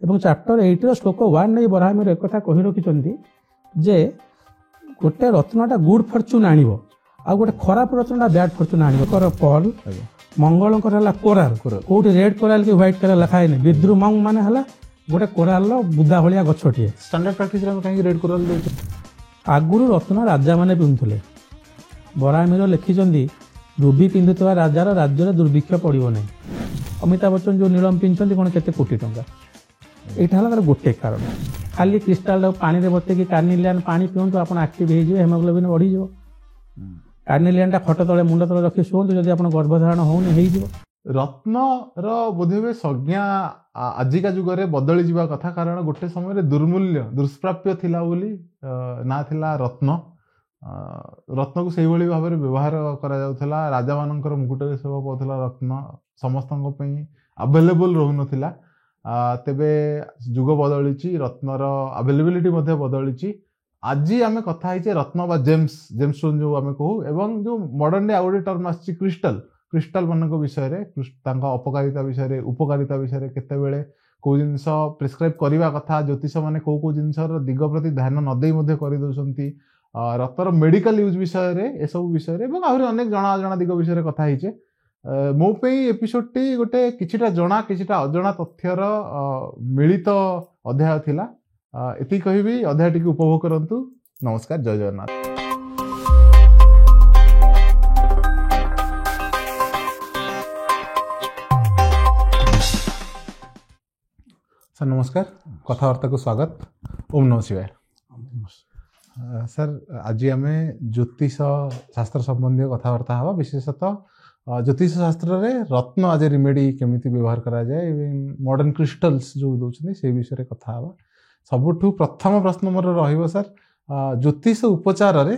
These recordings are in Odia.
ଏବଂ ଚାପ୍ଟର 8 ଶ୍ଲୋକ 1 ନେଇ ବରାହମିହିର एकथा कहि रखिଛନ୍ତି जे गोटे रत्नटा गुड फॉर्च्यून आनिब आ गोटे खराब रत्नटा बैड फॉर्च्यून आनिब कर पर्ल मंगल कोराल कोठी रेड कोराल कि व्हाइट कोराल लिखाए नहीं विद्रुमंग माने हला गोटे कोराल बुदा भलिया गछटिए स्टैंडर्ड प्रैक्टिस रे कहीं रेड कोराल दे आगुरु रत्न राजा माने पिंधुले बराहमिहिर लिखिଛନ୍ତି रुबी पिंधुवा राजार राज्य दुर्भिक्ष पड़ो नहीं अमिताभ बच्चन जो नीलम पिंधुଛନ୍ତି कौन केते कोटी टंका यहाँ है गोटे कारण खाली क्रिस्टाल पानी रे बतेकी कार्निलियन पानी पिंतु आप एक्टिव हो हेमोग्लोबिन बढ़ी कार्निलियन खट तले मुंड तले रखी शुंतु जब आप गर्भधारण होनी रत्न बोधे संज्ञा आजिका जुगरे बदली जावा कथा कारण गोटे समय दुर्मूल्य दुष्प्राप्य थिला बोली ना थिला रत्न रत्न को से भाव में व्यवहार करा जाउथला राजा मानकर मुकुटरे सेवा पाउथला रत्न समस्त अवेलेबल रहउनथिला तेबे जुग बदली रत्नर अवेलेबिलिटी बदली आज आम कथा है रत्न बा जेम्स स्टोन जो आम कहू एवं जो मॉडर्न डे आउट टर्म आछि क्रिस्टल मान विषय अपकारिता विषय उपकारिता विषय केतेबेले कौ जिनस प्रिस्क्राइब करने कथा ज्योतिष मैंने कौ जिनसर दिग प्रति ध्यान नदे कर दौरान रत्नर मेडिकल यूज विषय ए सब विषय आहरी अनेक जना अजना दिग विषय कथा है मो एपिसोड टी गोटे किछिटा जना किछिटा अजना तथ्यर मिलित अध्याय थिला एति कहबी अध्याय टी उपभोग करंतु। नमस्कार, जय जगन्नाथ। सर नमस्कार, कथावार्ता को स्वागत। ओम नमः शिवाय। सर आज आम ज्योतिष शास्त्र संबंधी कथावार्ता हवा विशेषतः ज्योतिष शास्त्र रे रत्न आज रिमेडी केमिति व्यवहार करा जाए मॉडर्न क्रिस्टल्स जो दौरान से विषय कथा हवा। सबुठु प्रथम प्रश्न मोर रहिबो सर ज्योतिष उपचार रे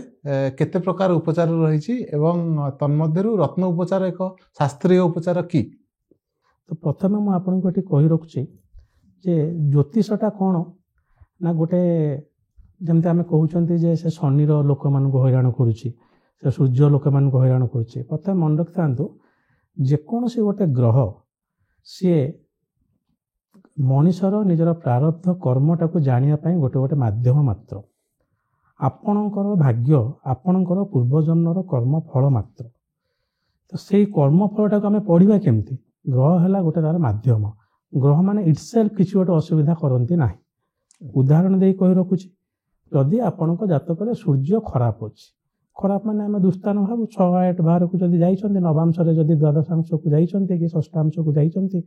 केते प्रकार उपचार रही एवं तन्मध्यरु रत्न उपचार एक शास्त्रीय उपचार की। तो प्रथम मु आपन को कहि रखुची जे ज्योतिषटा कौन ना गोटे जमते आम कहते जे से शनि लोक मान हैरान करुच्ची से सूर्य लोक मान हैरान करुच्ची। प्रथम मन रखि था जेकोसी गोटे ग्रह सी मनीषर निजर प्रारब्ध कर्मटा को जानापी गोटे गोटे मध्यम मात्र आपणकर भाग्य आपणकर पूर्वजन्मर कर्म फल मात्र। तो से कर्म फलटा को आम पढ़ा केमती ग्रह है गोटे तार माध्यम ग्रह माने इटसेल्फ किसी गोटे असुविधा करती ना। उदाहरण दे कही रखुची जदि आपण जातक सूर्य खराब अच्छी खराब माने आम दुस्थान भाव 6-8 बाहर को जब जाइए नवांश जदि द्वादशांश को जाइए कि षष्ठांश को जाइए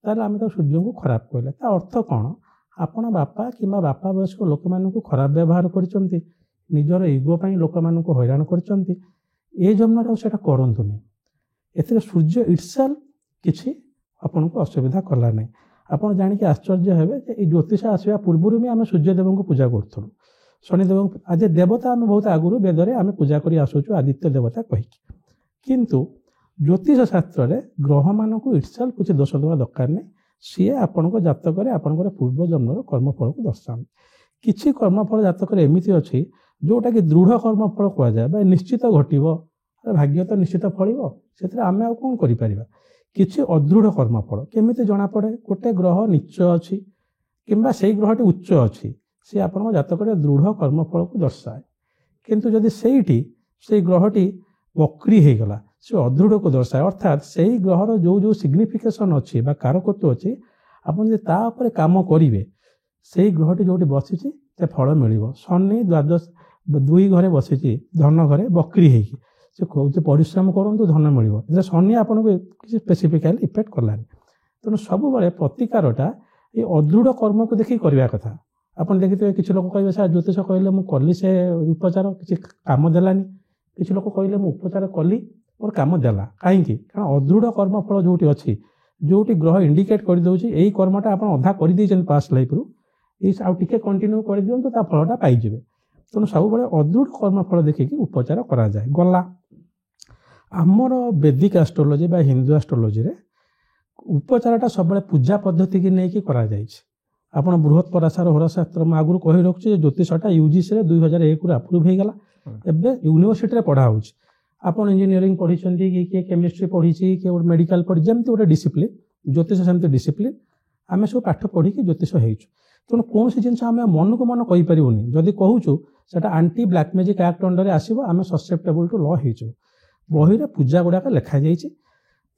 ताले आम तो सूर्य को खराब कहले ता अर्थ कौन आपण बापा कि बापा वयस्क लोक मानू खराब व्यवहार करचंती निजर इगो पाई लोक मानू हैरान करचंती ए जन्म से करतुनि एथिरे सूर्य इटसेल्फ किछि आपन को असुविधा कला नहीं। आपन जानिक आश्चर्य हेबे जे ज्योतिष आसवा पूर्व भी आम सूर्यदेव को पूजा करूँ शनिदेव आज देवता आम बहुत आगुरी वेदरे आम पूजा कर आसुचु आदित्य देवता कहीकि किंतु ज्योतिष शास्त्र रे ग्रह मान को इटसेल्फ कुछ दोष देवा दरकार नहीं। सी आपण जातक आपंकर पूर्वजन्मर कर्मफल को दर्शा किसी कर्मफल जातक एमती अच्छी जोटा कि दृढ़ कर्मफल कहुए निश्चित घटव भाग्य तो निश्चित फल से आम आउ कौन कर किसी अदृढ़ कर्मफल केमिति जना पड़े गोटे ग्रह नीच अच्छी किंबा से ग्रहटी उच्च अच्छी सी आपण जातक दृढ़ कर्मफल को दर्शाए किंतु जदि से ग्रहटी वक्री हो गला से अदृढ़ को दर्शाए अर्थात से ग्रहर जो जो सिग्निफिकेशन अच्छी कारकत्व अच्छी आपड़ काम करेंगे से ग्रहटी जो बसी से फल मिल शनि द्वादश 2 घरे बसी धन घरे वक्री होगी से कौन परिश्रम करूँ धन मिल शनि आपन को किसी स्पेसिफिकाली इफेक्ट कलानी। तेणु सब प्रतिकारटा ये अदृढ़ कर्म को देखिए करवा कथा। आप देखिए किसी लोग कहे सर ज्योतिष कहले मुझे कली से उपचार किसी काम देलानी किसी लोग कहले मुझे उपचार कली और काम देला कहीं कारण अदृढ़ कर्मफल जोटी अच्छी जोटी ग्रह इंडिकेट कर दौर यही कर्मटा आप अधा कर पास्ट लाइफ रु आउ टे कंटिन्यू कर दिखाँ तो फलटा पाइबे। तेणु सब अदृढ़ कर्मफल देखिए उपचार करा जाए गला। आमर वैदिक एस्ट्रोलोजी बा हिंदू एस्ट्रोलोजी रे उपचारटा सब पूजा पद्धति की लेकिन करा जाए। आपण बृहत पराशर होराशास्त्र मैं आगुरी कही रखुच्छे ज्योतिषटा यूजीसी 2001 अप्रूव हो गला एबे यूनिवर्सिटी रे पढ़ा होउछ। आपण इंजीनियरिंग पढ़ी कि केमिस्ट्री पढ़ी कि मेडिकल पढ़ी जमती गोटे डिसिप्लिन ज्योतिष सेमती डिसिप्लिन आम सब पाठ पढ़ी ज्योतिष हो तेणु कौन जिन आम मन को मन कहींपारूनी जदि कहूँ से aunty black magic act under आसो आम ससेप्टेबल टू लॉ हो बही पूजा गुड़ाक लिखा जाइए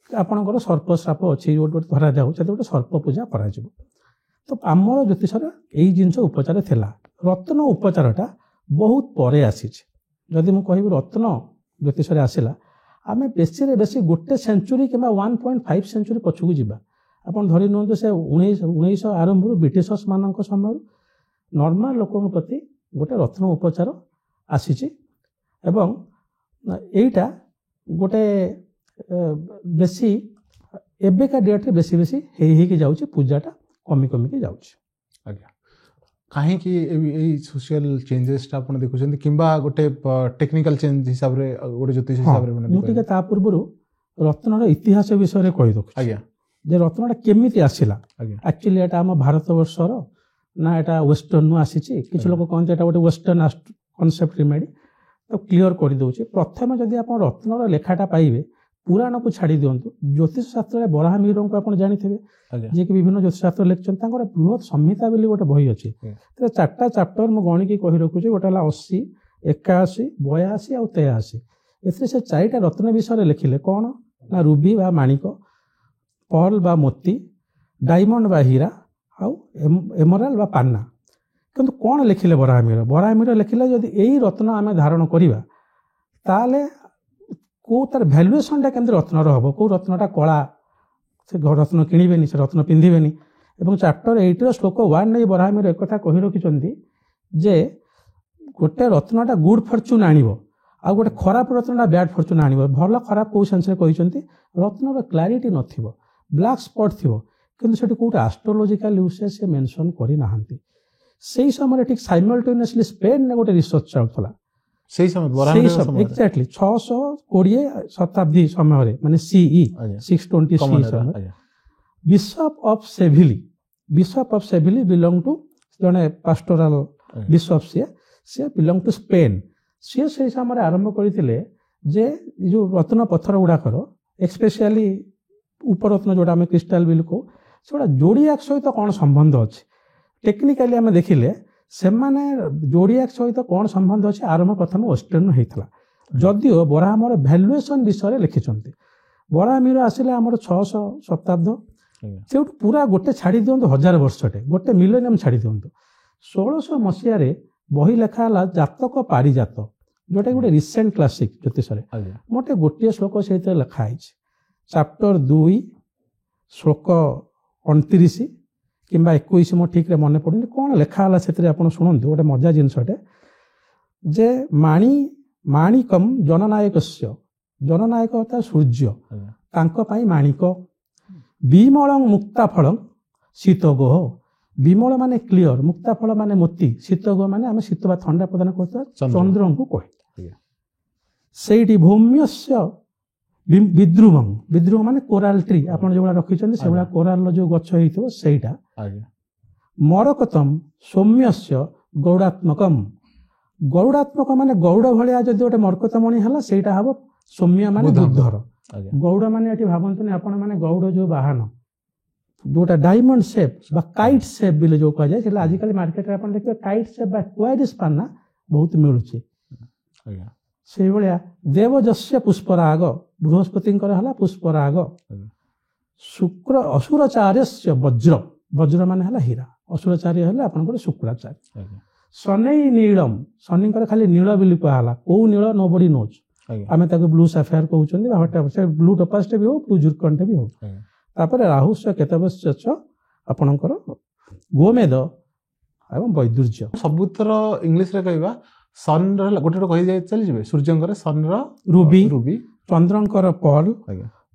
आपणकर सर्प श्राप अच्छी गोटे धरा जाऊ गोटे सर्प पूजा करा तो आमर ज्योतिष यही जिनस उपचार थिला रत्न उपचारटा बहुत परे आसी जदि मु कहबी रत्न ज्योतिष आसला आम बेसी गोटे सेंचुरी कि 1.5 सेंचुरी पछकू जावा आपन धरी नियंतु से 1900 आरंभ ब्रिटिश मान समय नॉर्मल लोकों प्रति गोटे रत्न उपचार आसी एवं एटा गोटे बेसी एबेका डेट बेसी बेसी हेई जाउची पूजाटा कमी कमी के जाउची आज्ञा कहीं सोशल चेंजेस आपण देखुछन किंबा गोटे टेक्निकल चेंज हिसाब रे गोटे ज्योतिष हिसाब रे मुटिके ता पूर्व रत्नर इतिहास विषय कहि दो आज्ञा जे रत्नटा केमिति आसिला एक्चुअली एटा हम भारत वर्षर ना एटा वेस्टर्न नु आसीची किछ लोक कहते एटा गोटे वेस्टर्न कॉन्सेप्ट रेमेडी तो क्लियर कर दउची प्रथम जदि आपण रत्नर लेखाटा पाइबे पुराण को छाड़ी दिंतु ज्योतिष शास्त्र बराह मिहिर को आप जानी जे कि विभिन्न ज्योतिष शास्त्र लिखिं बृहत संहिता बोली गोटे बही अच्छी तो 4टा चैप्टर मुझे गणिकी कही रखुच्छे गोटे 80, 81, 82 और 83 एथे से 4टा रत्न विषय लिखिले कौन ना रूबी बा माणिक पर्ल बा मोती डायमंड बा हीरा आउ एमराल्ड बा पान्ना किंतु कौन लिखिले बराह मिहिर लिखिले जदि यही रत्न आम धारण करिबा ताले को तार भैल्युएसनटा केमती रत्नर हम कौ रत्नटा कला से रत्न किणवेनि से रत्न पिंधेनि और चैप्टर 8 श्लोक 1 नहीं बराहमिर एक कथा कही रखिंट जे गोटे रत्नटा गुड फॉर्च्यून आणिबो आ गोटे खराब रत्नटा बैड फॉर्च्यून आणिबो भल खराब कौ सेंस रे कहिसंती रत्नर क्लारिटी नथिबो ब्लैक स्पॉट थिबो किंतु सेठी कोटे एस्ट्रोलॉजिकल यूसेज से मेंशन करि नाहंती सेही समय ठीक साइमल्टेनियसली स्पेन ने गोटे रिसर्च चलतला सही समय एक्जेक्टली 620 शताब्दी समय माने सीई 620 सी समय bishop of Seville belong to जने पास्टोरल बिशप से बिलोंग टू स्पेन सी से समय आरंभ करथिले जे जो रत्न पत्थर गुड़ाकर एक्सपेशली उपरत्न जोड़ा आम क्रिस्टाल बिल को सेटा जोड़ियाक सहित कौन संबंध अच्छे टेक्निकाली आम देखिले से माने जोड़ियाक सहित कौन संबंध अच्छे आरंभ प्रथम वेस्टर्न होता जदिओ बराहमर भैल्युएसन विषय लिखिंट बराहमिर आसिले आमर 600 शताब्द से पूरा गोटे छाड़ी दिंतु 1000 वर्षटे गोटे मिलेनियम छाड़ी दिंतु 1600 मसीह बही लेखाला जातक पारिजात जोटा गोटे रिसेंट क्लासिक ज्योतिष मोटे गोटे श्लोक से लिखाई चैप्टर 2 श्लोक 29 किंबा 21 मो ठीक मन पड़े कौन लिखाला से आप शुणु गोटे मजा जिनसटे जे माणिकम जननायक जननायक अर्थात सूर्य तांको माणिक विमल मुक्ता फल शीतगोह विमल माने क्लियर मुक्ता फल माने मोती शीतगोह माने आम शीत बा ठंडा प्रदान करता चंद्र को कहे से भौम्यस्य विद्रुम माने कोराल ट्री आप जो रखी से कोराल जो गछ होता मरकतम सौम्यस्य गौड़ात्मकम गौड़ात्मक माने गौड़ भाया जब गोटे मरकतमणि है ସେଇଟା हम सौम्य माने बुद्धर गौड़ माने ये भावतुनि आपण माने गौड़ जो वाहन जोटा डायमंड शेप बा काइट शेप बिले जो कह जाए आजिकल मार्केट रे आपण देखिए काइट शेप बा क्वाइरिस पाना बहुत मिलुची से भलिया देवजस्य पुष्पराग बृहस्पति पुष्पराग शुक्र असुराचार्य वज्र वज्र माने हला हीरा असुराचार्य हला आपनकर शुक्राचार्य शनि नीलम शनिकर खाली नील बिली कहला को नील नोबडी नोज आमे ताको ब्लू सफायर कहउछन से ब्लू टोपास भी हो ब्लू जुरकन भी हो तापर राहु से केतवस्य आपनकर गोमेद एवं वैदुर्य सबुतर इंग्लिश रे कहबा सन र गोटे कहि जाय चली जिवे सूर्यंकर सन र रूबी चंद्रंकर पर्ल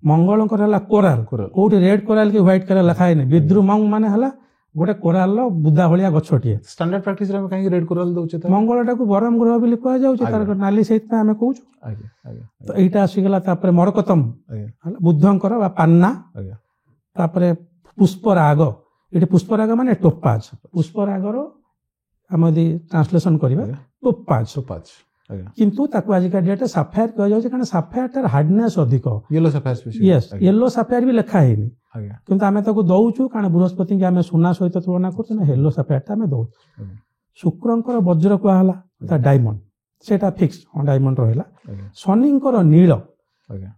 मंगलंकर हला कोराल कोठी रेड कोराल की व्हाइट कोराल लिखा है विद्रुमंग माने हला गोटे कोराल बुदा भलिया गछटिए स्टैंडर्ड प्रैक्टिस रे कहीं रेड कोराल दउचे त मंगलटा को बरम ग्रह बिली कह जाउचे तार नाली सहित में हमें कहूछु तो एटा आसी गेला तापर मरकतम बुद्धंकर बा पान्ना तापर पुष्पराग एटे पुष्पराग माने टोपाज पुष्परागर हम यदि ट्रांसलेशन करिबा टोपाज किंतु ताको आजिका डेट साफायर कह जाउचे कारण साफायर तार हार्डनेस अधिक येलो साफायर स्पेशल यस येलो साफायर भी लिखा हैनी ଆଜ୍ଞା କିନ୍ତୁ ଆମେ ତାକୁ ଦଉଛୁ କାରଣ ବୃହସ୍ପତିଙ୍କୁ ଆମେ ସୁନା ସହିତ ତୁଳନା କରୁଛୁ ନା ହେଲୋ ସାଫାୟାରଟା ଆମେ ଦଉଛୁ। ଆଜ୍ଞା ଶୁକ୍ରଙ୍କର ବଜ୍ର କୁହାହେଲା ତା ଡାଇମଣ୍ଡ, ସେଇଟା ଫିକ୍ସ ଡାଇମଣ୍ଡ ରହିଲା। ଆଜ୍ଞା ଶନିଙ୍କର ନୀଳ, ଆଜ୍ଞା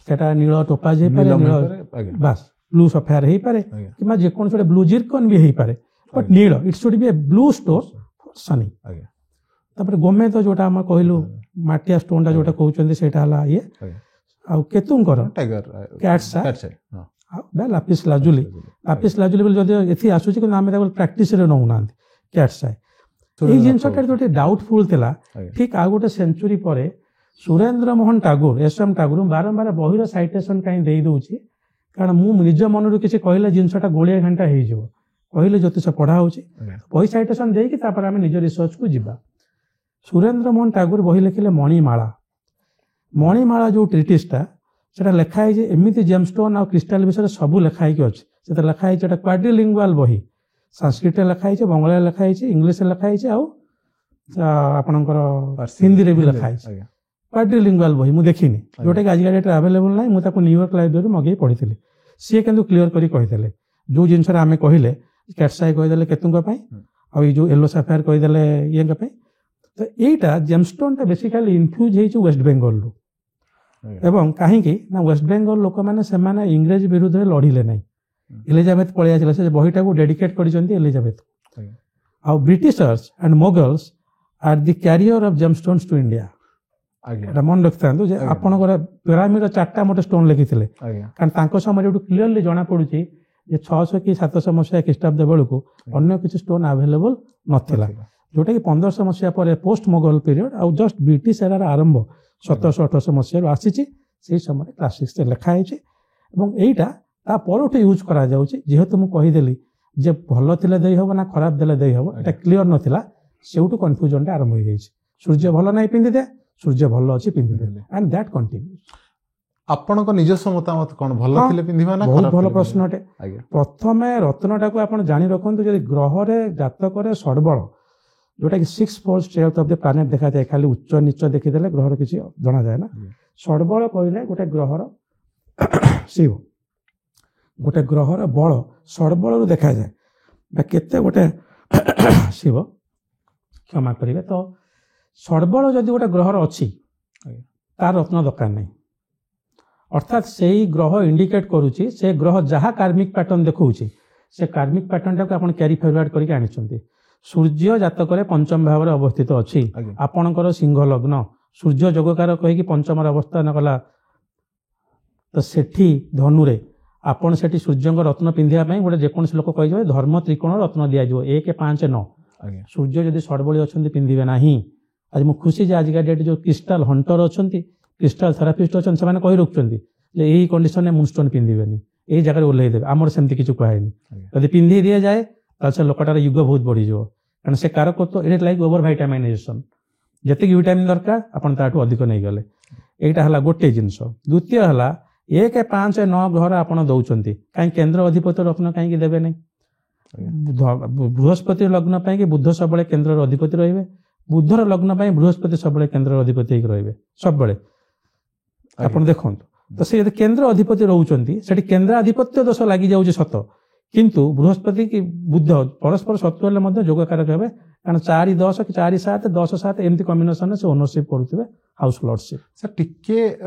ସେଟା ନୀଳ ଟୋପାଜ ହେଇପାରେ, ନୀଳମ ନୀଳ ହେଇପାରେ, ଆଜ୍ଞା ବାସ୍ ବ୍ଲୁ ସଫାୟାର ହେଇପାରେ, ଆଜ୍ଞା କିମ୍ବା ଯେକୌଣସି ଗୋଟେ ବ୍ଲୁ ଜିର୍କନ୍ ବି ହେଇପାରେ, ବଟ୍ ଆଜ୍ଞା। ନୀଳ it should be a blue stone Shani. ଆଜ୍ଞା ତାପରେ ଗୋମେଦ ଯୋଉଟା ଆମେ କହିଲୁ ମାଟିଆ ଷ୍ଟୋନଟା ଯୋଉଟା କହୁଛନ୍ତି ସେଇଟା ହେଲା ଇଏ। ଆଜ୍ଞା ଆଉ କେତୁଙ୍କର ଟାଇଗର କ୍ୟାଟ୍ସ ହଁ ଆଉ ଲାପିସ୍ ଲାଜୁଲି, ଲାପିସ୍ ଲାଜୁଲି ବୋଲି ଯଦି ଏଠି ଆସୁଛି କିନ୍ତୁ ଆମେ ତାକୁ ପ୍ରାକ୍ଟିସରେ ନେଉନାହାନ୍ତି କ୍ୟାଟ୍ସ ଆଇ। ଏଇ ଜିନିଷଟା ଯୋଉଠି ଡାଉଟଫୁଲ ଥିଲା, ଆଜ୍ଞା ଠିକ ଆଉ ଗୋଟେ ସେଞ୍ଚୁରୀ ପରେ ସୁରେନ୍ଦ୍ର ମୋହନ ଟାଗୋର ଏସ୍.ଏମ୍. ଟାଗୋର ବାରମ୍ବାର ବହିର ସାଇଟେସନ କାହିଁ ଦେଇ ଦଉଛି, କାରଣ ମୁଁ ନିଜ ମନରୁ କିଛି କହିଲେ ଜିନିଷଟା ଗୋଳିଆ ଘାଣ୍ଟା ହେଇଯିବ। କହିଲେ ଜ୍ୟୋତିଷ ପଢା ହଉଛି, ଆଜ୍ଞା ବହି ସାଇଟେସନ ଦେଇକି ତାପରେ ଆମେ ନିଜ ରିସର୍ଚ୍ଚକୁ ଯିବା। ସୁରେନ୍ଦ୍ର ମୋହନ ଟାଗୋର ବହି ଲେଖିଲେ ମଣିମାଳା। ମଣିମାଳା ଯୋଉ ଟ୍ରିଟିସଟା ସେଟା ଲେଖା ହେଇଛି, ଏମିତି ଜେମଷ୍ଟୋନ ଆଉ କ୍ରିଷ୍ଟାଲ ବିଷୟରେ ସବୁ ଲେଖା ହେଇକି ଅଛି। ସେଥିରେ ଲେଖା ହେଇଛି ଏଟା କ୍ୱାଡ୍ରିଲିଙ୍ଗୁଆଲ ବହି, ସାଂସ୍କ୍ରିଟରେ ଲେଖା ହେଇଛି, ବଙ୍ଗଳାରେ ଲେଖା ହେଇଛି, ଇଂଲିଶରେ ଲେଖା ହେଇଛି, ଆଉ ଆପଣଙ୍କର ହିନ୍ଦୀରେ ବି ଲେଖା ହେଇଛି। ଆଜ୍ଞା କ୍ୱାଡ୍ରିଲିଙ୍ଗୁଆଲ ବହି ମୁଁ ଦେଖିନି, ଯୋଉଟାକି ଆଜିକା ଡେଟ୍ରେ ଆଭେଲେବୁଲ ନାହିଁ। ମୁଁ ତାକୁ ନ୍ୟୁୟର୍କ ଲାଇବ୍ରେରୀରୁ ମଗେଇ ପଢିଥିଲି। ସିଏ କିନ୍ତୁ କ୍ଲିୟର କରି କହିଥିଲେ ଯୋଉ ଜିନିଷରେ ଆମେ କହିଲେ କ୍ୟାଟ୍ସାଇ କହିଦେଲେ କେତୁଙ୍କ ପାଇଁ, ଆଉ ଏଇ ଯୋଉ ୟେଲୋ ସାଫାୟାର କହିଦେଲେ ଇଏଙ୍କ ପାଇଁ। ତ ଏଇଟା ଜେମଷ୍ଟୋନଟା ବେସିକାଲି ଇନଫ୍ୟୁଜ ହେଇଛି ୱେଷ୍ଟ ବେଙ୍ଗଲରୁ। ଏବଂ କାହିଁକି ନା ୱେଷ୍ଟ ବେଙ୍ଗଲ ଲୋକମାନେ ସେମାନେ ଇଂରେଜ ବିରୁଦ୍ଧରେ ଲଢିଲେ ନାହିଁ। ଏଲିଜାବେଥ ପଳେଇ ଆସିଲା, ସେ ବହିଟାକୁ ଡେଡିକେଟ କରିଛନ୍ତି ଏଲିଜାବେଥ। ଆଉ Britishers and Mughals are the carrier of gemstones to India. ଆଜ୍ଞା ଏଟା ମନେ ରଖିଥାନ୍ତୁ ଯେ ଆପଣଙ୍କର ପିରାମିଡର 4ଟା ମୋଟେ ଷ୍ଟୋନ ଲେଖିଥିଲେ, ଆଜ୍ଞା କାରଣ ତାଙ୍କ ସମୟରେ ଏଠୁ କ୍ଲିୟରଲି ଜଣା ପଡୁଛି ଯେ 600 କି 700 ମସିହା ଖ୍ରୀଷ୍ଟାବ୍ଦ ବେଳକୁ ଅନ୍ୟ କିଛି ଷ୍ଟୋନ ଆଭେଲେବଲ ନଥିଲା, ଯୋଉଟା କି 1500 ମସିହା ପରେ ପୋଷ୍ଟ ମୋଗଲ ପିରିୟଡ ଆଉ ଜଷ୍ଟ ବ୍ରିଟିଶ ଏରାର ଆରମ୍ଭ 1700-1800 ମସିହାରୁ ଆସିଛି। ସେଇ ସମୟରେ କ୍ଲାସିକ୍ସରେ ଲେଖା ହେଇଛି ଏବଂ ଏଇଟା ତା ପରଠୁ ୟୁଜ୍ କରାଯାଉଛି। ଯେହେତୁ ମୁଁ କହିଦେଲି ଯେ ଭଲ ଥିଲେ ଦେଇ ହବ ନା ଖରାପ ଦେଲେ ଦେଇ ହବ, ଏଟା କ୍ଲିୟର ନଥିଲା, ସେଇଠୁ କନଫ୍ୟୁଜନଟା ଆରମ୍ଭ ହେଇଯାଇଛି। ସୂର୍ଯ୍ୟ ଭଲ ନାହିଁ ପିନ୍ଧିଦେ, ସୂର୍ଯ୍ୟ ଭଲ ଅଛି ପିନ୍ଧିଦେ, ଆଣ୍ଡ ଦ୍ୟାଟ୍ କଣ୍ଟିନ୍ୟୁସ୍। ଆପଣଙ୍କ ନିଜସ୍ୱ ମତାମତ କଣ, ଭଲ ଥିଲେ ପିନ୍ଧିବା ନା ବହୁତ ଖରାପ ଭଲ ଥିଲେ ପ୍ରଶ୍ନଟେ। ଆଜ୍ଞା ପ୍ରଥମେ ରତ୍ନଟାକୁ ଆପଣ ଜାଣି ରଖନ୍ତୁ, ଯଦି ଗ୍ରହରେ ଜାତକରେ ଷଡ଼ବଳ, ଯୋଉଟା କି 6-4 ଷ୍ଟେଟ୍ ଅଫ ଦ ପ୍ଲାନେଟ ଦେଖାଯାଏ, ଖାଲି ଉଚ୍ଚ ନିଚ ଦେଖିଦେଲେ ଗ୍ରହର କିଛି ଜଣାଯାଏ ନା। ଷଡ଼ବଳ କହିଲେ ଗୋଟେ ଗ୍ରହର ଶିବ, ଗୋଟେ ଗ୍ରହର ବଳ ଷଡ଼ବଳରୁ ଦେଖାଯାଏ ବା କେତେ ଗୋଟେ ଶିବ, କ୍ଷମା କରିବେ। ତ ଷଡ଼ବଳ ଯଦି ଗୋଟେ ଗ୍ରହର ଅଛି ତାର ରତ୍ନ ଦରକାର ନାହିଁ, ଅର୍ଥାତ୍ ସେଇ ଗ୍ରହ ଇଣ୍ଡିକେଟ୍ କରୁଛି, ସେ ଗ୍ରହ ଯାହା କାର୍ମିକ ପ୍ୟାଟର୍ନ ଦେଖଉଛି ସେ କାର୍ମିକ ପ୍ୟାଟର୍ନଟାକୁ ଆପଣ କ୍ୟାରି ଫରୱାର୍ଡ କରିକି ଆଣିଛନ୍ତି। ସୂର୍ଯ୍ୟ ଜାତକରେ ପଞ୍ଚମ ଭାବରେ ଅବସ୍ଥିତ ଅଛି, ଆପଣଙ୍କର ସିଂହ ଲଗ୍ନ, ସୂର୍ଯ୍ୟ ଯୋଗକାର କହିକି ପଞ୍ଚମରେ ଅବସ୍ଥାନ କଲା, ତ ସେଠି ଧନୁରେ ଆପଣ ସେଠି ସୂର୍ଯ୍ୟଙ୍କ ରତ୍ନ ପିନ୍ଧିବା ପାଇଁ ଗୋଟେ ଯେକୌଣସି ଲୋକ କହିଯିବେ ଧର୍ମ ତ୍ରିକୋଣ ରତ୍ନ ଦିଆଯିବ 1, 5, 9। ସୂର୍ଯ୍ୟ ଯଦି ଷଡ଼ବଳି ଅଛନ୍ତି ପିନ୍ଧିବେ ନାହିଁ। ଆଜି ମୁଁ ଖୁସି ଯେ ଆଜିକା ଡେଟ୍ ଯୋଉ କ୍ରିଷ୍ଟାଲ ହଣ୍ଟର ଅଛନ୍ତି, କ୍ରିଷ୍ଟାଲ ଥେରାପିଷ୍ଟ ଅଛନ୍ତି, ସେମାନେ କହି ରଖୁଛନ୍ତି ଯେ ଏଇ କଣ୍ଡିସନରେ ମୁନଷ୍ଟୋନ ପିନ୍ଧିବେନି, ଏଇ ଜାଗାରେ ଓହ୍ଲେଇ ଦେବେ। ଆମର ସେମିତି କିଛି କୁହାହେଇନି। ଯଦି ପିନ୍ଧି ଦିଆଯାଏ ତାହେଲେ ସେ ଲୋକଟାର ଯୁଗ ବହୁତ ବଢିଯିବ, କାରଣ ସେ କାରକତ୍ୱ ଇଟ୍ ଲାଇକ୍ ଓଭର ଭାଇଟାମାଇନେସନ, ଯେତିକି ଭିଟାମିନ ଦରକାର ଆପଣ ତାଠୁ ଅଧିକ ନେଇଗଲେ। ଏଇଟା ହେଲା ଗୋଟେ ଜିନିଷ। ଦ୍ୱିତୀୟ ହେଲା 1, 5, 9 ଘର ଆପଣ ଦଉଛନ୍ତି, କାହିଁ କେନ୍ଦ୍ର ଅଧିପତି ରତ୍ନ କାହିଁକି ଦେବେ ନାହିଁ? ବୃହସ୍ପତି ଲଗ୍ନ ପାଇଁ କି ବୁଧ ସବୁବେଳେ କେନ୍ଦ୍ରର ଅଧିପତି ରହିବେ, ବୁଧର ଲଗ୍ନ ପାଇଁ ବୃହସ୍ପତି ସବୁବେଳେ କେନ୍ଦ୍ରର ଅଧିପତି ହେଇକି ରହିବେ ସବୁବେଳେ। ଆପଣ ଦେଖନ୍ତୁ, ତ ସେ ଯଦି କେନ୍ଦ୍ର ଅଧିପତି ରହୁଛନ୍ତି ସେଠି କେନ୍ଦ୍ରାଧିପତ୍ୟ ଦୋଷ ଲାଗିଯାଉଛି ସତ, କିନ୍ତୁ ବୃହସ୍ପତି କି ବୁଧ ପରସ୍ପର ଶତ୍ରୁ ହେଲେ ମଧ୍ୟ ଯୋଗକାରକ ହେବେ, କାରଣ 4-10 କି 4-7, 10-7 ଏମିତି କମ୍ବିନେସନରେ ସେ ଓନରସିପ କରୁଥିବେ ହାଉସ ଲର୍ଡସିପ। ସାର୍ ଟିକେ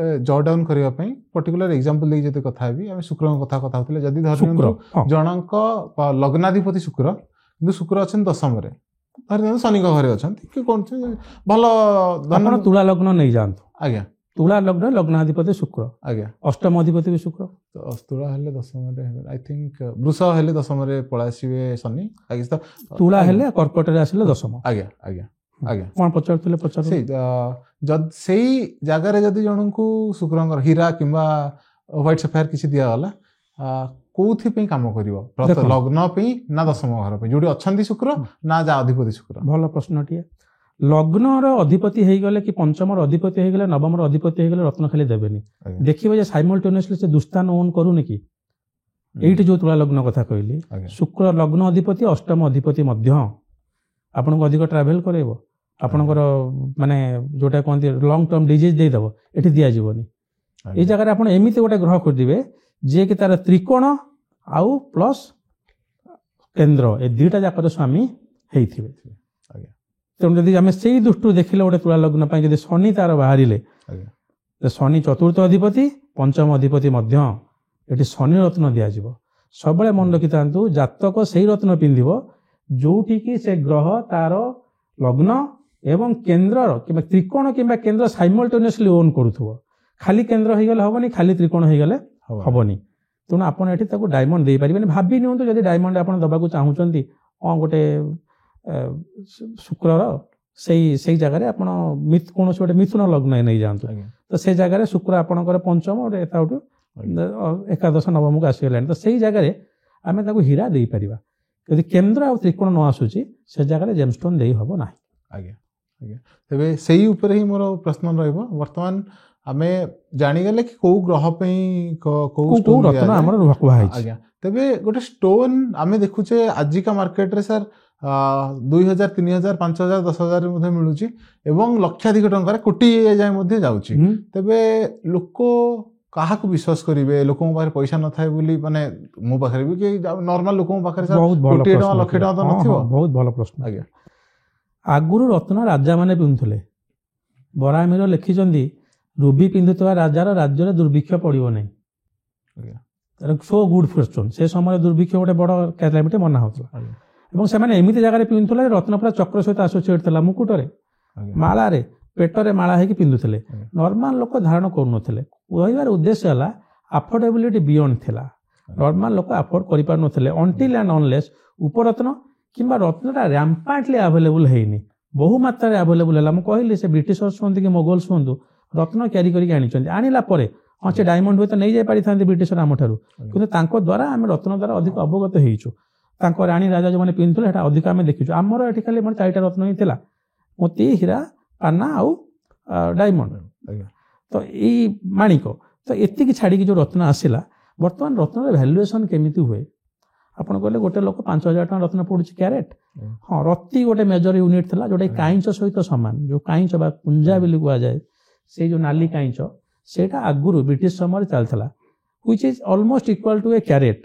ଜଟ୍ ଡାଉନ୍ କରିବା ପାଇଁ ପର୍ଟିକୁଲାର ଏକ୍ସାମ୍ପଲ ଦେଇକି ଯଦି କଥା ହେବି, ଆମେ ଶୁକ୍ରଙ୍କ କଥା ହଉଥିଲେ, ଯଦି ଧରିନିଅନ୍ତୁ ଜଣଙ୍କ ଲଗ୍ନାଧିପତି ଶୁକ୍ର, କିନ୍ତୁ ଶୁକ୍ର ଅଛନ୍ତି ଦଶମରେ, ଧରିନିଅନ୍ତୁ ଶନିଙ୍କ ଘରେ ଅଛନ୍ତି କି କଣ ଭଲ, ଆପଣ ତୁଳା ଲଗ୍ନ ନେଇଯାଆନ୍ତୁ। ଆଜ୍ଞା ତୁଳା ଲଗ୍ନ ଲଗ୍ନାଧିପତି ଶୁକ୍ର, ଆଜ୍ଞା ଅଷ୍ଟମ ଅଧିପତି ବି ଶୁକ୍ର, ତୁଳା ହେଲେ ଦଶମରେ ଆଇ ଥିଙ୍କ ବୃଷ ହେଲେ ଦଶମରେ ପଳେଇ ଆସିବେ ଶନି, ତୁଳା ହେଲେ କର୍କଟରେ ଆସିଲେ ଦଶମ। ଆଜ୍ଞା ଆଜ୍ଞା ଆଜ୍ଞା କଣ ପଚାରୁଥିଲେ ସେଇ ଜାଗାରେ ଯଦି ଜଣଙ୍କୁ ଶୁକ୍ରଙ୍କର ହୀରା କିମ୍ବା ହ୍ୱାଇଟ୍ ସାଫାୟାର କିଛି ଦିଆଗଲା, କୋଉଥିପାଇଁ କାମ କରିବ? ଲଗ୍ନ ପାଇଁ ନା ଦଶମ ଘର ପାଇଁ, ଯୋଉଠି ଅଛନ୍ତି ଶୁକ୍ର ନା ଯା ଅଧିପତି ଶୁକ୍ର? ଭଲ ପ୍ରଶ୍ନଟିଏ। ଲଗ୍ନର ଅଧିପତି ହେଇଗଲେ କି ପଞ୍ଚମର ଅଧିପତି ହେଇଗଲେ, ନବମର ଅଧିପତି ହେଇଗଲେ ରତ୍ନ ଖାଲି ଦେବେନି, ଦେଖିବେ ଯେ ସାଇମଲ୍ଟେନିୟସଲି ସେ ଦୁସ୍ଥାନ ଓନ୍ କରୁନି କି। ଏଇଠି ଯୋଉ ତୁଳା ଲଗ୍ନ କଥା କହିଲି, ଶୁକ୍ର ଲଗ୍ନ ଅଧିପତି, ଅଷ୍ଟମ ଅଧିପତି ମଧ୍ୟ ଆପଣଙ୍କୁ ଅଧିକ ଟ୍ରାଭେଲ କରେଇବ, ଆପଣଙ୍କର ମାନେ ଯୋଉଟା କୁହନ୍ତି ଲଙ୍ଗ ଟର୍ମ ଡିଜିଜ ଦେଇଦବ, ଏଠି ଦିଆଯିବନି। এই জায়গায় ଆପଣ ଏମିତି ଗୋଟେ ଗ୍ରହ ଖୋଜିବେ ଯିଏକି ତାର ତ୍ରିକୋଣ ଆଉ ପ୍ଲସ୍ କେନ୍ଦ୍ର ଏ ଦୁଇଟା ଯାକର ସ୍ୱାମୀ ହେଇଥିବେ। ତେଣୁ ଯଦି ଆମେ ସେଇ ଦୃଷ୍ଟିରୁ ଦେଖିଲେ ଗୋଟେ ତୁଳା ଲଗ୍ନ ପାଇଁ ଯଦି ଶନି ତାର ବାହାରିଲେ ଶନି ଚତୁର୍ଥ ଅଧିପତି ପଞ୍ଚମ ଅଧିପତି ମଧ୍ୟ ଏଠି ଶନି ରତ୍ନ ଦିଆଯିବ। ସବୁବେଳେ ମନେ ରଖିଥାନ୍ତୁ ଜାତକ ସେଇ ରତ୍ନ ପିନ୍ଧିବ ଯୋଉଠିକି ସେ ଗ୍ରହ ତାର ଲଗ୍ନ ଏବଂ କେନ୍ଦ୍ରର କିମ୍ବା ତ୍ରିକୋଣ କିମ୍ବା କେନ୍ଦ୍ର ସାଇମଲ୍ଟେନିୟସଲି ଓନ୍ କରୁଥିବ। ଖାଲି କେନ୍ଦ୍ର ହେଇଗଲେ ହବନି, ଖାଲି ତ୍ରିକୋଣ ହେଇଗଲେ ହବନି। ତେଣୁ ଆପଣ ଏଠି ତାକୁ ଡାଇମଣ୍ଡ ଦେଇପାରିବେନି। ଭାବି ନିଅନ୍ତୁ ଯଦି ଡାଇମଣ୍ଡ ଆପଣ ଦେବାକୁ ଚାହୁଁଛନ୍ତି ଗୋଟେ ଶୁକ୍ରର ସେଇ ଜାଗାରେ ଆପଣ କୌଣସି ଗୋଟେ ମିଥୁନ ଲଗ୍ନ ନେଇଯାଆନ୍ତୁ, ତ ସେଇ ଜାଗାରେ ଶୁକ୍ର ଆପଣଙ୍କର ପଞ୍ଚମ ଗୋଟେ ଏତାଠୁ ଏକାଦଶ ନବମକୁ ଆସିଗଲାଣି, ତ ସେଇ ଜାଗାରେ ଆମେ ତାକୁ ହୀରା ଦେଇପାରିବା। ଯଦି କେନ୍ଦ୍ର ଆଉ ତ୍ରିକୋଣ ନ ଆସୁଛି ସେ ଜାଗାରେ ଜେମଷ୍ଟୋନ୍ ଦେଇ ହବ ନାହିଁ। ଆଜ୍ଞା ଆଜ୍ଞା ତେବେ ସେଇ ଉପରେ ହିଁ ମୋର ପ୍ରଶ୍ନ ରହିବ। ବର୍ତ୍ତମାନ ଆମେ ଜାଣିଗଲେ କି କୋଉ ଗ୍ରହ ପାଇଁ କୋଉ ରତ୍ନ ଆମର କୁହାଯାଇଛି। ଆଜ୍ଞା ତେବେ ଗୋଟେ ଷ୍ଟୋନ୍ ଆମେ ଦେଖୁଛେ ଆଜିକା ମାର୍କେଟରେ ସାର୍ 2000 3000 5000 10,000 ମଧ୍ୟ ମିଳୁଛି ଏବଂ ଲକ୍ଷାଧିକ ଟଙ୍କାରେ କୋଟି ଯାଏ ମଧ୍ୟ ଯାଉଛି। ତେବେ ଲୋକ କାହାକୁ ବିଶ୍ୱାସ କରିବେ? ଲୋକଙ୍କ ପାଖରେ ପଇସା ନଥାଏ ବୋଲି, ମାନେ ମୋ ପାଖରେ ବି କି ନର୍ମାଲ ଲୋକଙ୍କ ପାଖରେ କୋଟି ଟଙ୍କା ଲକ୍ଷ ଟଙ୍କା ତ ନଥିବ। ବହୁତ ଭଲ ପ୍ରଶ୍ନ। ଆଜ୍ଞା ଆଗରୁ ରତ୍ନ ରାଜାମାନେ ପିନ୍ଧୁଥିଲେ। ବରାମିର ଲେଖିଛନ୍ତି ରୁବି ପିନ୍ଧୁଥିବା ରାଜାର ରାଜ୍ୟରେ ଦୁର୍ଭିକ୍ଷ ପଡ଼ିବ ନାହିଁ। So good fortune. ସେ ସମୟରେ ଦୁର୍ଭିକ୍ଷ ଗୋଟେ ବଡ଼ କ୍ୟାଲାମିଟି ମନା ହେଉଥିଲା ଏବଂ ସେମାନେ ଏମିତି ଜାଗାରେ ପିନ୍ଧୁଥିଲେ ରତ୍ନ ପୁରା ଚକ୍ର ସହିତ ଆସୋସିଏଟ୍ ଥିଲା। ମୁକୁଟରେ, ମାଳାରେ, ପେଟରେ ମାଳା ହେଇକି ପିନ୍ଧୁଥିଲେ। ନର୍ମାଲ ଲୋକ ଧାରଣ କରୁନଥିଲେ। କହିବାର ଉଦ୍ଦେଶ୍ୟ ହେଲା ଆଫୋର୍ଡେବିଲିଟି ବିୟଣ୍ଡ ଥିଲା। ନର୍ମାଲ ଲୋକ ଆଫୋର୍ଡ କରିପାରୁନଥିଲେ ଅନ୍ଟିଲ୍ ଆଣ୍ଡ ଅନଲେସ୍ ଉପରତ୍ନ କିମ୍ବା ରତ୍ନଟା ରାମ୍ପାଣ୍ଟଲି ଆଭେଲେବୁଲ୍ ହେଇନି। ବହୁ ମାତ୍ରାରେ ଆଭେଲେବୁଲ୍ ହେଲା। ମୁଁ କହିଲି ସେ ବ୍ରିଟିଶର୍ସ ହୁଅନ୍ତୁ କି ମୋଗଲ୍ସ ହୁଅନ୍ତୁ ରତ୍ନ କ୍ୟାରି କରିକି ଆଣିଛନ୍ତି। ଆଣିଲା ପରେ ସେ ଡାଇମଣ୍ଡ ହୁଏତ ନେଇଯାଇ ପାରିଥାନ୍ତି ବ୍ରିଟିଶର ଆମଠାରୁ, କିନ୍ତୁ ତାଙ୍କ ଦ୍ୱାରା ଆମେ ରତ୍ନ ଦ୍ୱାରା ଅଧିକ ଅବଗତ ହେଇଛୁ। ତାଙ୍କ ରାଣୀ ରାଜା ଯେଉଁମାନେ ପିନ୍ଧୁଥିଲେ ସେଟା ଅଧିକ ଆମେ ଦେଖିଛୁ। ଆମର ଏଠି ଖାଲି ମୋର 4ଟା ରତ୍ନ ହିଁ ଥିଲା, ମୋତି, ହୀରା, ପାନା ଆଉ ଡାଇମଣ୍ଡ। ତ ଏଇ ମାଣିକ, ତ ଏତିକି ଛାଡ଼ିକି ଯେଉଁ ରତ୍ନ ଆସିଲା, ବର୍ତ୍ତମାନ ରତ୍ନର ଭ୍ୟାଲୁଏସନ୍ କେମିତି ହୁଏ? ଆପଣ କହିଲେ ଗୋଟେ ଲୋକ 5,000 ଟଙ୍କା ରତ୍ନ ପଡ଼ୁଛି କ୍ୟାରେଟ୍। ହଁ, ରତି ଗୋଟେ ମେଜର ୟୁନିଟ୍ ଥିଲା ଯେଉଁଟା କାଇଁଚ ସହିତ ସମାନ। ଯେଉଁ କାଇଁଚ ବା କୁଞ୍ଜା ବୋଲି କୁହାଯାଏ, ସେଇ ଯେଉଁ ନାଲି କାଇଁଚ, ସେଇଟା ଆଗରୁ ବ୍ରିଟିଶ ସମୟରେ ଚାଲିଥିଲା, which is almost equal to A carat.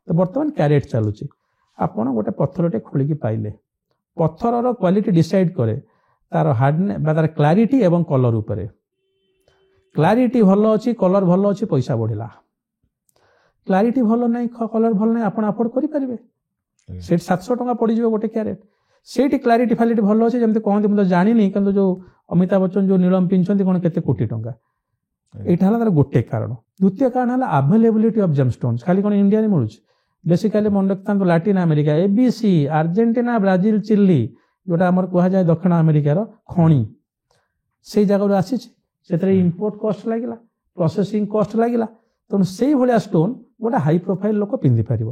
ତ ବର୍ତ୍ତମାନ କ୍ୟାରେଟ୍ ଚାଲୁଛି। ଆପଣ ଗୋଟେ ପଥରଟେ ଖୋଳିକି ପାଇଲେ, ପଥରର କ୍ୱାଲିଟି ଡିସାଇଡ୍ କରେ ତାର ହାର୍ଡନେସ୍ ବା ତାର କ୍ଲାରିଟି ଏବଂ କଲର୍ ଉପରେ। କ୍ଲାରିଟି ଭଲ ଅଛି, କଲର୍ ଭଲ ଅଛି, ପଇସା ବଢ଼ିଲା। କ୍ଲାରିଟି ଭଲ ନାହିଁ, କଲର୍ ଭଲ ନାହିଁ, ଆପଣ ଆଫୋର୍ଡ କରିପାରିବେ? ସେଇଠି 700 ଟଙ୍କା ପଡ଼ିଯିବ ଗୋଟେ କ୍ୟାରେଟ୍। ସେଇଠି କ୍ଲାରିଟି ଫ୍ୟାଲିଟି ଭଲ ଅଛି, ଯେମିତି କହନ୍ତି, ମୁଁ ତ ଜାଣିନି, କିନ୍ତୁ ଯେଉଁ ଅମିତାଭ ବଚ୍ଚନ ଯେଉଁ ନୀଳମ ପିନ୍ଧୁଛନ୍ତି କ'ଣ କେତେ କୋଟି ଟଙ୍କା। ଏଇଟା ହେଲା ତାର ଗୋଟେ କାରଣ। ଦ୍ୱିତୀୟ କାରଣ ହେଲା ଆଭେଲେବିଲିଟି ଅଫ୍ ଜେମଷ୍ଟୋନ୍ସ। ଖାଲି କ'ଣ ଇଣ୍ଡିଆରେ ମିଳୁଛି? ବେସିକାଲି ମନେ ରଖିଥାନ୍ତୁ Latin America, ABC, Argentina, Brazil, chilli, ଯେଉଁଟା ଆମର କୁହାଯାଏ ଦକ୍ଷିଣ ଆମେରିକାର ଖଣି, ସେଇ ଜାଗାରୁ ଆସିଛି। ସେଥିରେ ଇମ୍ପୋର୍ଟ କଷ୍ଟ ଲାଗିଲା, ପ୍ରୋସେସିଂ କଷ୍ଟ ଲାଗିଲା। ତେଣୁ ସେଇଭଳିଆ ଷ୍ଟୋନ୍ ଗୋଟେ ହାଇ ପ୍ରୋଫାଇଲ୍ ଲୋକ ପିନ୍ଧିପାରିବ।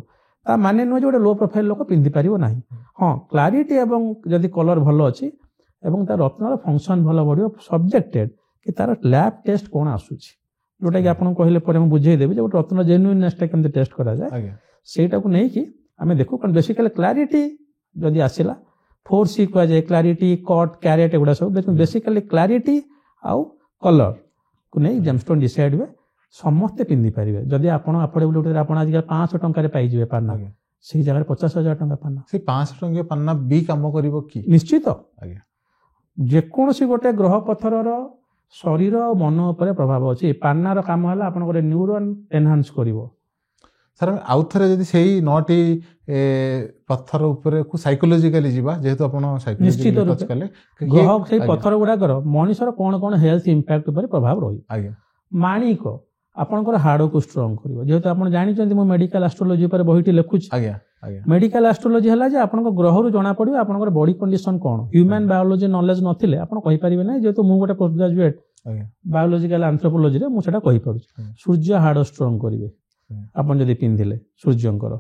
ତା ମାନେ ନୁହେଁ ଯେ ଗୋଟେ ଲୋ ପ୍ରୋଫାଇଲ୍ ଲୋକ ପିନ୍ଧିପାରିବ ନାହିଁ। ହଁ, କ୍ଲାରିଟି ଏବଂ ଯଦି କଲର୍ ଭଲ ଅଛି ଏବଂ ତାର ରତ୍ନର ଫଙ୍କସନ୍ ଭଲ ବଢ଼ିବ, ସବଜେକ୍ଟେଡ୍ କି ତାର ଲ୍ୟାବ୍ ଟେଷ୍ଟ କ'ଣ ଆସୁଛି, ଯେଉଁଟାକି ଆପଣଙ୍କୁ କହିଲେ ପରେ ମୁଁ ବୁଝେଇଦେବି ଯେ ଗୋଟେ ରତ୍ନ ଜେନ୍ୟୁଇନେସ୍ଟା କେମିତି ଟେଷ୍ଟ କରାଯାଏ, ସେଇଟାକୁ ନେଇକି ଆମେ ଦେଖୁ। କାରଣ ବେସିକାଲି କ୍ଲାରିଟି ଯଦି ଆସିଲା, 4C କୁହାଯାଏ, କ୍ଲାରିଟି, କଟ୍, କ୍ୟାରେଟ୍, ଏଗୁଡ଼ା ସବୁ ବେସିକାଲି କ୍ଲାରିଟି ଆଉ କଲର୍କୁ ନେଇ ଜେମଷ୍ଟୋନ୍ ଡିସାଇଡ୍ ହୁଏ। ସମସ୍ତେ ପିନ୍ଧିପାରିବେ। ଯଦି ଆପଣ ଆଫୋର୍ଡେବିଲିଟିରେ ଆପଣ ଆଜିକାଲି 500 ଟଙ୍କାରେ ପାଇଯିବେ ପାନା, ସେଇ ଜାଗାରେ 50,000 ଟଙ୍କା ପାନା। ସେ 500 ଟଙ୍କିଆ ପାନା ବି କାମ କରିବ କି? ନିଶ୍ଚିତ। ଯେକୌଣସି ଗୋଟେ ଗ୍ରହ ପଥରର ଶରୀର ଆଉ ମନ ଉପରେ ପ୍ରଭାବ ଅଛି। ପାନାର କାମ ହେଲା ଆପଣଙ୍କର ନ୍ୟୁରନ୍ ଏନହାନ୍ସ କରିବ। ସାର୍ ଆମେ ଆଉ ଥରେ ଯଦି ସେଇ 9ଟି ପଥର ଉପରେ ସାଇକୋଲୋଜିକାଲି ଯିବା, ଯେହେତୁ ଆପଣ ନିଶ୍ଚିତ ରୂପେ ଗ୍ରହ ସେଇ ପଥର ଗୁଡ଼ାକର ମଣିଷର କ'ଣ କ'ଣ ହେଲ୍ଥ ଇମ୍ପାକ୍ଟ ଉପରେ ପ୍ରଭାବ ରହିବ। ମାଣିକ ଆପଣଙ୍କର ହାଡ଼କୁ ଷ୍ଟ୍ରଙ୍ଗ କରିବ। ଯେହେତୁ ଆପଣ ଜାଣିଛନ୍ତି ମୁଁ ମେଡିକାଲ ଆଷ୍ଟ୍ରୋଲୋଜି ଉପରେ ବହିଟି ଲେଖୁଛି। ମେଡିକାଲ ଆଷ୍ଟ୍ରୋଲୋଜି ହେଲା ଯେ ଆପଣଙ୍କ ଗ୍ରହରୁ ଜଣାପଡ଼ିବ ଆପଣଙ୍କର ବଡି କଣ୍ଡିସନ୍ କ'ଣ। ହ୍ୟୁମାନ୍ ବାୟୋଲୋଜି ନଲେଜ ନଥିଲେ ଆପଣ କହିପାରିବେ ନାହିଁ। ଯେହେତୁ ମୁଁ ଗୋଟେ ପୋଷ୍ଟ ଗ୍ରାଜୁଏଟ୍ ବାୟୋଲୋଜିକାଲ ଆନ୍ଥ୍ରୋପୋଲୋଜିରେ ମୁଁ ସେଟା କହିପାରୁଛି। ସୂର୍ଯ୍ୟ ହାଡ଼ ଷ୍ଟ୍ରଙ୍ଗ କରିବେ ଆପଣ ଯଦି ପିନ୍ଧିଲେ ସୂର୍ଯ୍ୟଙ୍କର।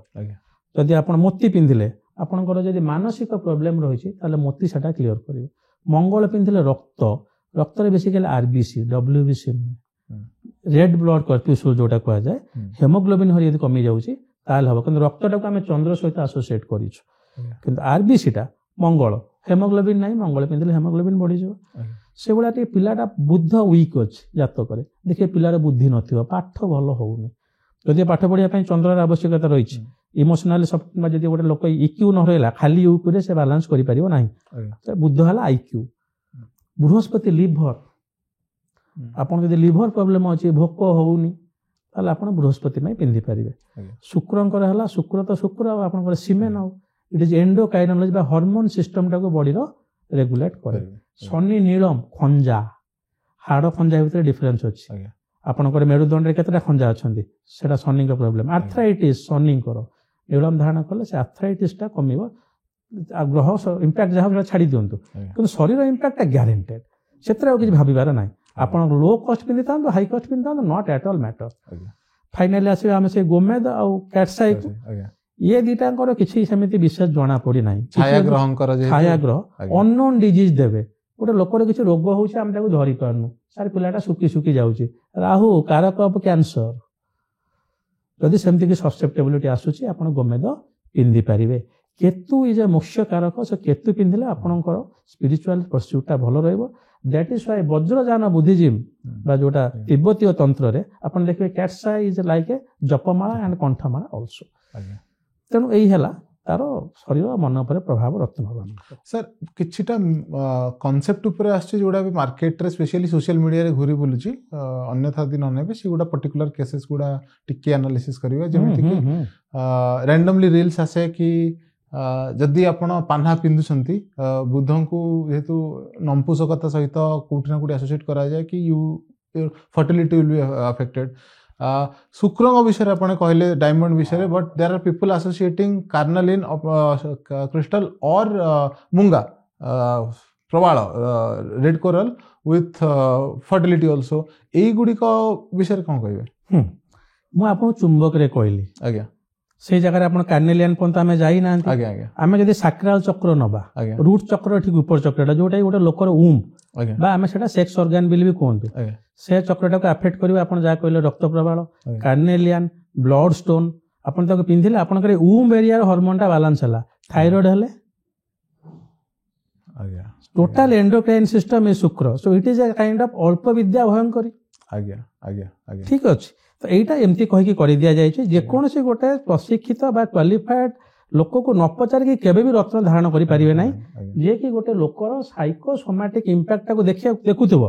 ଯଦି ଆପଣ ମୋତି ପିନ୍ଧିଲେ, ଆପଣଙ୍କର ଯଦି ମାନସିକ ପ୍ରୋବ୍ଲେମ୍ ରହିଛି ତାହେଲେ ମୋତି ସେଟା କ୍ଲିୟର କରିବ। ମଙ୍ଗଳ ପିନ୍ଧିଲେ ରକ୍ତରେ ବେସିକାଲି RBC, WBC ନୁହେଁ, ରେଡ୍ ବ୍ଲଡ୍ କର୍ପ୍ୟୁସଲ୍ ଯେଉଁଟା କୁହାଯାଏ, ହେମୋଗ୍ଲୋବିନ୍ ହରି ଯଦି କମି ଯାଉଛି ତାହେଲେ ହେବ। କିନ୍ତୁ ରକ୍ତଟାକୁ ଆମେ ଚନ୍ଦ୍ର ସହିତ ଆସୋସିଏଟ୍ କରିଛୁ, କିନ୍ତୁ RBCଟା ମଙ୍ଗଳ। ହେମୋଗ୍ଲୋବିନ୍ ନାହିଁ, ମଙ୍ଗଳ ପିନ୍ଧିଲେ ହେମୋଗ୍ଲୋବିନ୍ ବଢ଼ିଯିବ। ସେଭଳିଆ ଟିକେ ପିଲାଟା ବୁଦ୍ଧ ୱିକ୍ ଅଛି ଜାତକରେ, ଦେଖିବେ ପିଲାର ବୁଦ୍ଧି ନଥିବ, ପାଠ ଭଲ ହଉନି। ଯଦି ପାଠ ପଢ଼ିବା ପାଇଁ ଚନ୍ଦ୍ରର ଆବଶ୍ୟକତା ରହିଛି, ଇମୋସନାଲି ଯଦି ଗୋଟେ ଲୋକ ଇକ୍ୟୁ ନ ରହିଲା, ଖାଲି ୟୁକ୍ୟୁରେ ସେ ବାଲାନ୍ସ କରିପାରିବ ନାହିଁ। ବୁଦ୍ଧ ହେଲା ଆଇକ୍ୟୁ। ବୃହସ୍ପତି ଲିଭର, ଆପଣ ଯଦି ଲିଭର ପ୍ରୋବ୍ଲେମ ଅଛି, ଭୋକ ହଉନି, ତାହେଲେ ଆପଣ ବୃହସ୍ପତି ପାଇଁ ପିନ୍ଧିପାରିବେ। ଶୁକ୍ରଙ୍କର ହେଲା, ଶୁକ୍ର ତ ଶୁକ୍ର ଆଉ ଆପଣଙ୍କର ସିମେନ୍ ଆଉ ଇଟ୍ ଇଜ୍ ଏଣ୍ଡୋକାଇନୋଲୋଜି ବା ହରମୋନ ସିଷ୍ଟମଟାକୁ ବଡିର ରେଗୁଲେଟ କରେ। ଶନି ନୀଳମ, ଖଞ୍ଜା, ହାଡ଼ ଖଞ୍ଜା ଭିତରେ ଡିଫରେନ୍ସ ଅଛି। ଆପଣଙ୍କର ମେରୁଦଣ୍ଡରେ କେତେଟା ଖଞ୍ଜା ଅଛନ୍ତି, ସେଟା ଶନିଙ୍କ ପ୍ରୋବ୍ଲେମ। ଆର୍ଥ୍ରାଇଟିସ୍ ଶନିଙ୍କର, ନୀଳମ ଧାରଣ କଲେ ସେ ଆର୍ଥ୍ରାଇଟିସଟା କମିବ। ଗ୍ରହ ଇମ୍ପାକ୍ଟ ଯାହା ସେଟା ଛାଡ଼ି ଦିଅନ୍ତୁ, କିନ୍ତୁ ଶରୀର ଇମ୍ପାକ୍ଟଟା ଗ୍ୟାରେଣ୍ଟେଡ୍, ସେଥିରେ ଆଉ କିଛି ଭାବିବାର ନାହିଁ। ଆପଣ ଲୋ କଷ୍ଟ ପିନ୍ଧିଥାନ୍ତୁ, ହାଇ କଷ୍ଟ ପିନ୍ଧିଥାନ୍ତୁ, not at all matter. Finally ଆସିବେ ଆମେ ସେ ଗୋମେଦ ଆଉ କ୍ୟାଟସାଇକୁ, ଇଏ ଦିଟାଙ୍କର କିଛି ସେମିତି ବିଶେଷ ଜଣା ପଡିନାହିଁ। ଛାୟାଗ୍ରହ ଅନନୋନ୍ ଡିଜିଜ୍ ଦେବେ। ଗୋଟେ ଲୋକର କିଛି ରୋଗ ହଉଛି, ଆମେ ତାକୁ ଧରି ପାରୁନୁ, ସାର୍ ପିଲାଟା ଶୁକି ଶୁକି ଯାଉଛି, ରାହୁ କାରକ ଅଫ୍ କ୍ୟାନ୍ସର। ଯଦି ସେମିତି କିଛି ସସେପ୍ଟେବିଲିଟି ଆସୁଛି, ଆପଣ ଗୋମେଦ ପିନ୍ଧି ପାରିବେ। କେତୁ ଇଜ ଏ ମୁଖ୍ୟ କାରକ, ସେ କେତୁ ପିନ୍ଧିଲେ ଆପଣଙ୍କର ସ୍ପିରିଚୁଆଲ ପର୍ସ୍ୟୁଟଟା ଭଲ ରହିବ। That is why Vajrayana Buddhism ବା ଯୋଉଟା ତିବ୍ବତୀୟ ତନ୍ତ୍ରରେ ଆପଣ ଦେଖିବେ କ୍ୟାଟ୍ସା ଇଜ୍ ଲାଇକ୍ ଏ ଜପମାଳା ଆଣ୍ଡ କଣ୍ଠମାଳା ଅଲସୋ। ତେଣୁ ଏଇ ହେଲା ତାର ଶରୀର ମନ ଉପରେ ପ୍ରଭାବ ରତ୍ନଭବନ। ସାର୍ କିଛିଟା କନସେପ୍ଟ ଉପରେ ଆସିଛି ଯୋଉଟା ବି ମାର୍କେଟରେ ସ୍ପେଶିଆଲି ସୋସିଆଲ ମିଡ଼ିଆରେ ଘୁରି ବୁଲୁଛି, ଅନ୍ୟଥା ଯଦି ନ ନେବେ ସେଗୁଡ଼ା ପର୍ଟିକୁଲାର କେସେସ୍ ଗୁଡ଼ା ଟିକେ ଆନାଲିସିସ୍ କରିବେ। ଯେମିତିକି ରାଣ୍ଡମଲି ରିଲ୍ସ ଆସେ କି ଯଦି ଆପଣ ପାହ୍ନା ପିନ୍ଧୁଛନ୍ତି, ବୁଦ୍ଧଙ୍କୁ ଯେହେତୁ ନଂପୁସକତା ସହିତ କୋଉଠି ନା କୋଉଠି ଆସୋସିଏଟ୍ କରାଯାଏ କି ଫର୍ଟିଲିଟି ୱିଲ୍ ବି ଆଫେକ୍ଟେଡ୍। ଶୁକ୍ରଙ୍କ ବିଷୟରେ ଆପଣ କହିଲେ ଡାଇମଣ୍ଡ ବିଷୟରେ, but there are people associating carnelian crystal or ମୁଙ୍ଗା ପ୍ରବାଳ red coral with fertility also, ଏଇଗୁଡ଼ିକ ବିଷୟରେ କ'ଣ କହିବେ? ମୁଁ ଆପଣଙ୍କୁ ଚୁମ୍ବକରେ କହିଲି, ଆଜ୍ଞା ସେଇ ଜାଗାରେ ଆପଣ କାର୍ନେଲିଆନ ପର୍ଯ୍ୟନ୍ତ ଆମେ ଯାଇନାହାନ୍ତି। ଆମେ ଯଦି ସାକ୍ରାଲ ଚକ୍ର ନବା, ରୁଟ୍ ଚକ୍ର ଠିକ ଉପର ଚକ୍ରଟା ଯୋଉଟା ଗୋଟେ ଲୋକର ଉମ୍ ବା ଆମେ ସେଟା ସେକ୍ସ ଅର୍ଗାନ ବୋଲି ବି କୁହନ୍ତୁ, ସେ ଚକ୍ରଟାକୁ ଆଫେକ୍ଟ କରିବ। ଆପଣ ଯାହା କହିଲେ ରକ୍ତ ପ୍ରବାଳ, କାର୍ନେଲିଆନ, ବ୍ଲଡ ଷ୍ଟୋନ, ଆପଣ ତାକୁ ପିନ୍ଧିଲେ ଆପଣଙ୍କର ଉମ୍ ଏରିଆର ହରମୋନଟା ବାଲାନ୍ସ ହେଲା। ଥାଇରଏଡ ହେଲେ ଟୋଟାଲ ଏଣ୍ଡୋକ୍ରାଇନ ସିଷ୍ଟମ ଏ ଶୁକ୍ର, show eat is a kind of ଅଳ୍ପ ବିଦ୍ୟା ଭୟଙ୍କରୀ। ଠିକ ଅଛି, ତ ଏଇଟା ଏମିତି କହିକି କରିଦିଆଯାଇଛି। ଯେକୌଣସି ଗୋଟେ ପ୍ରଶିକ୍ଷିତ ବା କ୍ୱାଲିଫାଏଡ ଲୋକକୁ ନ ପଚାରିକି କେବେ ବି ରତ୍ନ ଧାରଣ କରିପାରିବେ ନାହିଁ, ଯିଏକି ଗୋଟେ ଲୋକର ସାଇକୋସୋମାଟିକ ଇମ୍ପାକ୍ଟଟାକୁ ଦେଖୁଥିବ,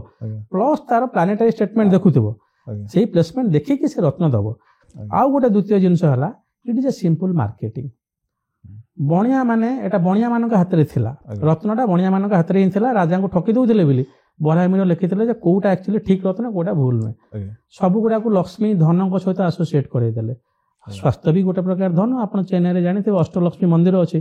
ପ୍ଲସ୍ ତାର ପ୍ଲାନେଟାରୀ ଷ୍ଟେଟମେଣ୍ଟ ଦେଖୁଥିବ, ସେଇ ପ୍ଲେସମେଣ୍ଟ ଦେଖିକି ସେ ରତ୍ନ ଦବ। ଆଉ ଗୋଟେ ଦ୍ୱିତୀୟ ଜିନିଷ ହେଲା, ଇଟ୍ ଇଜ ଏ ସିମ୍ପଲ ମାର୍କେଟିଂ। ବଣିଆ ମାନେ, ଏଟା ବଣିଆ ମାନଙ୍କ ହାତରେ ଥିଲା, ରତ୍ନଟା ବଣିଆ ମାନଙ୍କ ହାତରେ ହିଁ ଥିଲା। ରାଜାଙ୍କୁ ଠକି ଦଉଥିଲେ ବୋଲି ବରାହିମିର ଲେଖିଥିଲେ ଯେ କୋଉଟା ଆକ୍ଚୁଆଲି ଠିକ ରତ୍ନ, କୋଉଟା ଭୁଲ ନୁହେଁ। ସବୁ ଗୁଡାକୁ ଲକ୍ଷ୍ମୀ ଧନଙ୍କ ସହିତ ଆସୋସିଏଟ୍ କରେଇଦେଲେ। ସ୍ୱାସ୍ଥ୍ୟ ବି ଗୋଟେ ପ୍ରକାର ଧନ। ଆପଣ ଚେନ୍ନାଇରେ ଜାଣିଥିବେ ଅଷ୍ଟଲକ୍ଷ୍ମୀ ମନ୍ଦିର ଅଛି,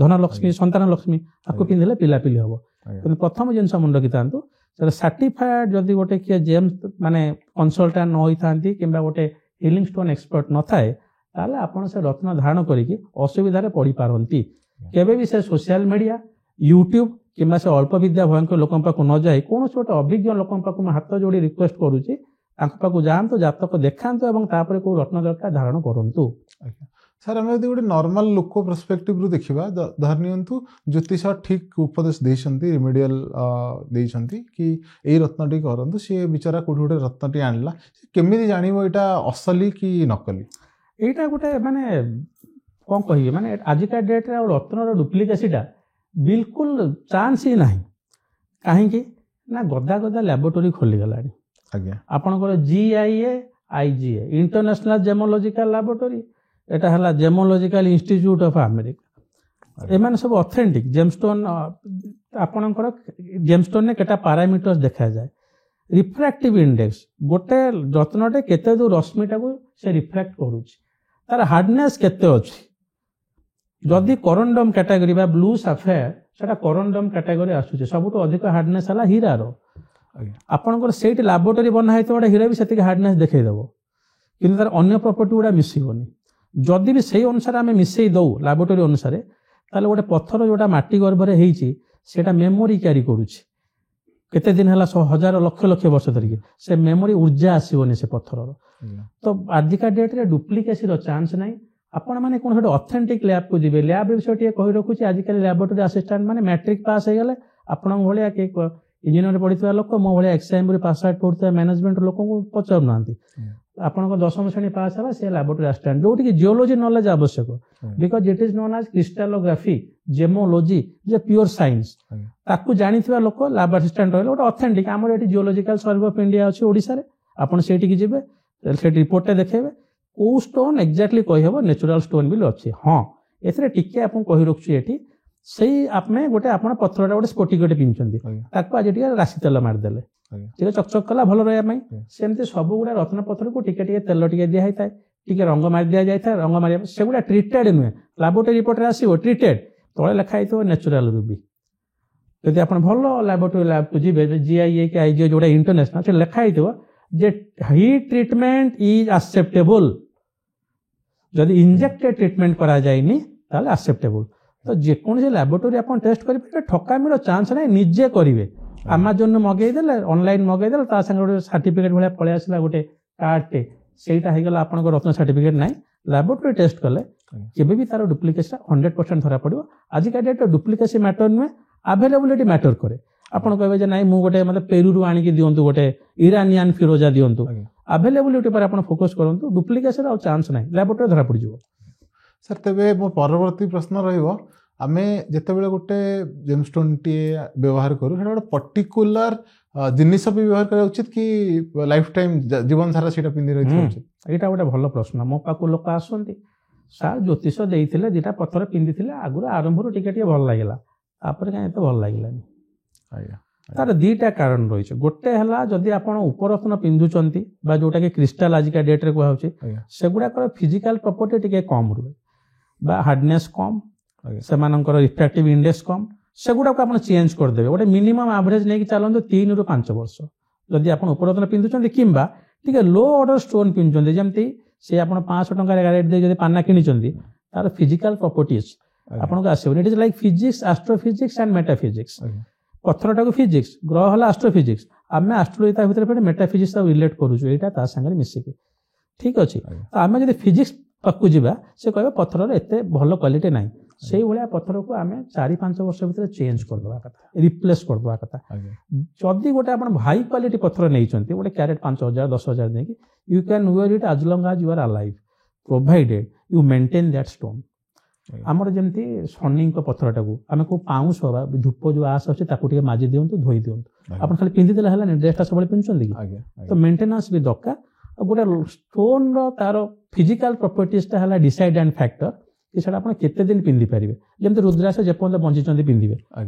ଧନଲକ୍ଷ୍ମୀ, ସନ୍ତାନ ଲକ୍ଷ୍ମୀ, ତାକୁ ପିନ୍ଧିଲେ ପିଲାପିଲି ହବ। କିନ୍ତୁ ପ୍ରଥମ ଜିନିଷ ମନେ ରଖିଥାନ୍ତୁ, ସେଟା ସାର୍ଟିଫାଏଡ ଯଦି ଗୋଟେ କିଏ ଜେମ୍ସ ମାନେ କନସଲଟାଣ୍ଟ ନ ହୋଇଥାନ୍ତି କିମ୍ବା ଗୋଟେ ହିଲିଂ ଷ୍ଟୋନ ଏକ୍ସପର୍ଟ ନଥାଏ, ତାହେଲେ ଆପଣ ସେ ରତ୍ନ ଧାରଣ କରିକି ଅସୁବିଧାରେ ପଡ଼ିପାରନ୍ତି। କେବେ ବି ସେ ସୋସିଆଲ ମିଡ଼ିଆ, ୟୁଟ୍ୟୁବ କିମ୍ବା ସେ ଅଳ୍ପ ବିଦ୍ୟା ଭୟଙ୍କର ଲୋକଙ୍କ ପାଖକୁ ନ ଯାଇ କୌଣସି ଗୋଟେ ଅଭିଜ୍ଞ ଲୋକଙ୍କ ପାଖକୁ ମୁଁ ହାତ ଯୋଡ଼ି ରିକ୍ୱେଷ୍ଟ କରୁଛି, ତାଙ୍କ ପାଖକୁ ଯାଆନ୍ତୁ, ଜାତକ ଦେଖାନ୍ତୁ ଏବଂ ତାପରେ କୋଉ ରତ୍ନ ଦରକାର ଧାରଣ କରନ୍ତୁ। ସାର୍ ଆମେ ଯଦି ଗୋଟେ ନର୍ମାଲ ଲୋକ ପର୍ସପେକ୍ଟିଭରୁ ଦେଖିବା, ଧରି ନିଅନ୍ତୁ ଜ୍ୟୋତିଷ ଠିକ ଉପଦେଶ ଦେଇଛନ୍ତି, ରିମେଡିଆଲ ଦେଇଛନ୍ତି କି ଏଇ ରତ୍ନଟି କରନ୍ତୁ, ସିଏ ବିଚାରା କୋଉଠି ଗୋଟେ ରତ୍ନଟି ଆଣିଲା, କେମିତି ଜାଣିବ ଏଇଟା ଅସଲି କି ନକଲି? ଏଇଟା ଗୋଟେ ମାନେ କ'ଣ କହିବି, ମାନେ ଆଜିକା ଡେଟ୍ରେ ଆଉ ରତ୍ନର ଡୁପ୍ଲିକେସିଟା ବିଲକୁଲ ଚାନ୍ସ ହିଁ ନାହିଁ। କାହିଁକି ନା ଗଦା ଗଦା ଲ୍ୟାବୋରେଟୋରୀ ଖୋଲିଗଲାଣି। ଆପଣଙ୍କର GIA, IGA ଇଣ୍ଟରନ୍ୟାସନାଲ ଜେମୋଲୋଜିକାଲ ଲାବୋରେଟୋରୀ, ଏଟା ହେଲା ଜେମୋଲୋଜିକାଲ ଇନଷ୍ଟିଚ୍ୟୁଟ ଅଫ ଆମେରିକା, ଏମାନେ ସବୁ ଅଥେଣ୍ଟିକ। ଜେମଷ୍ଟୋନ, ଆପଣଙ୍କର ଜେମଷ୍ଟୋନରେ କେଟା ପାରାମିଟର୍ସ ଦେଖାଯାଏ। ରିଫ୍ରାକ୍ଟିଭ ଇଣ୍ଡେକ୍ସ, ଗୋଟେ ରତ୍ନଟେ କେତେ ଦୂର ରଶ୍ମିଟାକୁ ସେ ରିଫ୍ରାକ୍ଟ କରୁଛି, ତାର ହାର୍ଡନେସ୍ କେତେ ଅଛି। ଯଦି କରଣ୍ଡମ କ୍ୟାଟାଗୋରୀ ବା ବ୍ଲୁ ସାଫାୟାର, ସେଟା କରଣ୍ଡମ କ୍ୟାଟାଗୋରୀ ଆସୁଛି। ସବୁଠୁ ଅଧିକ ହାର୍ଡନେସ୍ ହେଲା ହୀରାର। ଆପଣଙ୍କର ସେଇଠି ଲାବୋରେଟୋରୀ ବନା ହେଇଥିବ ଗୋଟେ ହୀରା ବି ସେତିକି ହାର୍ଡନେସ୍ ଦେଖେଇଦେବ, କିନ୍ତୁ ତାର ଅନ୍ୟ ପ୍ରପର୍ଟି ଗୁଡ଼ା ମିଶିବନି। ଯଦି ବି ସେଇ ଅନୁସାରେ ଆମେ ମିଶେଇ ଦଉ ଲାବୋରେଟୋରୀ ଅନୁସାରେ, ତାହେଲେ ଗୋଟେ ପଥର ଯୋଉଟା ମାଟି ଗର୍ଭରେ ହେଇଛି ସେଇଟା ମେମୋରି କ୍ୟାରି କରୁଛି। କେତେ ଦିନ ହେଲା, ହଜାର ଲକ୍ଷ ଲକ୍ଷ ବର୍ଷ ଧରିକି ସେ ମେମୋରି ଉର୍ଜା ଆସିବନି ସେ ପଥରର। ତ ଆଜିକା ଡେଟ୍ରେ ଡୁପ୍ଲିକେସିର ଚାନ୍ସ ନାହିଁ। ଆପଣମାନେ କୌଣସି ଗୋଟେ ଅଥେଣ୍ଟିକ୍ ଲ୍ୟାବକୁ ଯିବେ। ଲ୍ୟାବ ବିଷୟ ଟିକେ କହି ରଖୁଛି, ଆଜିକାଲି ଲ୍ୟାବୋରେଟୋରୀ ଆସିଷ୍ଟାଣ୍ଟ ମାନେ ମ୍ୟାଟ୍ରିକ୍ ପାସ୍ ହେଇଗଲେ ଆପଣଙ୍କ ଭଳିଆ ଇଞ୍ଜିନିୟର ପଢିଥିବା ଲୋକ ମୋ ଭଳିଆ ଏକ୍ସାଇମ୍ ପାସ୍ ଆଉଟ୍ କରୁଥିବା ମ୍ୟାନେଜମେଣ୍ଟ ଲୋକଙ୍କୁ ପଚାରୁନାହାନ୍ତି। ଆପଣଙ୍କ 10ମ ଶ୍ରେଣୀ ପାସ୍ ହେଲା ସେ ଲାବୋରେଟୋରୀ ଆସିଷ୍ଟାଣ୍ଟ, ଯୋଉଠିକି ଜିଓଲୋଜି ନଲେଜ ଆବଶ୍ୟକ, because it is known as crystallography, gemology, ଯେ ପିଓର ସାଇନ୍ସ। ତାକୁ ଜାଣିଥିବା ଲୋକ ଲାବ୍ ଆସିଷ୍ଟାଣ୍ଟ ରହିଲେ ଗୋଟେ ଅଥେଣ୍ଟିକ। ଆମର ଏଠି ଜିଓଲୋଜିକାଲ ସର୍ଭେ ଅଫ୍ ଇଣ୍ଡିଆ ଅଛି ଓଡ଼ିଶାରେ, ଆପଣ ସେଇଠିକି ଯିବେ, ସେଠି ରିପୋର୍ଟଟା ଦେଖେଇବେ, କୋଉ ଷ୍ଟୋନ୍ ଏକ୍ଜାକ୍ଟଲି କହିହେବ ନ୍ୟାଚୁରାଲ ଷ୍ଟୋନ୍ ବୋଲି ଅଛି। ହଁ, ଏଥିରେ ଟିକେ ଆପଣଙ୍କୁ କହି ରଖୁଛି ଏଠି, ସେଇ ଆମେ ଗୋଟେ ଆପଣ ପଥରଟା ଗୋଟେ ସ୍ଫଟିକଟେ ପିନ୍ଧୁଛନ୍ତି, ତାକୁ ଆଜି ଟିକେ ରାଶି ତେଲ ମାରିଦେଲେ ଟିକେ ଚକଚକ କଲା ଭଲ ରହିବା ପାଇଁ। ସେମିତି ସବୁଗୁଡା ରତ୍ନ ପଥରକୁ ଟିକେ ଟିକେ ତେଲ ଟିକେ ଦିଆ ହେଇଥାଏ, ଟିକେ ରଙ୍ଗ ମାରି ଦିଆଯାଇଥାଏ, ରଙ୍ଗ ମାରିବା ସେଗୁଡା ଟ୍ରିଟେଡ ନୁହେଁ। ଲାବୋରେଟୋରୀ ରିପୋର୍ଟରେ ଆସିବ ଟ୍ରିଟେଡ, ତଳେ ଲେଖା ହେଇଥିବ ନ୍ୟାଚୁରାଲ ରୁବି। ଯଦି ଆପଣ ଭଲ ଲାବୋରେଟୋରୀ ଲ୍ୟାବକୁ ଯିବେ, GIA କି IGO ଯୋଉଟା ଇଣ୍ଟରନ୍ୟାସନାଲ, ସେ ଲେଖା ହେଇଥିବ ଯେ ହିଟ୍ ଟ୍ରିଟମେଣ୍ଟ ଇଜ ଆକ୍ସେପ୍ଟେବଲ, ଯଦି ଇଞ୍ଜେକ୍ଟେଡ ଟ୍ରିଟମେଣ୍ଟ କରାଯାଇନି ତାହେଲେ ଆକ୍ସେପ୍ଟେବଲ। ତ ଯେକୌଣସି ଲାବୋରେଟୋରୀ ଆପଣ ଟେଷ୍ଟ କରିପାରିବେ, ଠକାମିର ଚାନ୍ସ ନାହିଁ, ନିଜେ କରିବେ। ଆମାଜନରୁ ମଗେଇଦେଲେ, ଅନଲାଇନ ମଗେଇଦେଲେ, ତା ସାଙ୍ଗରେ ଗୋଟେ ସାର୍ଟିଫିକେଟ ଭଳିଆ ପଳେଇ ଆସିଲା ଗୋଟେ କାର୍ଡଟେ, ସେଇଟା ହେଇଗଲା ଆପଣଙ୍କ ରତ୍ନ ସାର୍ଟିଫିକେଟ ନାହିଁ। ଲାବୋରେଟୋରୀ ଟେଷ୍ଟ କଲେ କେବେ ବି ତାର ଡୁପ୍ଲିକେସନ 100% ଧରା ପଡିବ। ଆଜିକା ଡେଟ୍ରେ ଡୁପ୍ଲିକେସି ମ୍ୟାଟର ନୁହେଁ, ଆଭେଲେବିଲିଟି ମ୍ୟାଟର କରେ। ଆପଣ କହିବେ ଯେ ନାଇଁ ମୁଁ ଗୋଟେ ମତେ ପେରୁରୁ ଆଣିକି ଦିଅନ୍ତୁ, ଗୋଟେ ଇରାନିଆନ ଫିରୋଜା ଦିଅନ୍ତୁ, ଆଭେଲେବିଲିଟି ଉପରେ ଆପଣ ଫୋକସ କରନ୍ତୁ, ଡୁପ୍ଲିକେସନ ଆଉ ଚାନ୍ସ ନାହିଁ, ଲାବୋରେଟୋରୀ ଧରା ପଡିଯିବ। ସାର୍ ତେବେ ମୋ ପରବର୍ତ୍ତୀ ପ୍ରଶ୍ନ ରହିବ, ଆମେ ଯେତେବେଳେ ଗୋଟେ ଜେମଷ୍ଟୋନଟିଏ ବ୍ୟବହାର କରୁ ସେଟା ଗୋଟେ ପର୍ଟିକୁଲାର ଜିନିଷ ବି ବ୍ୟବହାର କରିବା ଉଚିତ କି ଲାଇଫ ଟାଇମ ଜୀବନ ସାରା ସେଇଟା ପିନ୍ଧି ରହିଥିବା ଉଚିତ? ଏଇଟା ଗୋଟେ ଭଲ ପ୍ରଶ୍ନ। ମୋ ପାଖକୁ ଲୋକ ଆସନ୍ତି, ସାର୍ ଜ୍ୟୋତିଷ ଦେଇଥିଲେ, ଦିଟା ପଥର ପିନ୍ଧିଥିଲେ, ଆଗରୁ ଆରମ୍ଭରୁ ଟିକେ ଟିକେ ଭଲ ଲାଗିଲା, ତାପରେ କାହିଁ ଏତେ ଭଲ ଲାଗିଲାନି। ତାର ଦିଟା କାରଣ ରହିଛି। ଗୋଟେ ହେଲା ଯଦି ଆପଣ ଉପରତ୍ନ ପିନ୍ଧୁଛନ୍ତି ବା ଯୋଉଟାକି କ୍ରିଷ୍ଟାଲ ଆଜିକା ଡେଟ୍ରେ କୁହାଯାଉଛି, ସେଗୁଡାକର ଫିଜିକାଲ ପ୍ରପର୍ଟି ଟିକେ କମ ରୁହେ ବା ହାର୍ଡନେସ୍ କମ, ସେମାନଙ୍କର ରିଫ୍ରାକ୍ଟିଭ ଇଣ୍ଡେକ୍ସ କମ, ସେଗୁଡାକୁ ଆପଣ ଚେଞ୍ଜ କରିଦେବେ। ଗୋଟେ ମିନିମମ୍ ଆଭରେଜ ନେଇକି ଚାଲନ୍ତୁ 3 ରୁ 5 ବର୍ଷ। ଯଦି ଆପଣ ଉପରତ୍ନ ପିନ୍ଧୁଛନ୍ତି କିମ୍ବା ଟିକେ ଲୋ ଅର୍ଡର ଷ୍ଟୋନ ପିନ୍ଧୁଛନ୍ତି, ଯେମିତି ସେ ଆପଣ 500 ଟଙ୍କାରେ ଗାରେଟ ଦେଇ ଯଦି ପାନା କିଣିଛନ୍ତି, ତାର ଫିଜିକାଲ ପ୍ରପର୍ଟିଜ ଆପଣଙ୍କୁ ଆସିବନି। It is like physics, astrophysics and metaphysics. ପଥରଟାକୁ ଫିଜିକ୍ସ, ଗ୍ରହ ହେଲା ଆଷ୍ଟ୍ରୋଫିଜିକ୍ସ, ଆମେ ଆଷ୍ଟ୍ରୋଲୋଜି ତା ଭିତରେ ମେଟାଫିଜିକ୍ସ ଆଉ ରିଲେଟ୍ କରୁଛୁ, ଏଇଟା ତା ସାଙ୍ଗରେ ମିଶିକି। ଠିକ ଅଛି, ତ ଆମେ ଯଦି ଫିଜିକ୍ସ ପାଖକୁ ଯିବା, ସେ କହିବ ପଥରର ଏତେ ଭଲ କ୍ୱାଲିଟି ନାହିଁ। ସେଇଭଳିଆ ପଥରକୁ ଆମେ 4-5 ବର୍ଷ ଭିତରେ ଚେଞ୍ଜ କରିଦେବା କଥା, ରିପ୍ଲେସ୍ କରିଦେବା କଥା। ଯଦି ଗୋଟେ ଆପଣ ହାଇ କ୍ୱାଲିଟି ପଥର ନେଇଛନ୍ତି, ଗୋଟେ କ୍ୟାରେଟ 5,000 10,000 ଦେଇକି, you can wear it as long as you are alive, provided you maintain that stone. ଆମର ଯେମିତି ଶନିଙ୍କ ପଥରଟାକୁ ଆମେ କୋଉ ପାଉଁଶ ବା ଧୂପ ଯୋଉ ଆସ ଅଛି ତାକୁ ଟିକେ ମାଜି ଦିଅନ୍ତୁ, ଧୋଇ ଦିଅନ୍ତୁ, ଆପଣ ଖାଲି ପିନ୍ଧିଦେଲେ ହେଲାନି, ଡ୍ରେସଟା ସବୁବେଳେ ପିନ୍ଧୁଛନ୍ତି କି? ତ ମେଣ୍ଟେନାନ୍ସ ବି ଦରକାର। ଆଉ ଗୋଟେ ଷ୍ଟୋନର ତାର ଫିଜିକାଲ ପ୍ରପର୍ଟିଜଟା ହେଲା ଡିସାଇଡ୍ ଆଣ୍ଡ ଫ୍ୟାକ୍ଟର, କି ସେଟା ଆପଣ କେତେ ଦିନ ପିନ୍ଧି ପାରିବେ। ଯେମିତି ରୁଦ୍ରାକ୍ଷ ଯେପର୍ଯ୍ୟନ୍ତ ବଞ୍ଚିଛନ୍ତି ପିନ୍ଧିବେ,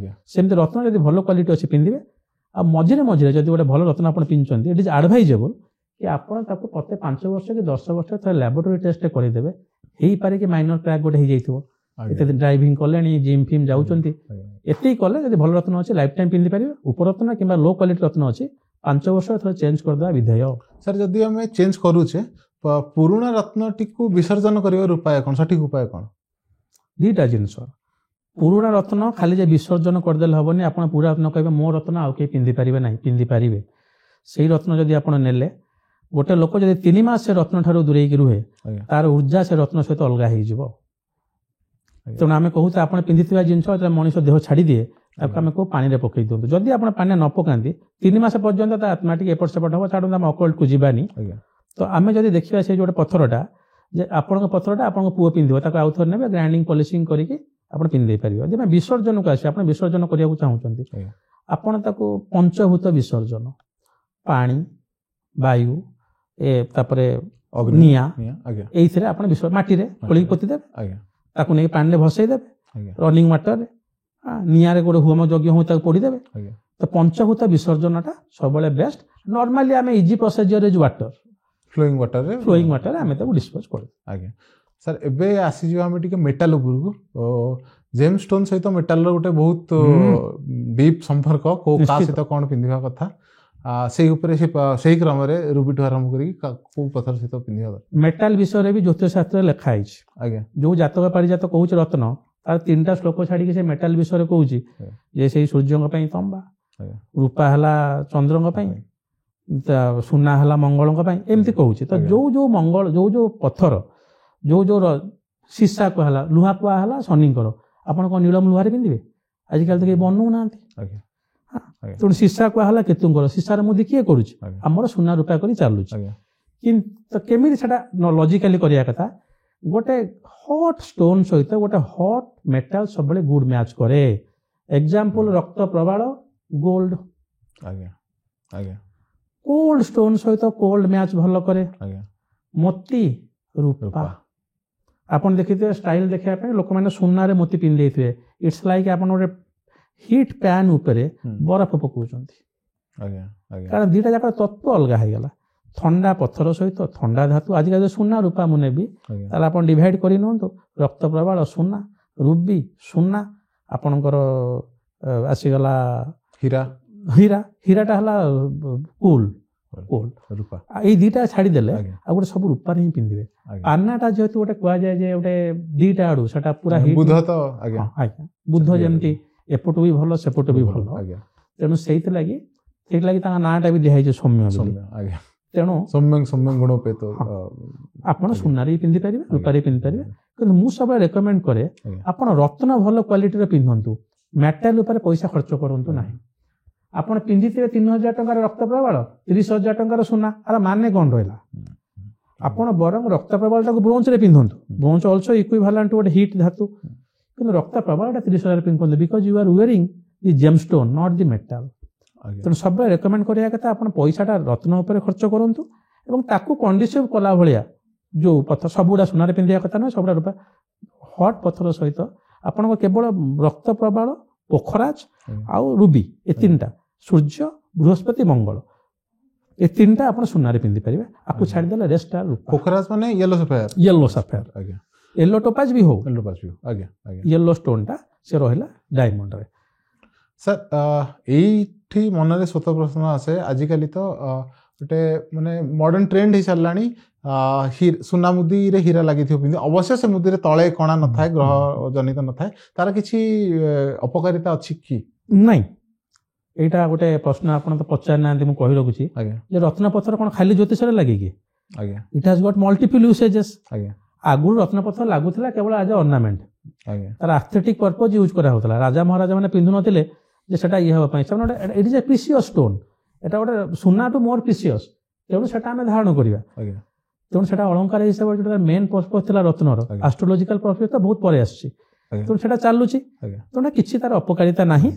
ସେମିତି ରତ୍ନ ଯଦି ଭଲ କ୍ୱାଲିଟି ଅଛି ପିନ୍ଧିବେ। ଆଉ ମଝିରେ ମଝିରେ ଯଦି ଗୋଟେ ଭଲ ରତ୍ନ ଆପଣ ପିନ୍ଧୁଛନ୍ତି, ଇଟ୍ ଇଜ ଆଡଭାଇଜେବଲ କି ଆପଣ ତାକୁ ପ୍ରତ୍ୟେକ 5 ବର୍ଷ କି 10 ବର୍ଷ ଥରେ ଲ୍ୟାବୋରେଟୋରୀ ଟେଷ୍ଟ କରିଦେବେ। ହେଇପାରେ କି ମାଇନର କ୍ରାକ୍ ଗୋଟେ ହେଇଯାଇଥିବ, ଏତେ ଦିନ ଡ୍ରାଇଭିଂ କଲେଣି, ଜିମ୍ ଫିମ୍ ଯାଉଛନ୍ତି, ଏତିକି କଲେ ଯଦି ଭଲ ରତ୍ନ ଅଛି ଲାଇଫ ଟାଇମ ପିନ୍ଧି ପାରିବେ। ଉପରତ୍ନ କିମ୍ବା ଲୋ କ୍ୱାଲିଟି ରତ୍ନ ଅଛି 5 ବର୍ଷ ଥରେ ଚେଞ୍ଜ କରିଦେବା ବିଧେୟ। ସାର୍ ଯଦି ଆମେ ଚେଞ୍ଜ କରୁଛେ, ପୁରୁଣା ରତ୍ନଟିକୁ ବିସର୍ଜନ କରିବାର ଉପାୟ କ'ଣ, ସଠିକ ଉପାୟ କ'ଣ? ଦିଟା ଜିନିଷ। ପୁରୁଣା ରତ୍ନ ଖାଲି ଯେ ବିସର୍ଜନ କରିଦେଲେ ହବନି, ଆପଣ ପୁରୁଣା ରତ୍ନ କହିବେ ମୋ ରତ୍ନ ଆଉ କେହି ପିନ୍ଧି ପାରିବେ ନାହିଁ, ପିନ୍ଧି ପାରିବେ। ସେଇ ରତ୍ନ ଯଦି ଆପଣ ନେଲେ, ଗୋଟେ ଲୋକ ଯଦି 3 ମାସ ସେ ରତ୍ନ ଠାରୁ ଦୂରେଇକି ରୁହେ, ତାର ଉର୍ଜା ସେ ରତ୍ନ ସହିତ ଅଲଗା ହେଇଯିବ। ତେଣୁ ଆମେ କହୁଛୁ ଆପଣ ପିନ୍ଧିଥିବା ଜିନିଷ ଯେତେବେଳେ ମଣିଷ ଦେହ ଛାଡ଼ିଦିଏ, ତାକୁ ଆମେ କହୁ ପାଣିରେ ପକେଇ ଦିଅନ୍ତୁ। ଯଦି ଆପଣ ପାଣିରେ ନ ପକାନ୍ତି 3 ମାସ ପର୍ଯ୍ୟନ୍ତ ତା ଆତ୍ମା ଟିକେ ଏପଟ ସେପଟ ହବ, ଛାଡ଼ନ୍ତୁ ଆମେ ଅକଲ୍ଟକୁ ଯିବାନି। ତ ଆମେ ଯଦି ଦେଖିବା ସେଇ ଯୋଉଟେ ପଥରଟା, ଯେ ଆପଣଙ୍କ ପଥରଟା ଆପଣଙ୍କ ପୁଅ ପିନ୍ଧିବ, ତାକୁ ଆଉ ଥରେ ନେବେ, ଗ୍ରାଇଣ୍ଡିଂ ପଲିସିଂ କରିକି ଆପଣ ପିନ୍ଧି ଦେଇପାରିବେ। ଯଦି ଆମେ ବିସର୍ଜନକୁ ଆସିବେ, ଆପଣ ବିସର୍ଜନ କରିବାକୁ ଚାହୁଁଛନ୍ତି, ଆପଣ ତାକୁ ପଞ୍ଚଭୂତ ବିସର୍ଜନ, ପାଣି, ବାୟୁ, ତାପରେ ନିଆଁ, ଏଇଥିରେ ଆପଣ ମାଟିରେ ଖୋଳିକି ପୋତିଦେବେ, ତାକୁ ନେଇକି ପାଣିରେ ଭସେଇ ଦେବେ, ରନିଂ ୱାଟରରେ, ନିଆଁରେ ଗୋଟେ ହୋମ ଯଜ୍ଞ ହଉ ତାକୁ ପୋଡ଼ିଦେବେ। ତ ପଞ୍ଚଭୂତ ବିସର୍ଜନଟା ସବୁବେଳେ ବେଷ୍ଟ। ନର୍ମାଲି ଆମେ easy procedure is water, flowing ୱାଟରରେ ଆମେ ତାକୁ ଡିସ୍ପୋଜ କରୁ। ଆଜ୍ଞା ସାର୍, ଏବେ ଆସିଯିବା ଆମେ ଟିକେ ମେଟାଲ ଉପରକୁ। ଜେମ୍ ଷ୍ଟୋନ ସହିତ ମେଟାଲର ଗୋଟେ ବହୁତ ଡିପ୍ ସମ୍ପର୍କ, କୋଉ କା ସହିତ କ'ଣ ପିନ୍ଧିବା କଥା, ସେଇ ଉପରେ ସେଇ କ୍ରମରେ ରୁବିଠୁ ଆରମ୍ଭ କରିକି କୋଉ ପଥର ସହିତ ପିନ୍ଧିବା କଥା। ମେଟାଲ ବିଷୟରେ ବି ଜ୍ୟୋତିଷ ଶାସ୍ତ୍ରରେ ଲେଖା ହେଇଛି। ଆଜ୍ଞା, ଯୋଉ ଜାତକ ପାରିଜାତ କହୁଛି ରତ୍ନ, ତାର 3ଟା ଶ୍ଲୋକ ଛାଡିକି ସେ ମେଟାଲ ବିଷୟରେ କହୁଛି ଯେ ସେଇ ସୂର୍ଯ୍ୟଙ୍କ ପାଇଁ ତମ୍ବା, ରୂପା ହେଲା ଚନ୍ଦ୍ରଙ୍କ ପାଇଁ, ସୁନା ହେଲା ମଙ୍ଗଳଙ୍କ ପାଇଁ, ଏମିତି କହୁଛି। ତ ଯୋଉ ଯୋଉ ମଙ୍ଗଳ, ଯୋଉ ଯୋଉ ପଥର, ଯୋଉ ଯୋଉ ସୀସା କୁହାହେଲା, ଲୁହା କୁହାହେଲା ଶନିଙ୍କର, ଆପଣ କ'ଣ ନୀଳମ ଲୁହାରେ ପିନ୍ଧିବେ? ଆଜିକାଲି ତ କେହି ବନଉନାହାନ୍ତି। ଆଜ୍ଞା। ତେଣୁ ସିସା କୁହାହେଲା କେତୁଙ୍କର ସିସାର ମୁଦି କିଏ କରୁଛି ଆଜ୍ଞା। ଆମର ସୁନା ରୂପା କରି ଚାଲୁଛି ଆଜ୍ଞା। କିନ୍ତୁ କେମିତି ସେଟା ଲଜିକାଲି କରିବା କଥା ଗୋଟେ ହଟ୍ ଷ୍ଟୋନ୍ ସହିତ ଗୋଟେ ହଟ୍ ମେଟାଲ ସବୁବେଳେ ଗୁଡ୍ ମ୍ୟାଚ୍ କରେ ଏକ୍ସାମ୍ପଲ ରକ୍ତ ପ୍ରବାଳ ଗୋଲ୍ଡ ଆଜ୍ଞା। ଆଜ୍ଞା। କୋଲ୍ଡ ଷ୍ଟୋନ୍ ସହିତ କୋଲ୍ଡ ମ୍ୟାଚ୍ ଭଲ କରେ ଆଜ୍ଞା। ମୋତି ରୂପା ରୂପା। ଆପଣ ଦେଖିଥିବେ ଷ୍ଟାଇଲ ଦେଖିବା ପାଇଁ ଲୋକମାନେ ସୁନାରେ ମୋତି ପିନ୍ଧି ଦେଇଥିବେ ଇଟ୍ସ ଲାଇକ୍ ଆପଣ ଗୋଟେ ହିଟ୍ ପ୍ୟାନ୍ ଉପରେ ବରଫ ପକାଉଛନ୍ତି ଆଜ୍ଞା। ଆଜ୍ଞା। କାରଣ ଦିଟା ଯାକ ତତ୍ତ୍ୱ ଅଲଗା ହେଇଗଲା ଥଣ୍ଡା ପଥର ସହିତ ଥଣ୍ଡା ଧାତୁ ଆଜିକାଲି ସୁନା ରୂପା ମୁଁ ନେବି ଆଜ୍ଞା। ତାହେଲେ ଆପଣ ଡିଭାଇଡ୍ କରି ନିଅନ୍ତୁ ରକ୍ତ ପ୍ରବାଳ ସୁନା ରୁବି ସୁନା ଆପଣଙ୍କର ଆସିଗଲା ହୀରା ହୀରା ହୀରାଟା ହେଲା କୁଲ୍ କୁଲ୍ ରୂପା। ଏଇ ଦିଟା ଛାଡ଼ିଦେଲେ ଆଜ୍ଞା। ଆଉ ଗୋଟେ ସବୁ ରୂପାରେ ହିଁ ପିନ୍ଧିବେ ଆଜ୍ଞା। ପାନାଟା ଯେହେତୁ ଗୋଟେ କୁହାଯାଏ ଯେ ଗୋଟେ ଦିଟା ଆଡୁ ସେଟା ପୁରା ହିଟ୍ ବୁଧ ତ ଆଜ୍ଞା। ଆଜ୍ଞା ବୁଦ୍ଧ ଯେମିତି ଏପଟୁ ବି ଭଲ ସେପଟୁ ବି ଭଲ ଆଜ୍ଞା। ତେଣୁ ସେଇଥିଲାଗି ତାଙ୍କ ନାଁଟା ବି ଦିଆହେଇଛି ସୌମ୍ୟ ବୋଲି ସୌମ୍ୟ ଆଜ୍ଞା। ତେଣୁ ସୌମ୍ୟ ଗୁଣ ଉପେତ ଆପଣ ସୁନାରେ ବି ପିନ୍ଧିପାରିବେ ରୂପାରେ ବି ପିନ୍ଧିପାରିବେ କିନ୍ତୁ ମୁଁ ସବୁବେଳେ ରେକମେଣ୍ଡ କରେ ଆଜ୍ଞା। ଆପଣ ରତ୍ନ ଭଲ କ୍ୱାଲିଟିର ପିନ୍ଧନ୍ତୁ ମେଟାଲ ଉପରେ ପଇସା ଖର୍ଚ୍ଚ କରନ୍ତୁ ନାହିଁ ଆପଣ ପିନ୍ଧିଥିବେ 3,000 ଟଙ୍କାର ରକ୍ତ ପ୍ରବାଳ 30,000 ଟଙ୍କାର ସୁନା ଆର ମାନେ କ'ଣ ରହିଲା ଆପଣ ବରଂ ରକ୍ତ ପ୍ରବାଳଟାକୁ ବ୍ରୋଞ୍ଜରେ ପିନ୍ଧନ୍ତୁ ବ୍ରୋଞ୍ଜ ଅଲସୋ ଇକ୍ୱିଭାଲେଣ୍ଟ ଗୋଟେ ହିଟ୍ ଧାତୁ କିନ୍ତୁ ରକ୍ତ ପ୍ରବାଳଟା 30,000 ପିନ୍ଧନ୍ତୁ because you are wearing the gem stone not the metal ତେଣୁ ସବୁବେଳେ ରେକମେଣ୍ଡ କରିବା କଥା ଆପଣ ପଇସାଟା ରତ୍ନ ଉପରେ ଖର୍ଚ୍ଚ କରନ୍ତୁ ଏବଂ ତାକୁ କଣ୍ଡିସିଭ୍ କଲା ଭଳିଆ ଯୋଉ ପଥର ସବୁଗୁଡ଼ା ସୁନାରେ ପିନ୍ଧିବା କଥା ନୁହେଁ ସବୁଗୁଡ଼ା ରୂପା ହଟ୍ ପଥର ସହିତ ଆପଣଙ୍କ କେବଳ ରକ୍ତ ପ୍ରବାଳ ପୋଖରାଜ ଆଉ ରୁବି ଏ ତିନିଟା ସୂର୍ଯ୍ୟ ବୃହସ୍ପତି ମଙ୍ଗଳ ଏ ତିନିଟା ଆପଣ ସୁନାରେ ପିନ୍ଧିପାରିବେ ଆକୁ ଛାଡ଼ିଦେଲେ ରେଷ୍ଟଟା ପୋଖରାଜ ମାନେ ୟେଲୋ ସାଫାୟାର ଆଜ୍ଞା ୟେଲୋ ଟୋପାଜ ବି ହଉ ଆଜ୍ଞା। ଆଜ୍ଞା। ୟେଲୋ ଷ୍ଟୋନଟା ସେ ରହିଲା ଡାଇମଣ୍ଡରେ ସାର୍ ଏଇଠି ମନରେ ସ୍ୱତ ପ୍ରଶ୍ନ ଆସେ ଆଜିକାଲି ତ ଗୋଟେ ମାନେ ମଡର୍ଣ୍ଣ ଟ୍ରେଣ୍ଡ ହେଇସାରିଲାଣି ସୁନା ମୁଦିରେ ହୀରା ଲାଗିଥିବ ପିନ୍ଧି ଅବଶ୍ୟ ସେ ମୁଦିରେ ତଳେ କଣା ନଥାଏ ଗ୍ରହ ଜନିତ ନଥାଏ ତାର କିଛି ଅପକାରିତା ଅଛି କି ନାଇଁ ଏଇଟା ଗୋଟେ ପ୍ରଶ୍ନ ଆପଣ ତ ପଚାରି ନାହାନ୍ତି ମୁଁ କହି ରଖୁଛି ଆଜ୍ଞା। ଯେ ରତ୍ନପଥର କ'ଣ ଖାଲି ଜ୍ୟୋତିଷରେ ଲାଗେ କି ଆଜ୍ଞା। ଇଟ୍ ହାଜ୍ ଗଟ୍ ମଲ୍ଟିପଲ୍ ୟୁସେଜେସ୍ ଆଜ୍ଞା। ଆଗରୁ ରତ୍ନପଥର ଲାଗୁଥିଲା କେବଳ ଆଜ୍ ଏ ଅର୍ଣ୍ଣାମେଣ୍ଟ ଆଜ୍ଞା। ତାର ଆସ୍ଥେଟିକ୍ ପର୍ପୋଜ ୟୁଜ୍ କରାହେଉଥିଲା ରାଜା ମହାରାଜା ମାନେ ପିନ୍ଧୁନଥିଲେ ଯେ ସେଟା ଇଏ ହେବା ପାଇଁ ସେମାନେ ଗୋଟେ ଇଟ୍ ଇଜ୍ ଏ ପ୍ରିସିୟସ୍ ଷ୍ଟୋନ୍ এটা ଗୋଟେ ସୁନାଠୁ ମୋର୍ ପ୍ରିସିୟସ୍ ତେଣୁ ସେଟା ଆମେ ଧାରଣ କରିବା ତେଣୁ ସେଟା ଅଳଙ୍କାର ହିସାବରେ ଯୋଉଟା ମେନ୍ ପର୍ପୋଜ ଥିଲା ରତ୍ନର ଆଷ୍ଟ୍ରୋଲୋଜିକାଲ ପର୍ପୋଜ ତ ବହୁତ ପରେ ଆସିଛି ତେଣୁ ସେଟା ଚାଲୁଛି ତେଣୁ କିଛି ତାର ଅପକାରିତା ନାହିଁ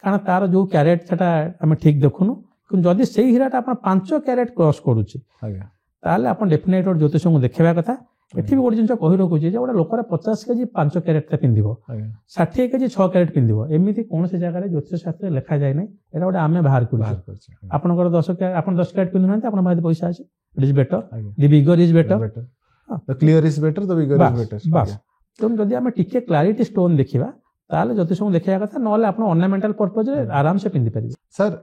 କାରଣ ତାର ଯୋଉ କ୍ୟାରେଟ୍ ସେଟା ଆମେ ଠିକ୍ ଦେଖୁନୁ କିନ୍ତୁ ଯଦି ସେଇ ହୀରାଟା ଆପଣ 5 କ୍ୟାରେଟ୍ କ୍ରସ୍ କରୁଛି ତାହେଲେ ଆପଣ ଡେଫିନେଟ୍ ଗୋଟେ ଜ୍ୟୋତିଷଙ୍କୁ ଦେଖେଇବା କଥା ଏଠି ବି ଗୋଟେ ଜିନିଷ କହି ରଖୁଛି ଯେ ଗୋଟେ ଲୋକର 50 କେଜି 5 କ୍ୟାରେଟ୍ଟା ପିନ୍ଧିବ 60 କେଜି 6 କ୍ୟାରେଟ୍ ପିନ୍ଧିବ ଏମିତି କୌଣସି ଜାଗାରେ ଜ୍ୟୋତିଷ ଶାସ୍ତ୍ରରେ ଲେଖାଯାଏ ନାହିଁ ଏଟା ଗୋଟେ ଆମେ ବାହାର କରୁଛୁ ଆପଣଙ୍କର 10 କ୍ୟାରେଟ୍ ପିନ୍ଧୁନାହାନ୍ତି ଆପଣଙ୍କ ପାଖରେ ପଇସା ଅଛି it is better the bigger is better the clear is better the bigger is better ବାସ୍ ତେଣୁ ଯଦି ଆମେ ଟିକେ କ୍ଲାରିଟି ଷ୍ଟୋନ୍ ଦେଖିବା ତାହେଲେ ଜ୍ୟୋତିଷଙ୍କୁ ଦେଖେଇବା କଥା ନହେଲେ ଆପଣ ଅର୍ଣ୍ଣାମେଣ୍ଟାଲ ପର୍ପୋଜରେ ଆରାମସେ ପିନ୍ଧିପାରିବେ ସାର୍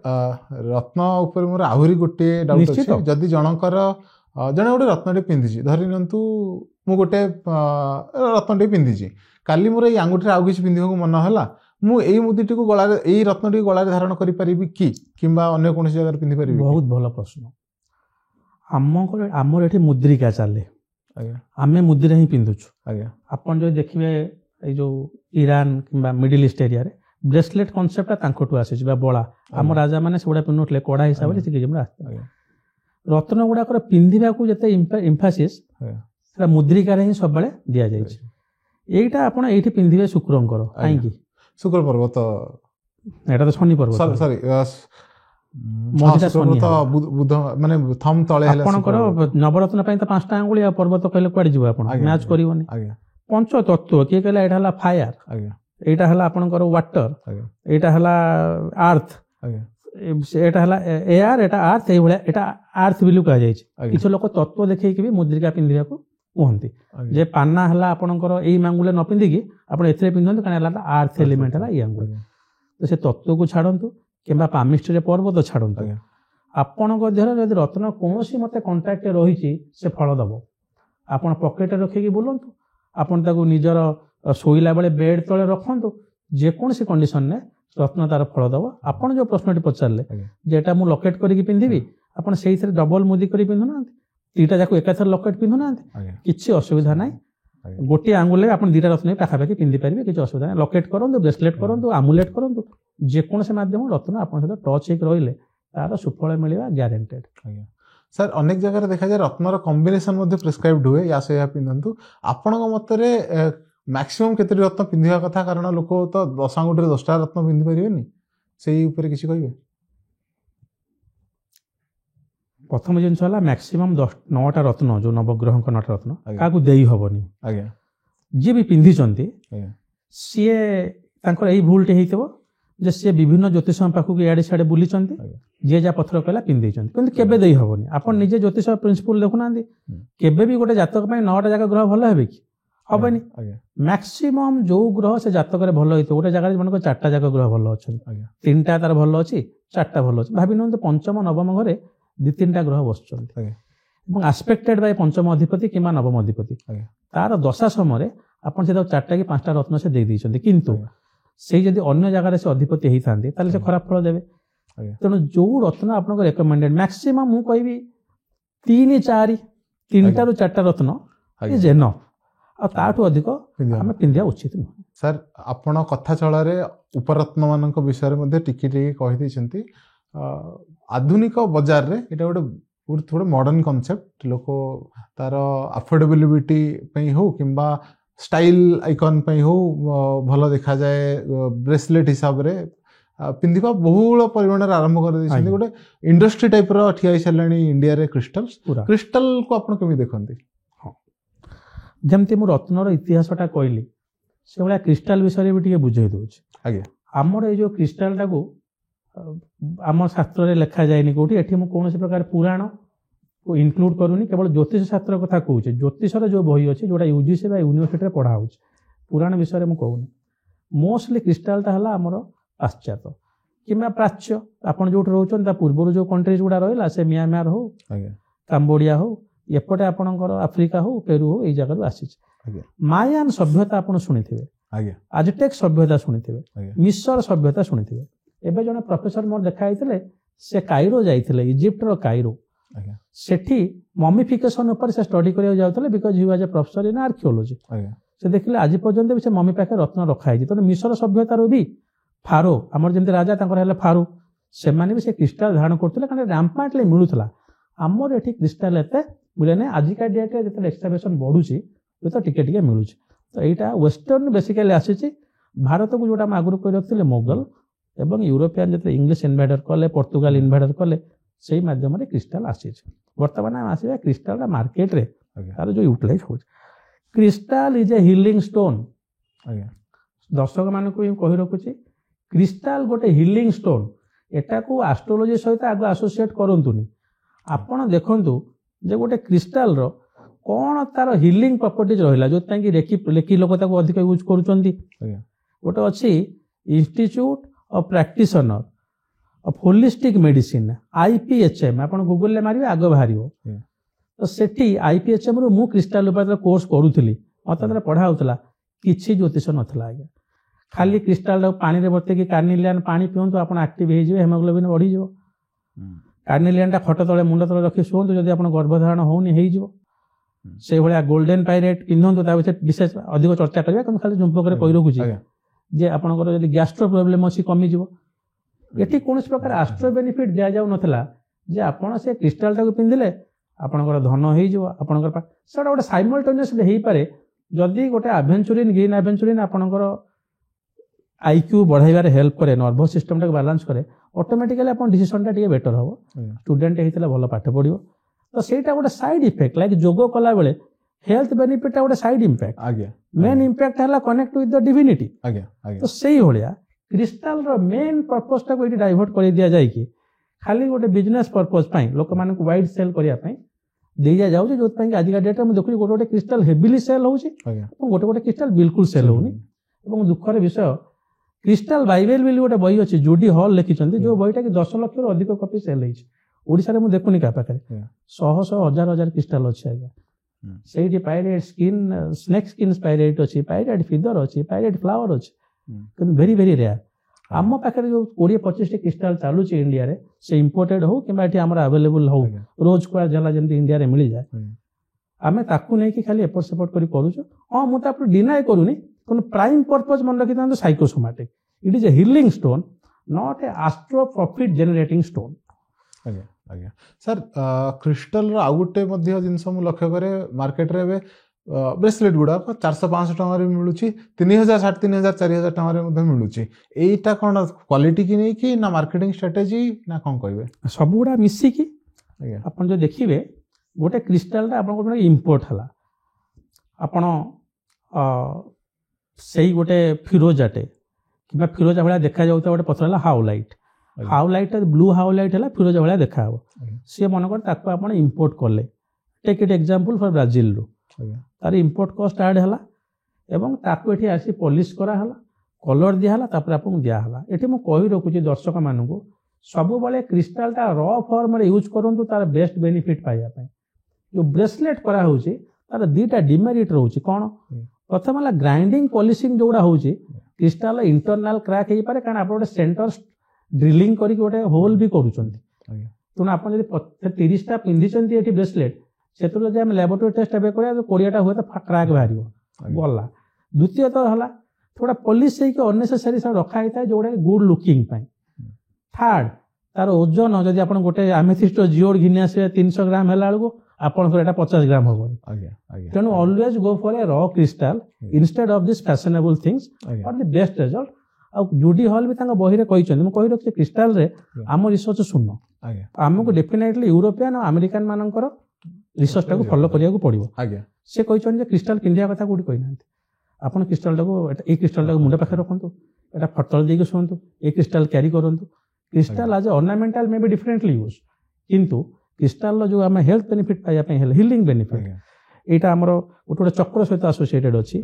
ରତ୍ନ ଉପରେ ମୋର ଆହୁରି ଗୋଟିଏ ଡାଉଟ୍ ଅଛି ଯଦି ଜଣଙ୍କର ଜଣେ ଗୋଟେ ରତ୍ନଟେ ପିନ୍ଧିଛି ଧରି ନିଅନ୍ତୁ ମୁଁ ଗୋଟେ ରତ୍ନଟେ ପିନ୍ଧିଛି କାଲି ମୋର ଏଇ ଆଙ୍ଗୁଠିରେ ଆଉ କିଛି ପିନ୍ଧିବାକୁ ମନ ହେଲା ମୁଁ ଏଇ ମୁଦିଟିକୁ ଗଳାରେ ଏଇ ରତ୍ନଟିକୁ ଗଳାରେ ଧାରଣ କରିପାରିବି କି କିମ୍ବା ଅନ୍ୟ କୌଣସି ଜାଗାରେ ପିନ୍ଧିପାରିବି ବହୁତ ଭଲ ପ୍ରଶ୍ନ ଆମର ଏଠି ମୁଦ୍ରିକା ଚାଲେ ଆମେ ମୁଦ୍ରା ହିଁ ପିନ୍ଧୁଛୁ ଆପଣ ଯଦି ଦେଖିବେ ଏଇ ଯୋଉ ଇରାନ କିମ୍ବା ମିଡିଲ ଇଷ୍ଟ ଏରିଆରେ ବ୍ରେସଲେଟ୍ କନସେପ୍ଟଟା ତାଙ୍କଠୁ ଆସିଛି ବା ବଳା ଆମ ରାଜାମାନେ ସେଗୁଡ଼ା ପିନ୍ଧୁଥିଲେ କଡ଼ା ହିସାବରେ ଶିଖିଛି ରତ୍ନ ଗୁଡାକର ପିନ୍ଧିବାକୁ ଯେତେ ଇମ୍ଫାସିସ୍ ସେଟା ମୁଦ୍ରିକାରେ ହିଁ ସବୁବେଳେ ଦିଆଯାଇଛି ଏଇଟା ଆପଣ ଏଇଠି ପିନ୍ଧିବେ ଶୁକ୍ରଙ୍କର କାହିଁକି ଶୁକ୍ର ପର୍ବତ ଏଇଟା ତ ଶନି ପର୍ବତ ସରି ବୁଧ ମାନେ ଥମ୍ ତଳେ ଆପଣଙ୍କର ନବରତ୍ନ ପାଇଁ ତ 5ଟା ଆଙ୍ଗୁଳି ଆଉ ପର୍ବତ କହିଲେ କୁଆଡେ ଯିବ ଆପଣ ମ୍ୟାଚ୍ କରିବନି ପଞ୍ଚ ତତ୍ତ୍ୱ କିଏ କହିଲା ଏଇଟା ହେଲା ଫାୟାର ଏଇଟା ହେଲା ଆପଣଙ୍କର ୱାଟର ଏଇଟା ହେଲା ଆର୍ଥ ଏଇଟା ହେଲା ଏୟାର ଏଟା ଆର୍ଥ ଏଇଭଳିଆ ଏଟା ଆର୍ଥ ବୋଲି କୁହାଯାଇଛି କିଛି ଲୋକ ତତ୍ତ୍ୱ ଦେଖେଇକି ବି ମୁଦ୍ରିକା ପିନ୍ଧିବାକୁ କୁହନ୍ତି ଯେ ପାନା ହେଲା ଆପଣଙ୍କର ଏଇ ଆଙ୍ଗୁଳିରେ ନ ପିନ୍ଧିକି ଆପଣ ଏଥିରେ ପିନ୍ଧନ୍ତୁ କାରଣ ହେଲା ଆର୍ଥ ଏଲିମେଣ୍ଟ ହେଲା ଏଇ ଆଙ୍ଗୁଳି ତ ସେ ତତ୍ତ୍ୱକୁ ଛାଡ଼ନ୍ତୁ କିମ୍ବା ପାମିଷ୍ଟ୍ରିରେ ପର୍ବତ ଛାଡ଼ନ୍ତୁ ଆପଣଙ୍କ ଦେହରେ ଯଦି ରତ୍ନ କୌଣସି ମତେ କଣ୍ଟାକ୍ଟରେ ରହିଛି ସେ ଫଳ ଦବ ଆପଣ ପକେଟରେ ରଖିକି ବୁଲନ୍ତୁ ଆପଣ ତାକୁ ନିଜର ଶୋଇଲା ବେଳେ ବେଡ୍ ତଳେ ରଖନ୍ତୁ ଯେକୌଣସି କଣ୍ଡିସନରେ ରତ୍ନ ତାର ଫଳ ଦବ ଆପଣ ଯୋଉ ପ୍ରଶ୍ନଟି ପଚାରିଲେ ଯେଟା ମୁଁ ଲକେଟ୍ କରିକି ପିନ୍ଧିବି ଆପଣ ସେଇଥିରେ ଡବଲ ମୁଦି କରି ପିନ୍ଧୁନାହାନ୍ତି ଦିଟା ଯାକ ଏକାଥରେ ଲକେଟ୍ ପିନ୍ଧୁନାହାନ୍ତି କିଛି ଅସୁବିଧା ନାହିଁ गोटे आंगुल आप दुटा रत्न पाखापाखि पिंधि पारे किसी असुविधा नहीं लकेट करूँ ब्रेसलेट करूँ आमुलेट करूँ जेकोसी मध्यम रत्न आप सहित टच होकर रही तार सुफल मिलवा ग्यारेंटेड सर अनेक जगह देखा जाए रत्नर कॉम्बिनेशन प्रिस्क्राइब्ड हुए या से पिंधु आपण मतरे मैक्सिमम केते रत्न पिंधिया कथा कारण लोक तो 10 आंगुठी 10टा रत्न पिंधि पारिबेनी सेही ऊपर किछि कहबे प्रथम जिनस है मैक्सिमम 9टा रत्न जो नवग्रह 9टा रत्न क्या दे हेनी आज्ञा जी भी पिंधि सी यही भूलटे हो जे सी विभिन्न ज्योतिष पाखक इे सियाड़े बुली जी जहाँ पथर कहला पिंधि केवे दे हेनी आप निजे ज्योतिष प्रिंसिपल देखुना केवे भी गोटे जातक 9टा जाक ग्रह भल हे कि हेनी मैक्सिमम जो ग्रह से जातक भल होता गोटे जगह मन 4टा जाक ग्रह भल अच्छा 3टा तार भल अच्छी 4टा भल अच्छी भावी नियंतु पंचम नवम घरे 2-3टा ग्रह बस आस्पेक्टेड बाय पंचम अधिपति कि नवम अधिपति तार दशा समय आप 4टा कि 5टा रत्न से देते किंतु से जदि अन्य जगह से अधिपति होता है से खराब फल देवे तेणु जो रत्न आप रेकमेंडेड मैक्सिमम मु कहि 3-4 3टा ରୁ 4टा रत्न इज एनफ आठू अधिक आम पिंधिया उचित नुह सर आपण कथा चलारे उपरत्न मान विषय में टिके कहीदे आधुनिक बजार रे एटा गोटे थोड़ा मॉडर्न कॉन्सेप्ट लोक तार अफोर्डेबिलिटी हो किंबा स्टाइल आइकन हो भल देखा जाए ब्रेसलेट हिसाब रे पिंधिबा बहुल परिमाण आरंभ कर गोटे इंडस्ट्री टाइप रो ठिया सारे इंडिया रे क्रिस्टल को आपण केमी देखंती जमती मु रत्नर इतिहासटा कहली से भाया क्रिस्टाल विषय भी टे बुझे दूसरी आमर ये क्रिस्टाल टाक आम शास्त्र लिखा जाए कौटी एटी कौन प्रकार पुराण को इनक्लूड करूनी केवल ज्योतिष शास्त्र कथा कहूँ ज्योतिषर जो बही अच्छे जोटा यूजीसी यूनिवर्सिटी पढ़ा हो पुराण विषय में कहूनी मोस्टली क्रिस्टालटा है आमर पाश्चात्य कि प्राच्य आपड़ जो रोच पूर्व जो कंट्रीज गुड़ा रहा से म्यांमार हो काम्बोडिया हो एपटे आपणकर आफ्रिका हो पेरू हो ये जगह आसी मायान सभ्यता आप शुणी आजटेक सभ्यता शुणी मिस्र सभ्यता शुणी एवं जड़े प्रोफेसर मोर देखा से काइरो जाते इजिप्टर काइरो सेठी ममिफिकेशन उपर से स्टडी करिया जाउतले because he was a professor in archaeology से देखले आज पर्यंत भी से मम्मी पाखे रत्न रखा है तो मिस्र सभ्यतार भी फारो आमर जमी राजा हेल्ले फारो से भी से क्रिस्टाल धारण करते कारण रैम्पार्टली मिलूला आमर ये क्रिस्टाल एत मिले ना आजिका डेट्रे जो एक्सकावेशन बढ़ुची तो टिके मिलूँ तो यहाँ वेस्टर्न बेसिकली आसी भारत को जोटा आगुरी कही रखते मोगल एवं यूरोपियन जो इंग्लिश इनवेडर कले पोर्तुगाल इनवेडर कले से माध्यम क्रिस्टाल आसी बर्तमान आम आसा क्रिस्टाल मार्केट रे तार जो यूटिलाइज हो crystal is a healing stone दर्शक मान कही रखुची क्रिस्टाल गोटे हिलिंग स्टोन एटा को एस्ट्रोलॉजी सहित आग एसोसिएट करंतुनी आपण देखंतु जे गोटे क्रिस्टाल रो कौन तार हिलिंग प्रॉपर्टीज रहिला जो कि लेखी लोक अधिक यूज करुचंती गोटे अच्छी institute of practitioner of holistic medicine IPHM आप गूगल ले मारिबे आग बाहर तो सेठी आईपीएचएम रो मु क्रिस्टाल उपर कोर्स करूथली मत पढ़ा होतला किछि ज्योतिष नथला आज्ञा खाली क्रिस्टाल पानी रे बर्ते कि कार्निलियन पानी पियंतु आपण एक्टिव हे जिवे हेमोग्लोबिन बढ़ी जिवो कार्निलियन टा खट तले मुंड तले रखि सोंतु जदि आपण गर्भधारण होनी हे जिवो से भलिया गोल्डन पायरेट पिंधंतु ता विशेष अधिक चर्चा करबा कम खाली जुंपक रे कहि रखुची जे आपनकर जदि गैस्ट्रो प्रॉब्लम अछि कमी जिवो एठी कोनस प्रकार एस्ट्रो बेनिफिट दिया जाउ नथला जे आपण से क्रिस्टाल टा को पिंदिले आपनकर धन हे जिवो आपनकर सेटा गोटे साइमल्टेनियस हे पारे जदि गोटे एवेंचुरिन ग्रीन एवेंचुरिन आपनकर आईक्यू बढ़ाइबार हेल्प करे नर्वस सिस्टम टा बैलेंस करे ऑटोमेटिकली अपन डिसीजन टा टिके बेटर हो स्टूडेंट हेतला भलो पाठ पढिबो तो सेटा गोटे साइड इफेक्ट लाइक जोग कला बेले हेल्थ बेनिफिट टा गोटे साइड इम्पैक्ट मेन इम्पैक्ट हला कनेक्ट विथ द डिविनिटी तो सही भलिया क्रिस्टाल रो मेन पर्पस टा को इटी डाइवर्ट कर दिया जाय कि खाली गोटे बिजनेस पर्पस पई लोक मान को वाइड सेल करिया पई देया जाउ जे जोत पई आज का डेट में देखु गोटे क्रिस्टाल हेवीली सेल होउची गोटे गोटे क्रिस्टाल बिल्कुल सेल होउनी एवं दुखर विषय क्रिस्टाल बाइबल भी गोटे बही अच्छी जूडी हॉल लिखिं जो बहीटा कि 10 लाख रु अधिक कपि सेल होड़ी मुझे देखुनी क्या पाखे 100 हजार हजार क्रिस्टाल अच्छे आज्ञा से pirate skin snake skin pirate अच्छी पायरेट फिदर अच्छी पायरेट फ्लावर अच्छी कि वेरी वेरी रेयर आम पाखे जो 20-25 क्रिस्टाल चलुँ इंडिया रे से इम्पोर्टेड हो कि आम अवेलेबल हो रोज क्वार जला जमी इंडिया रे मिल जाए आमे ताकू नहीं कि खाली एपट सेपट करी करूछु हां मु तापर डिनाय करूनी पण प्राइम पर्पस मन रखि तांतो psychosomatic it is a healing stone not a astro profit generating stone आज्ञा आज्ञा सर क्रिस्टल रो आउ गोटे मध्ये जिंस मु लक्ष्य करे मार्केट रे बे ब्रेसलेट गुडा 400-500 टका रे मिलुची 3000 3500 4000 टका रे मध्ये मिलुची एटा कोन क्वालिटी की नहीं कि ना मार्केटिंग स्ट्रेटजी ना कोन कहबे सब गुडा मिसी की आज्ञा अपन जो देखिबे गोटे क्रिस्टाल रे अपन को इंपोर्ट हला अपन सेही गोटे फिरोजाटे किबा फिरोजा भला देखा जाउता गोटे पथर हला हाउलाइट ब्लू हाउलाइट हला फिरोजा भला देखा हो से मन कर ताको अपन इंपोर्ट करले take it example for Brazil रो तार इंपोर्ट कॉस्ट ऐड हला एवं ताको एठी आसी पॉलिश करा हला कलर दिया हला तापर आपन दिया हला एठी मु कहि रखुची दर्शक मानकू सब बेले क्रिस्टाल ता रॉ फॉर्म रे यूज करंतु तार बेस्ट बेनिफिट पाइया पय जो ब्रेसलेट करा होची तार दीटा डिमेरिट रहउची कोन प्रथम हला ग्राइंडिंग पॉलिशिंग जोडा होची क्रिस्टाल इंटरनल क्रैक हे पारे कारण आपण सेंटर ड्रिलिंग करी गोटे होल भी करूचंती तुन आपण जदि 30 टा पिंधिचंती एठी ब्रेसलेट सेतु जदि हम लैबोरेटरी टेस्ट एबे करिया तो 20 टा हुए तो क्रैक बाहरियो गला द्वितीय तो हला थोड़ा पॉलिश हे कि अननेसेसरी सब रखा हिता जोडे गुड लुकिंग पय थर्ड तार ओजन जदि आपण गोटे एमेथिस्ट जिओड घिनिया से 300 ग्राम हला बेलको आपण को एटा 50 ग्राम होबो तेनु always go for a raw crystal instead of this fashionable things for the best result आ जूडी हॉल भी तांगा बहिरे कहिछन म कहि रखि क्रिस्टल रे आम रिसर्च सुनो आमको डेफिनेटली यूरोपियन और अमेरिकन मानकर रिसर्च टाको फॉलो करिया को पड़िबो से कहिछन जे क्रिस्टल किंदिया कथा कोडी कहि नांती आपण क्रिस्टल टाको ए क्रिस्टल टाको मुंडा पाखे रखंतु एटा फटल देके सुनंतु ए क्रिस्टल कैरी करंतु क्रिस्टल आज ornamental may be differently use किंतु क्रिस्टल जो आम हेल्थ बेनिफिट पाइया हिलिंग बेनिफिट एटा हमर गोटे चक्र सहित एसोसिएटेड अछि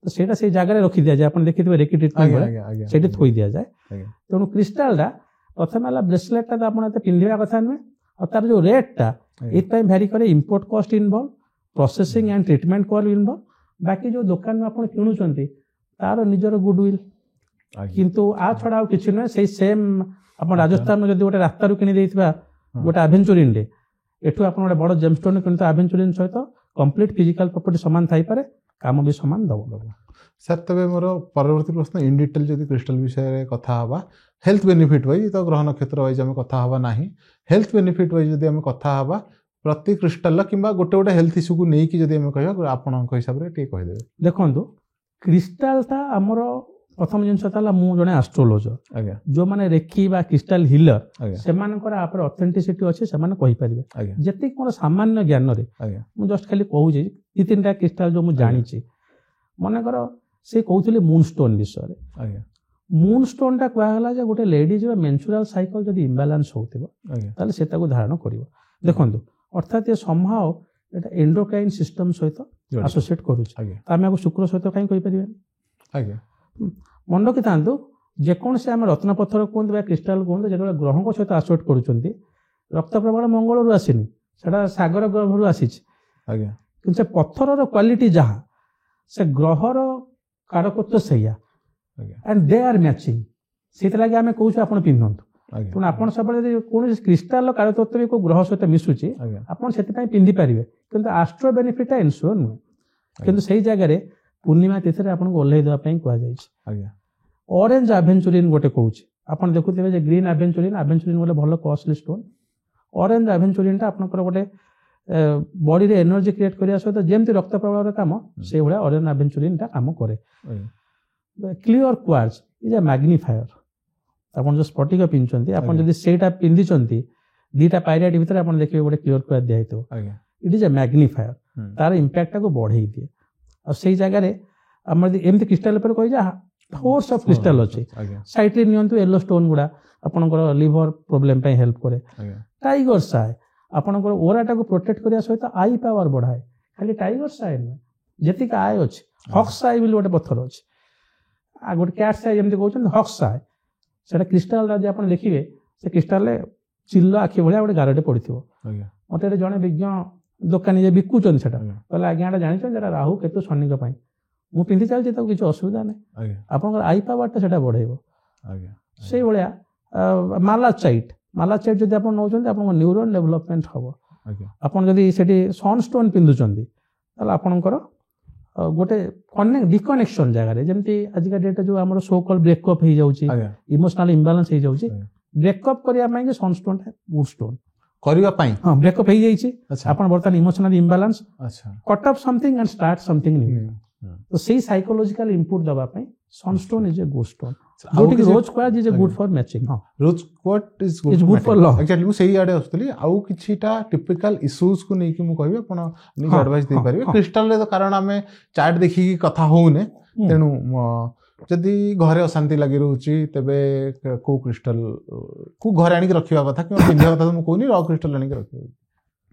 तो सेटा से जगह रखि दिया जाय अपन देखिथिबे रेकी ट्रीटमेंट सेठी थोई दिया जाय तेणु क्रिस्टल दा प्रथम वाला ब्रेसलेट ता आपण ते पिंधिया कथा न और तार जो रेट ता एत टाइम वेरी करे import cost involve processing and treatment cost involve बाकी जो दुकान में आपण किनुचंती तार निजर गुडविल किंतु आ छडा आ किछि न सेही सेम आपण राजस्थान में जदि गोटे रास्ता रु किनि देइथिबा गोटे एवेंचुरिन डे एठु आपण गोटे बड़ जेमस्टोन किंतु एवेंचुरिन सहित कंप्लीट फिजिकल प्रॉपर्टी समान थाई पारे काम भी समान दबो सर तबे मोर परवर्ती प्रश्न इन डिटेल जदि क्रिस्टल विषय रे कथा हवा हेल्थ बेनिफिट वाइज तो ग्रह नक्षत्र वाइज हम कथा हवा नाही हेल्थ बेनिफिट वाइज जदि हम कथा हवा प्रति क्रिस्टल किंबा गोटे गोटे हेल्थ इश्यू को नहीं कि जदि हम कहबा आपण को हिसाब रे टे कहि देबे देखंतु क्रिस्टल ता हमर प्रथम जिनस ताला मु जने एस्ट्रोलॉजर आज्ञा जो माने रेकी बा क्रिस्टल हीलर से मानकर आपर ऑथेंटिसिटी अछि से माने कहि परिबे जति मोर सामान्य ज्ञान रे मु जस्ट खाली कहू जे इ तीनटा क्रिस्टल जो मु जानि छी माने करो से कहउतले मूनस्टोन विषय रे मूनस्टोन ता कहला जे गोटे लेडीज रो मेंस्ट्रुअल साइकिल जदी इम्बैलेंस होतिबो ताले सेता को धारण करिवो देखंतु अर्थात ये संभाव एटा एंडोक्राइन सिस्टम सहित एसोसिएट करू छी आमे को शुक्र सहित काई कहि परिबे आज्ञा मन रखि थांतु जेकोन से आम रत्नपत्थर कहते क्रिस्टाल कहते जो ग्रह सहित एसोसिएट करुँच रक्त प्रवाह मंगल रू आसनी से सागर गर्भ आसी कि पत्थर क्वालिटी जहाँ से ग्रहर कारकत्व सैया एंड दे आर मैचिंग से लगे आम कहूँ आप पिंधतु तेणु आप सब कौन क्रिस्टाल कारकत्व भी ग्रह सहित मिसुची आपड़ से पिंधि पारे कि एस्ट्रो बेनिफिट इनश्योर नुहे कि से जगह पूर्णिमा तिथि आपको ओह्लई देवाई कहुई ऑरेंज एवेंचुरिन गोटे कहूँ आप देखुए ग्रीन एवेंचुरिन गोटे भल कॉस्टली स्टोन ऑरेंज एवेंचुरिन आपंकर गोटे बॉडी रे एनर्जी क्रिएट करने सहित जमी रक्त प्रवाह काम से भाया ऑरेंज एवेंचुरिन काम करे clear quartz is a magnifier आप जो स्फटिक पिंधुंट आपटा पिंधि दीटा पायरियाट भितर आप देखिए गोटे क्लियर क्वार्ट्ज दिखाई इट इज ए मैग्निफायर तार इंपैक्ट को बढ़ई दिए और से जगह एमती क्रिस्टाल पर कही फोर्स ऑफ क्रिस्टाल अच्छी साइट रे नियंतु येलो स्टोन गुड़ा आपनकर लिवर प्रॉब्लम पे हेल्प करे टाइगर साय आपनकर ओराटा को प्रोटेक्ट करिया सहित आई पावर बढ़ाए खाली टाइगर साय न जति का आय अछि हॉक्स साय बिल गोटे पत्थर अछि आ गोटे कैट साय जेमति कहउछन हॉक्स साय सेटा क्रिस्टाल राज आपन देखिबे से क्रिस्टाल ले चिल्लो आखि भलिया गोटे गारटे पड़िथिबो मते जणे विज्ञ दोकानी जे बिकुचन सेटा कहला आज्ञाटा जानिछन जेटा राहु केतु शनि के पई मु पिंधि चलछि त किछ असुविधा नै आपनकर आई पावरटा सेटा बढ़ाइबो से भलिया मालाचाइट जदि आप नौछन आपन न्यूरॉन डेवलपमेंट हबो ଆଜ୍ଞା ଆପଣ ଯଦି ସେଠି ସନଷ୍ଟୋନ୍ ପିନ୍ଧୁଛନ୍ତି ତାହେଲେ ଆପଣଙ୍କର ଗୋଟେ ଡିକନେକ୍ସନ ଜାଗାରେ ଯେମିତି ଆଜିକା ଡେଟ୍ରେ ଯୋଉ ଆମର ସୋ କଲ୍ ବ୍ରେକଅପ୍ ହେଇଯାଉଛି ଆଜ୍ଞା ଇମୋସନାଲ ଇମ୍ବାଲାନ୍ସ ହେଇଯାଉଛି ଆଜ୍ଞା। ବ୍ରେକଅପ୍ କରିବା ପାଇଁ ଯେ ସନଷ୍ଟୋନ୍ ଟା ଗୁଡ୍ ଷ୍ଟୋନ୍ କରିବା ପାଇଁ ହଁ ବ୍ରେକଅପ୍ ହେଇଯାଇଛି ଆଚ୍ଛା ଆପଣ ବର୍ତ୍ତମାନ ଇମୋସନାଲ ଇମ୍ବାଲାନ୍ସ ଆଚ୍ଛା cut off something and start something new ହୁଁ, ହୁଁ। ତ ସେଇ ସାଇକୋଲୋଜିକାଲ ଇନପୁଟ ଦେବା ପାଇଁ sunstone is a good stone ଆଉ ଯୋଉଠିକି କିଛି- rose quartz is a good for matching ହଁ rose quartz is It's good for law. Exactly ମୁଁ ସେଇ ଆଡେ ଆସୁଥିଲି ଆଉ କିଛିଟା ଟିପିକାଲ ଇସ୍ୟୁଜ କୁ ନେଇକି ମୁଁ କହିବି ଆପଣ ନିଜେ ହଁ, ଆଡଭାଇସ ହଁ, ଦେଇପାରିବେ ହଁ। କ୍ରିଷ୍ଟାଲରେ ତ କାରଣ ଆମେ ଚାର୍ଟ ଦେଖିକି କଥା ହଉନେ ହୁଁ। ତେଣୁ ଯଦି ଘରେ ଅଶାନ୍ତି ଲାଗି ରହୁଛି ତେବେ କୋଉ କ୍ରିଷ୍ଟାଲ କୁ ଘରେ ଆଣିକି ରଖିବା କଥା କିମ୍ବା ପିନ୍ଧିବା କଥା ତ ମୁଁ କହୁନି ର କ୍ରିଷ୍ଟାଲ ଆଣିକି ରଖିବା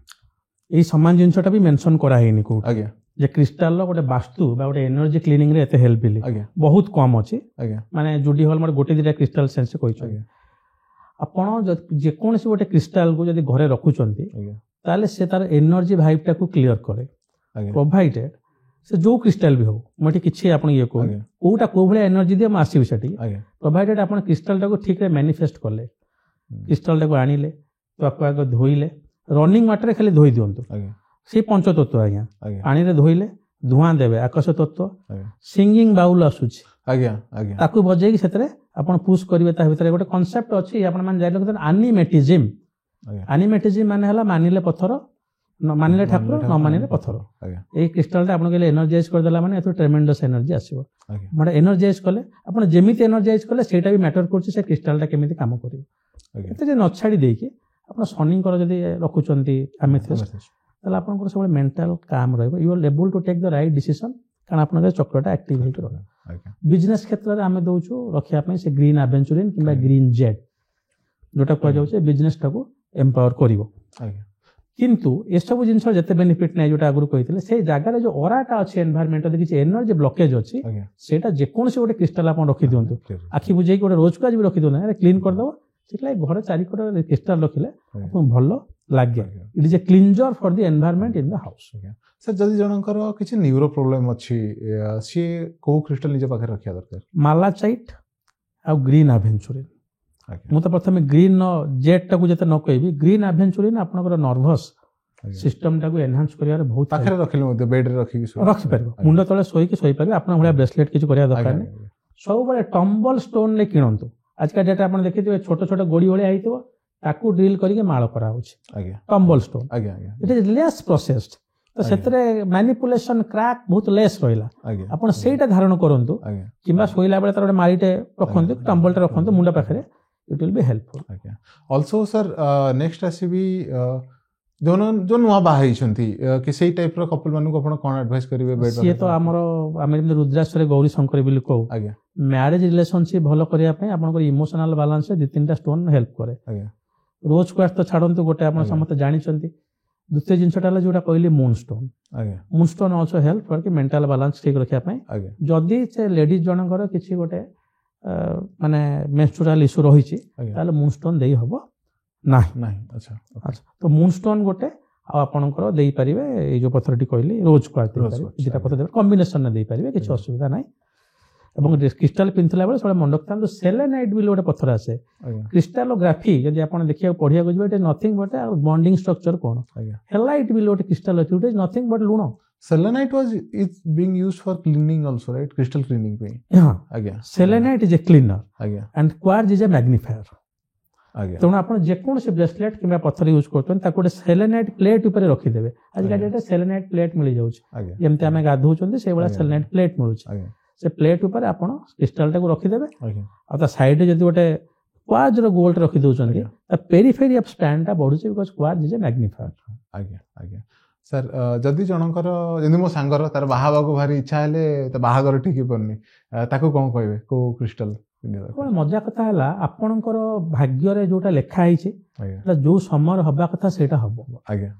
ଏଇ ସମାନ ଜିନିଷଟା ବି ମେନସନ କରାହେଇନି କୋଉଠି ଆଜ୍ଞା ଯେ କ୍ରିଷ୍ଟାଲର ଗୋଟେ ବାସ୍ତୁ ବା ଗୋଟେ ଏନର୍ଜି କ୍ଲିନିଂରେ ଏତେ ହେଲ୍ପ ବିଲି ଆଜ୍ଞା ବହୁତ କମ୍ ଅଛି ଆଜ୍ଞା ମାନେ ଜୁଡି ହଲ୍ ମୋର ଗୋଟେ ଦିଟା କ୍ରିଷ୍ଟାଲ ସେନ୍ସ କହିଛନ୍ତି ଆଜ୍ଞା ଆପଣ ଯେକୌଣସି ଗୋଟେ କ୍ରିଷ୍ଟାଲକୁ ଯଦି ଘରେ ରଖୁଛନ୍ତି ଆଜ୍ଞା ତାହେଲେ ସେ ତାର ଏନର୍ଜି ଭାଇବଟାକୁ କ୍ଲିୟର କରେ ଆଜ୍ଞା ପ୍ରୋଭାଇଡେଡ ସେ ଯୋଉ କ୍ରିଷ୍ଟାଲ ବି ହଉ ମୁଁ ଏଠି କିଛି ଆପଣ ଇଏ କହୁନି ଆଜ୍ଞା କୋଉଟା କୋଉ ଭଳିଆ ଏନର୍ଜି ଦିଏ ମୁଁ ଆସିବି ସେଠିକି ଆଜ୍ଞା ପ୍ରୋଭାଇଡେଡ ଆପଣ କ୍ରିଷ୍ଟାଲଟାକୁ ଠିକରେ ମ୍ୟାନିଫେଷ୍ଟ କଲେ କ୍ରିଷ୍ଟାଲଟାକୁ ଆଣିଲେ ତାକୁ ଆଗ ଧୋଇଲେ ରନିଂ ୱାଟରରେ ଖାଲି ଧୋଇ ଦିଅନ୍ତୁ ଆଜ୍ଞା ସେଇ ପଞ୍ଚତତ୍ତ୍ୱ ଆଜ୍ଞା ଆଜ୍ଞା ପାଣିରେ ଧୋଇଲେ ଧୂଆଁ ଦେବେ ଆକାଶ ତତ୍ତ୍ୱ ଆଜ୍ଞା ସିଙ୍ଗିଂ ବାଉଲ ଆସୁଛି ଆଜ୍ଞା ଆଜ୍ଞା ତାକୁ ବଜେଇକି ସେଥିରେ ଆପଣ ପୁସ୍ କରିବେ ତା ଭିତରେ ଗୋଟେ କନସେପ୍ଟ ଅଛି ଆପଣ ମାନେ ଜାଣି ରଖିଛନ୍ତି ଆନିମେଟିଜିମ୍ ଆଜ୍ଞା ଆନିମେଟିଜିମ୍ ମାନେ ହେଲା ମାନିଲେ ପଥର ମାନିଲେ ଠାକୁର ନ ମାନିଲେ ପଥର ଆଜ୍ଞା ଏଇ କ୍ରିଷ୍ଟାଲଟା ଆପଣ କହିଲେ ଏନର୍ଜାଇଜ କରିଦେଲା ମାନେ ଏଥିରୁ ଟ୍ରେମେଣ୍ଡସ୍ ଏନର୍ଜି ଆସିବ ଆଜ୍ଞା ମାନେ ଏନର୍ଜାଇଜ କଲେ ଆପଣ ଯେମିତି ଏନର୍ଜାଇଜ କଲେ ସେଇଟା ବି ମ୍ୟାଟର କରୁଛି ସେ କ୍ରିଷ୍ଟାଲଟା କେମିତି କାମ କରିବ ଆଜ୍ଞା ଏଥିରେ ନ ଛାଡ଼ି ଦେଇକି ଆପଣ ଶନିଙ୍କର ଯଦି ରଖୁଛନ୍ତି ଆମେଥିଷ୍ଟ ତାହେଲେ ଆପଣଙ୍କର ସବୁବେଳେ ମେଣ୍ଟାଲ କାମ ରହିବ you are able to take the right decision କାରଣ ଆପଣଙ୍କର ଚକ୍ରଟା ଆକ୍ଟିଭ ହେଇକି ରହିବ ଆଜ୍ଞା ବିଜନେସ୍ କ୍ଷେତ୍ରରେ ଆମେ ଦେଉଛୁ ରଖିବା ପାଇଁ ସେ ଗ୍ରୀନ୍ ଆଭେଞ୍ଚୁରିନ୍ କିମ୍ବା ଗ୍ରୀନ୍ ଜେଡ୍ ଯୋଉଟା କୁହାଯାଉଛି ବିଜନେସଟାକୁ ଏମ୍ପାୱାର କରିବ ଆଜ୍ଞା କିନ୍ତୁ ଏସବୁ ଜିନିଷ ଯେତେ ବେନିଫିଟ୍ ନାହିଁ ଯୋଉଟା ଆଗରୁ କହିଥିଲେ ସେଇ ଜାଗାରେ ଯୋଉ ଅରାଟା ଅଛି ଏନଭାରମେଣ୍ଟରେ କିଛି ଏନର୍ଜି ବ୍ଲକେଜ୍ ଅଛି ଆଜ୍ଞା ସେଇଟା ଯେକୌଣସି ଗୋଟେ କ୍ରିଷ୍ଟାଲ ଆପଣ ରଖିଦିଅନ୍ତୁ clear. ଆଖି ବୁଝେଇକି ଗୋଟେ ରୋଜ୍ କ୍ୱାର୍ଟଜ ବି ରଖିଦିଅନ୍ତୁ ନା କ୍ଲିନ୍ କରିଦେବ ସେଥିଲାଗି ଘରେ ଚାରିକଡ଼ରେ କ୍ରିଷ୍ଟାଲ ରଖିଲେ ଆପଣଙ୍କୁ ଭଲ ଲାଗେ ଆଜ୍ଞା। It is a cleanser for the environment in the house ଆଜ୍ଞା ସାର୍ ଯଦି ଜଣଙ୍କର କିଛି ନ୍ୟୁରୋ ପ୍ରୋବ୍ଲେମ ଅଛି ସିଏ କୋଉ କ୍ରିଷ୍ଟାଲ ନିଜ ପାଖରେ ରଖିବା ଦରକାର ମାଲାଚାଇଟ୍ ଆଉ ଗ୍ରୀନ୍ ଆଭେଞ୍ଚୁରିନ୍ ଆଜ୍ଞା ମୁଁ ତ ପ୍ରଥମେ ଗ୍ରୀନ୍ ଜେଡ୍ଟାକୁ ଯେତେ ନ କହିବି ଗ୍ରୀନ୍ ଆଭେଞ୍ଚୁରିନ୍ ଆପଣଙ୍କର ନର୍ଭସ୍ ଆଜ୍ଞା। ସିଷ୍ଟମଟାକୁ ଏନହାନ୍ସ କରିବାରେ ବହୁତ ପାଖରେ ରଖିଲେ ମଧ୍ୟ ବେଡରେ ରଖିକି ଶୋଇବେ। ରଖିପାରିବ ମୁଣ୍ଡ ତଳେ ଶୋଇକି ଶୋଇପାରିବେ ଆପଣଙ୍କ ଭଳିଆ ବ୍ରେସଲେଟ୍ କିଛି କରିବା ଦରକାର ଆଜ୍ଞା ନାହିଁ ସବୁବେଳେ ଟମ୍ବଲ ଷ୍ଟୋନରେ କିଣନ୍ତୁ ଆଜିକା ଡେଟ୍ରେ ଆପଣ ଦେଖିଥିବେ ଛୋଟ ଛୋଟ ଗୋଡ଼ି ଭଳିଆ ହେଇଥିବ ତାକୁ ଡ୍ରିଲ୍ କରିକି ମାଳ କରାହେଉଛି ଆଜ୍ଞା ଟମ୍ବଲ ଷ୍ଟୋନ୍ ଆଜ୍ଞା ଆଜ୍ଞା ଇଟ୍ ଇଜ୍ ଲେସ୍ ପ୍ରୋସେସ୍ଡ ତ ସେଥିରେ ମ୍ୟାନିପୁଲେସନ କ୍ରାକ୍ ବହୁତ ଲେସ୍ ରହିଲା ଆଜ୍ଞା ଆପଣ ସେଇଟା ଧାରଣ କରନ୍ତୁ ଆଜ୍ଞା କିମ୍ବା ଶୋଇଲା ବେଳେ ତାର ଗୋଟେ ମାଳିଟେ ରଖନ୍ତୁ ଟମ୍ବଲଟେ ରଖନ୍ତୁ ମୁଣ୍ଡ ପାଖରେ ଇଟ୍ ୱିଲ୍ ବି ହେଲ୍ପଫୁଲ୍ ଆଜ୍ଞା ଅଲସୋ ସାର୍ ନେକ୍ସଟ ଆସିବି ଯୋଉ ନୂଆ ବାହା ହେଇଛନ୍ତି କି ସେଇ ଟାଇପର କପଲ ମାନଙ୍କୁ ଆପଣ କଣ ଆଡଭାଇସ କରିବେ ବେଡ୍ ସିଏ ତ ଆମର ଆମେ ଯେମିତି ରୁଦ୍ରାଶ୍ୱରରେ ଗୌରୀ ଶଙ୍କର ବୋଲି କହୁ ଆଜ୍ଞା ମ୍ୟାରେଜ ରିଲେସନସିପ୍ ଭଲ କରିବା ପାଇଁ ଆପଣଙ୍କର ଇମୋସନାଲ ବାଲାନ୍ସରେ ଦି ତିନିଟା ଷ୍ଟୋନ୍ ହେଲ୍ପ କରେ ଆଜ୍ଞା ରୋଜ୍ କ୍ୱାର୍ଟଜ ତ ଛାଡ଼ନ୍ତୁ ଗୋଟେ ଆପଣ ଆଜ୍ଞା। ସମସ୍ତେ ଜାଣିଛନ୍ତି ଦ୍ୱିତୀୟ ଜିନିଷଟା ହେଲା ଯୋଉଟା କହିଲି ମୁନ୍ ଷ୍ଟୋନ୍ ଆଜ୍ଞା ମୁନ୍ ଷ୍ଟୋନ୍ ଅଲସୋ ହେଲ୍ପ କରିକି ମେଣ୍ଟାଲ ବାଲାନ୍ସ ଠିକ୍ ରଖିବା ପାଇଁ ଆଜ୍ଞା ଯଦି ସେ ଲେଡିଜ୍ ଜଣଙ୍କର କିଛି ଗୋଟେ ମାନେ ମେନ୍‌ଷ୍ଟ୍ରୁଆଲ ଇସ୍ୟୁ ରହିଛି ଆଜ୍ଞା ତାହେଲେ ମୁନ୍ ଷ୍ଟୋନ୍ ଦେଇ ହବ ନାହିଁ ନାହିଁ ଆଚ୍ଛା ଆଚ୍ଛା ତ ମୁନ୍ ଷ୍ଟୋନ୍ ଗୋଟେ ଆଉ ଆପଣଙ୍କର ଦେଇପାରିବେ ଏଇ ଯୋଉ ପଥରଟି କହିଲି ରୋଜ୍ କ୍ୱାର୍ଟଜ ଦେଇପାରିବେ quartz, ଦୁଇଟା ପଥର ଦେବେ କମ୍ବିନେସନରେ ଦେଇପାରିବେ କିଛି ଅସୁବିଧା ନାହିଁ ଏବଂ କ୍ରିଷ୍ଟାଲ ପିନ୍ଧିଲା ବେଳେ ସବୁବେଳେ ମନେ ରଖିଥାନ୍ତୁ ସେଲେନାଇଟ୍ ବୋଲି ଗୋଟେ ପଥର ଆସେ ଆଜ୍ଞା କ୍ରିଷ୍ଟାଲୋଗ୍ରାଫି ଯଦି ଆପଣ ଦେଖିବାକୁ ପଢିବାକୁ ଯିବେ ଇଟ୍ ଇଜ୍ ନଥିଙ୍ଗ ବଟ୍ ଆଉ ବଣ୍ଡିଂ ଷ୍ଟ୍ରକ୍ଚର କ'ଣ ଆଜ୍ଞା ହେଲାଇଟ୍ ବୋଲି ଗୋଟେ କ୍ରିଷ୍ଟାଲ ଅଛି ଇଟ୍ ଇଜ୍ ନଥିଙ୍ଗ ବଟ୍ ଲୁଣ selenite is being used for cleaning also right crystal cleaning ପାଇଁ ହଁ ଆଜ୍ଞା ସେଲେନାଇଟ୍ ଇଜ୍ ଏ କ୍ଲିନର ଆଜ୍ଞା ଆଣ୍ଡ କ୍ୱାର୍ଟଜ ଇଜ୍ ଏ ମ୍ୟାଗ୍ନିଫାୟର ଆଜ୍ଞା ତେଣୁ ଆପଣ ଯେକୌଣସି ବ୍ରେସଲେଟ୍ କିମ୍ବା ପଥର ୟୁଜ୍ କରୁଛନ୍ତି ତାକୁ ଗୋଟେ ସେଲେନାଇଟ୍ ପ୍ଲେଟ୍ ଉପରେ ରଖିଦେବେ ଆଜିକା ଡେଟ୍ରେ ସେଲେନାଇଟ୍ ପ୍ଲେଟ୍ ମିଳିଯାଉଛି ଆଜ୍ଞା ଯେମିତି ଆମେ ଗାଧଉଛନ୍ତି ସେଇଭଳିଆ ଆଜ୍ଞା। ସେଲେନାଇଟ୍ ପ୍ଲେଟ୍ ମିଳୁଛି ଆଜ୍ଞା ସେ ପ୍ଲେଟ୍ ଉପରେ ଆପଣ କ୍ରିଷ୍ଟାଲଟାକୁ ରଖିଦେବେ ଆଜ୍ଞା ଆଉ ତା ସାଇଡରେ ଯଦି ଗୋଟେ କ୍ୱାର୍ଟଜର ଗୋଲ୍ଡ ରଖି ଦଉଛନ୍ତି ଆଜ୍ଞା। ତା ପେରିଫେରି ଅଫ୍ ଷ୍ଟାଣ୍ଡଟା ବଢୁଛି ବିକଜ କ୍ୱାର୍ଟଜ ଇଜ୍ ଏ ମ୍ୟାଗ୍ନିଫାୟର ଆଜ୍ଞା ଆଜ୍ଞା ସାର୍ ଯଦି ଜଣଙ୍କର ଯେମିତି ମୋ ସାଙ୍ଗର ତାର ବାହା ହେବାକୁ ଭାରି ଇଚ୍ଛା ହେଲେ ତା ବାହାଘର ଠିକ୍ ହେଇପାରୁନି ତାକୁ କ'ଣ କହିବେ କୋଉ କ୍ରିଷ୍ଟାଲ କ'ଣ ମଜା କଥା ହେଲା ଆପଣଙ୍କର ଭାଗ୍ୟରେ ଯୋଉଟା ଲେଖା ହେଇଛି ଆଜ୍ଞା ସେଟା ଯୋଉ ସମୟରେ ହବା କଥା ସେଇଟା ହବ ଆଜ୍ଞା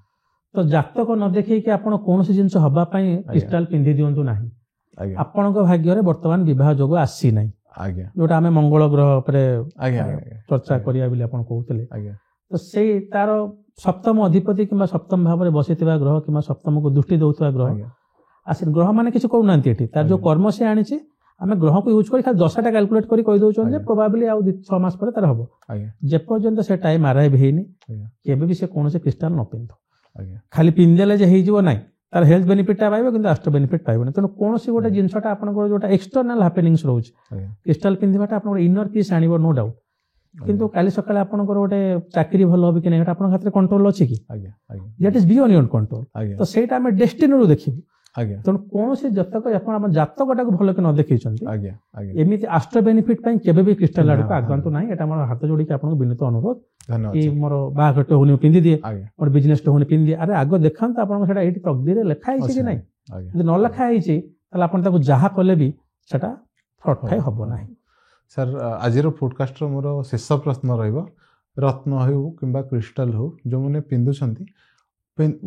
ତ ଜାତକ ନ ଦେଖେଇକି ଆପଣ କୌଣସି ଜିନିଷ ହବା ପାଇଁ କ୍ରିଷ୍ଟାଲ ପିନ୍ଧି ଦିଅନ୍ତୁ ନାହିଁ ଆଜ୍ଞା ଆପଣଙ୍କ ଭାଗ୍ୟରେ ବର୍ତ୍ତମାନ ବିବାହ ଯୋଗ ଆସିନାହିଁ ଆଜ୍ଞା ଯୋଉଟା ଆମେ ମଙ୍ଗଳ ଗ୍ରହ ଉପରେ ଆଜ୍ଞା ଚର୍ଚ୍ଚା କରିବା ବୋଲି ଆପଣ କହୁଥିଲେ ଆଜ୍ଞା ତ ସେଇ ତାର ସପ୍ତମ ଅଧିପତି କିମ୍ବା ସପ୍ତମ ଭାବରେ ବସିଥିବା ଗ୍ରହ କିମ୍ବା ସପ୍ତମକୁ ଦୃଷ୍ଟି ଦେଉଥିବା ଗ୍ରହ ଆଜ୍ଞା ଆସି ଗ୍ରହ ମାନେ କିଛି କରୁନାହାନ୍ତି ଏଠି ତାର ଯୋଉ କର୍ମ ସେ ଆଣିଛି ଆମେ ଗ୍ରହକୁ ୟୁଜ୍ କରି ଖାଲି ଦଶାଟା କ୍ୟାଲକୁଲେଟ୍ କରି କହିଦେଉଛନ୍ତି ଯେ ଆଜ୍ଞା। ପ୍ରୋବାବଲି ଆଉ 6 ମାସ ପରେ ତାର ହବ ଆଜ୍ଞା ଯେପର୍ଯ୍ୟନ୍ତ ସେ ଟାଇମ୍ ଆରାଇଭ୍ ହେଇନି ଆଜ୍ଞା କେବେ ବି ସେ କୌଣସି କ୍ରିଷ୍ଟାଲ ନ ପିନ୍ଧୁ ଆଜ୍ଞା ଖାଲି ପିନ୍ଧିଦେଲେ ଯେ ହେଇଯିବ ନାହିଁ, ତାର ହେଲ୍ଥ ବେନିଫିଟଟା ପାଇବ କିନ୍ତୁ ଆଷ୍ଟ୍ରୋ ବେନିଫିଟ ପାଇବନି। ତେଣୁ କୌଣସି ଗୋଟେ ଜିନିଷଟା ଆପଣଙ୍କର ଯୋଉଟା ଏକ୍ସଟର୍ନାଲ ହାପେନିଙ୍ଗସ୍ ରହୁଛି, ଆଜ୍ଞା କ୍ରିଷ୍ଟାଲ ପିନ୍ଧିବାଟା ଆପଣଙ୍କର ଇନର ପିସ୍ ଆଣିବ ନୋ ଡାଉଟ୍, କିନ୍ତୁ କାଲି ସକାଳେ ଆପଣଙ୍କର ଗୋଟେ ଚାକିରି ଭଲ ହବ କି ନାହିଁ ଏଟା ଆପଣଙ୍କ ହାତରେ କଣ୍ଟ୍ରୋଲ ଅଛି କି? ଆଜ୍ଞା ଆଜ୍ଞା that is beyond your control. ଆଜ୍ଞା ତ ସେଇଟା ଆମେ ଡେଷ୍ଟିନରୁ ଦେଖିବୁ। ଆଜ୍ଞା ତେଣୁ କୌଣସି ଜାତକ ଆପଣ ଆମ ଜାତକଟାକୁ ଭଲ କି ନ ଦେଖେଇଛନ୍ତି ଆଜ୍ଞା ଆଜ୍ଞା ଏମିତି ଆଷ୍ଟ୍ରୋ ବେନିଫିଟ ପାଇଁ କେବେ ବି କ୍ରିଷ୍ଟାଲ ଆଡକୁ ହଁ, ଆଗନ୍ତୁ ନାହିଁ। ଏଟା ମୋର ହାତ ଯୋଡ଼ିକି ଆପଣଙ୍କୁ ବିନୀତ ଅନୁରୋଧ ଧନ୍ୟବାଦ କି ସାର୍। ମୋର ବାହାଘରଟେ ହଉନି ପିନ୍ଧିଦିଏ, ଆଜ୍ଞା ମୋର ବିଜନେସଟେ ହଉନି ପିନ୍ଧିଦିଏ। ଆରେ ଆଗ ଦେଖାନ୍ତୁ ଆପଣଙ୍କ ସେଟା ଏଇଠି ତକଦିରେ ଲେଖା ହେଇଛି କି ଅଛି, ନାହିଁ। ଆଜ୍ଞା ଯଦି ନ ଲେଖା ହେଇଛି ତାହେଲେ ଆପଣ ତାକୁ ଯାହା କଲେ ବି ସେଟା ଫ୍ରଡ୍ ଥାଏ ହବ ନାହିଁ। ସାର୍ ଆଜିର ପୋଡକାଷ୍ଟର ମୋର ଶେଷ ପ୍ରଶ୍ନ ରହିବ, ରତ୍ନ ହେଉ କିମ୍ବା କ୍ରିଷ୍ଟାଲ ହଉ ଯେଉଁମାନେ ପିନ୍ଧୁଛନ୍ତି,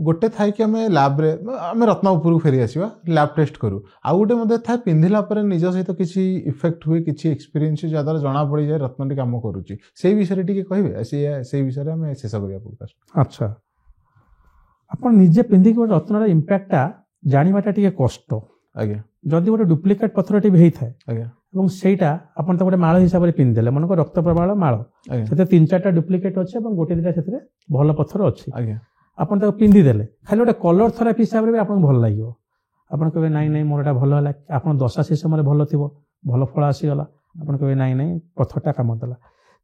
ଗୋଟେ ଥାଏ କି ଆମେ ଲ୍ୟାବ୍ରେ ଆମେ ରତ୍ନ ଉପରକୁ ଫେରି ଆସିବା, ଲ୍ୟାବ୍ ଟେଷ୍ଟ କରୁ। ଆଉ ଗୋଟେ ମଧ୍ୟ ଥାଏ ପିନ୍ଧିଲା ପରେ ନିଜ ସହିତ କିଛି ଇଫେକ୍ଟ ହୁଏ, କିଛି ଏକ୍ସପିରିଏନ୍ସ ଯାହାଦ୍ୱାରା ଜଣାପଡ଼ିଯାଏ ରତ୍ନଟି କାମ କରୁଛି। ସେଇ ବିଷୟରେ ଟିକେ କହିବେ, ସେଇ ବିଷୟରେ ଆମେ ଶେଷ କରିବା ପୋଡକାଷ୍ଟ। ଆଚ୍ଛା, ଆପଣ ନିଜେ ପିନ୍ଧିକି ଗୋଟେ ରତ୍ନର ଇମ୍ପାକ୍ଟଟା ଜାଣିବାଟା ଟିକେ କଷ୍ଟ। ଆଜ୍ଞା ଯଦି ଗୋଟେ ଡୁପ୍ଲିକେଟ୍ ପଥରଟି ବି ହେଇଥାଏ ଆଜ୍ଞା ଏବଂ ସେଇଟା ଆପଣ ତାକୁ ଗୋଟେ ମାଳ ହିସାବରେ ପିନ୍ଧିଦେଲେ, ମନେକର ରକ୍ତ ପ୍ରବାଳ ମାଳ, ଆଜ୍ଞା ସେଥିରେ 3-4ଟା ଡୁପ୍ଲିକେଟ୍ ଅଛି ଏବଂ ଗୋଟେ ଦିଟା ସେଥିରେ ଭଲ ପଥର ଅଛି। ଆଜ୍ଞା ଆପଣ ତାକୁ ପିନ୍ଧିଦେଲେ ଖାଲି ଗୋଟେ କଲର ଥେରାପି ହିସାବରେ ବି ଆପଣଙ୍କୁ ଭଲ ଲାଗିବ। ଆପଣ କହିବେ ନାଇଁ ନାଇଁ ମୋର ଏଟା ଭଲ ହେଲା, ଆପଣ ଦଶା ସେ ସମୟରେ ଭଲ ଥିବ, ଭଲ ଫଳ ଆସିଗଲା, ଆପଣ କହିବେ ନାଇଁ ନାଇଁ ପଥରଟା କାମ ଦେଲା।